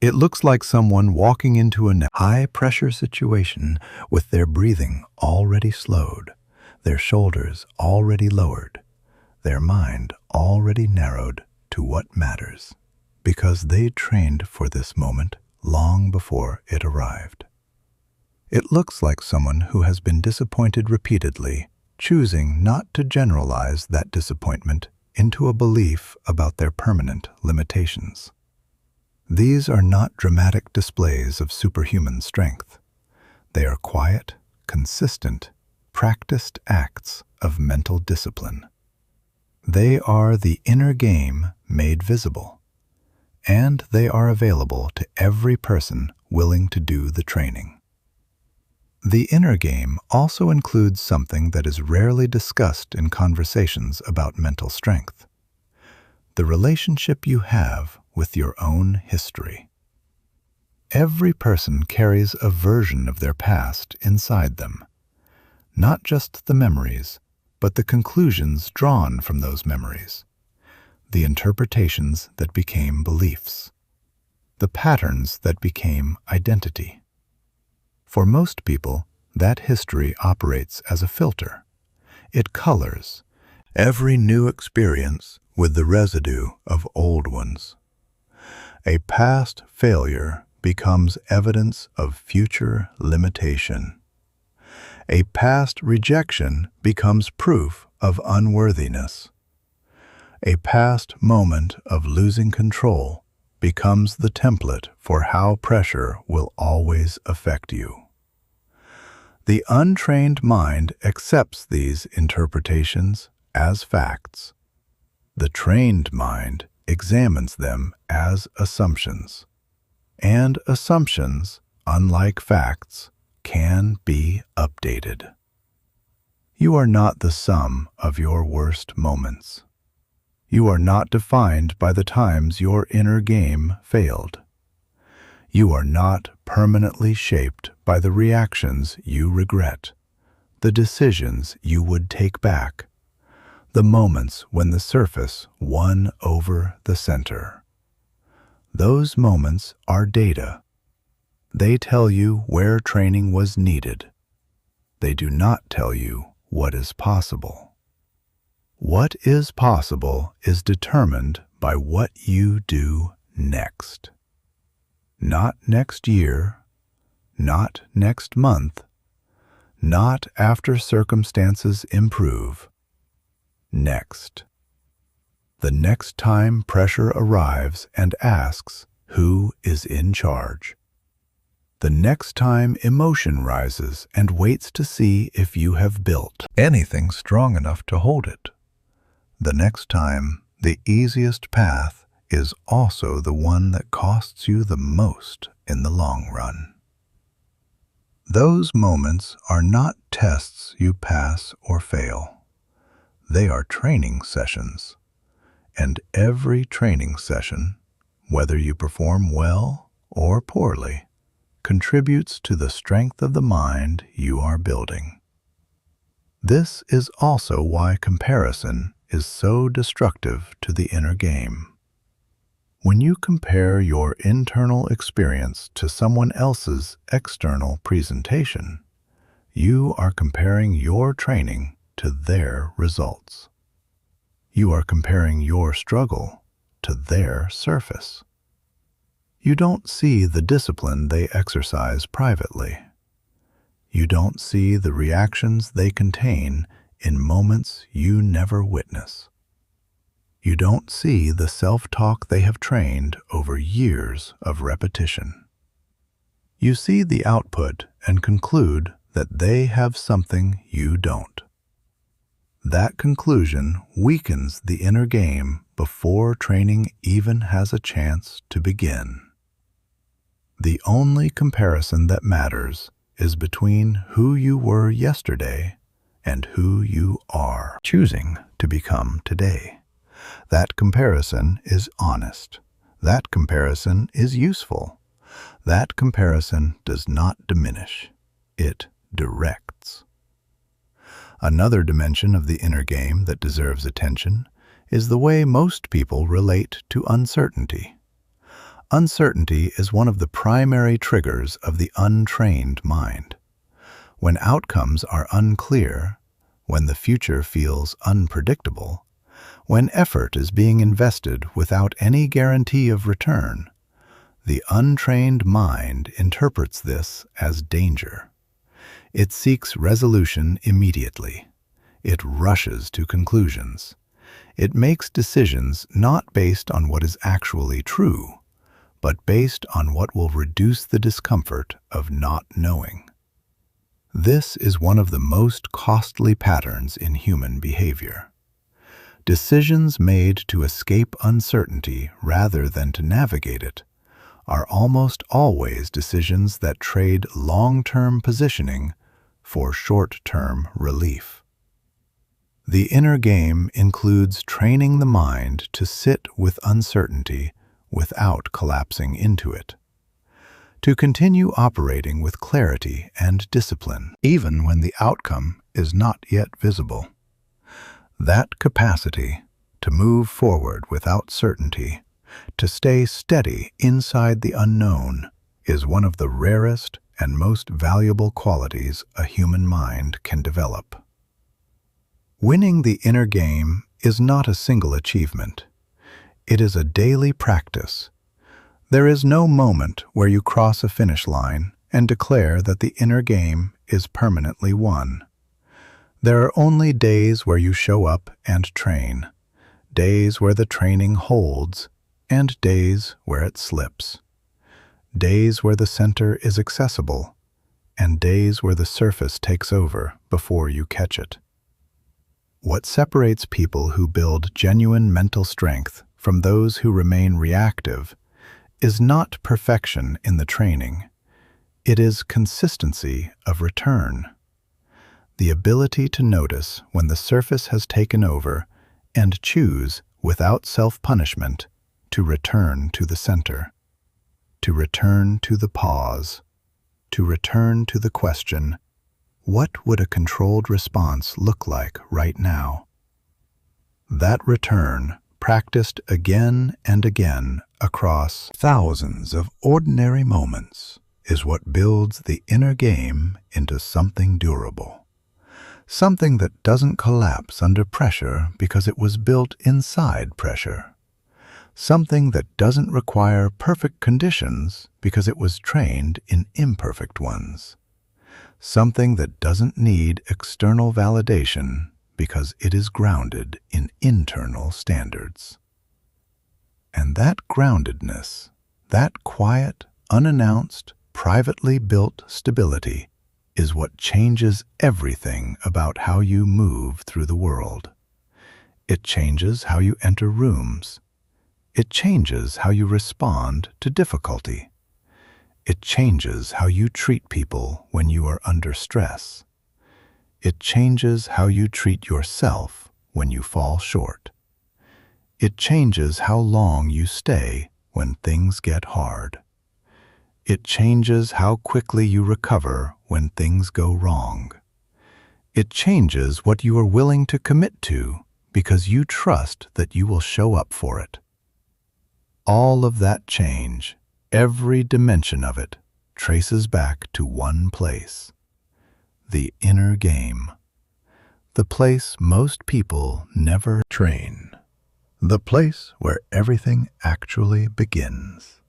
It looks like someone walking into a high-pressure situation with their breathing already slowed, their shoulders already lowered, their mind already narrowed to what matters, because they trained for this moment long before it arrived. It looks like someone who has been disappointed repeatedly, choosing not to generalize that disappointment into a belief about their permanent limitations. These are not dramatic displays of superhuman strength. They are quiet, consistent, practiced acts of mental discipline. They are the inner game made visible, and they are available to every person willing to do the training. The inner game also includes something that is rarely discussed in conversations about mental strength: the relationship you have with your own history. Every person carries a version of their past inside them, not just the memories, but the conclusions drawn from those memories, the interpretations that became beliefs, the patterns that became identity. For most people, that history operates as a filter. It colors every new experience with the residue of old ones. A past failure becomes evidence of future limitation. A past rejection becomes proof of unworthiness. A past moment of losing control becomes the template for how pressure will always affect you. The untrained mind accepts these interpretations as facts. The trained mind examines them as assumptions. And assumptions, unlike facts, can be updated. You are not the sum of your worst moments. You are not defined by the times your inner game failed. You are not permanently shaped by the reactions you regret, the decisions you would take back, the moments when the surface won over the center. Those moments are data. They tell you where training was needed. They do not tell you what is possible. What is possible is determined by what you do next. Not next year, not next month, not after circumstances improve. Next. The next time pressure arrives and asks who is in charge. The next time emotion rises and waits to see if you have built anything strong enough to hold it. The next time, the easiest path is also the one that costs you the most in the long run. Those moments are not tests you pass or fail. They are training sessions. And every training session, whether you perform well or poorly, contributes to the strength of the mind you are building. This is also why comparison is so destructive to the inner game. When you compare your internal experience to someone else's external presentation, you are comparing your training to their results. You are comparing your struggle to their surface. You don't see the discipline they exercise privately. You don't see the reactions they contain in moments you never witness. You don't see the self-talk they have trained over years of repetition. You see the output and conclude that they have something you don't. That conclusion weakens the inner game before training even has a chance to begin. The only comparison that matters is between who you were yesterday and who you are choosing to become today. That comparison is honest. That comparison is useful. That comparison does not diminish. It directs. Another dimension of the inner game that deserves attention is the way most people relate to uncertainty. Uncertainty is one of the primary triggers of the untrained mind. When outcomes are unclear, when the future feels unpredictable, when effort is being invested without any guarantee of return, the untrained mind interprets this as danger. It seeks resolution immediately. It rushes to conclusions. It makes decisions not based on what is actually true, but based on what will reduce the discomfort of not knowing. This is one of the most costly patterns in human behavior. Decisions made to escape uncertainty rather than to navigate it are almost always decisions that trade long-term positioning for short-term relief. The inner game includes training the mind to sit with uncertainty without collapsing into it, to continue operating with clarity and discipline, even when the outcome is not yet visible. That capacity to move forward without certainty, to stay steady inside the unknown, is one of the rarest and most valuable qualities a human mind can develop. Winning the inner game is not a single achievement. It is a daily practice. There is no moment where you cross a finish line and declare that the inner game is permanently won. There are only days where you show up and train, days where the training holds, and days where it slips. Days where the center is accessible, and days where the surface takes over before you catch it. What separates people who build genuine mental strength from those who remain reactive is not perfection in the training. It is consistency of return. The ability to notice when the surface has taken over and choose, without self-punishment, to return to the center, to return to the pause, to return to the question, what would a controlled response look like right now? That return, practiced again and again across thousands of ordinary moments, is what builds the inner game into something durable. Something that doesn't collapse under pressure because it was built inside pressure. Something that doesn't require perfect conditions because it was trained in imperfect ones. Something that doesn't need external validation because it is grounded in internal standards. And that groundedness, that quiet, unannounced, privately built stability is what changes everything about how you move through the world. It changes how you enter rooms. It changes how you respond to difficulty. It changes how you treat people when you are under stress. It changes how you treat yourself when you fall short. It changes how long you stay when things get hard. It changes how quickly you recover when things go wrong. It changes what you are willing to commit to because you trust that you will show up for it. All of that change, every dimension of it, traces back to one place: the inner game. The place most people never train. The place where everything actually begins.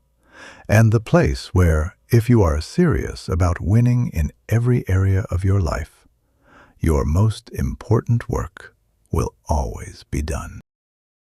And the place where, if you are serious about winning in every area of your life, your most important work will always be done.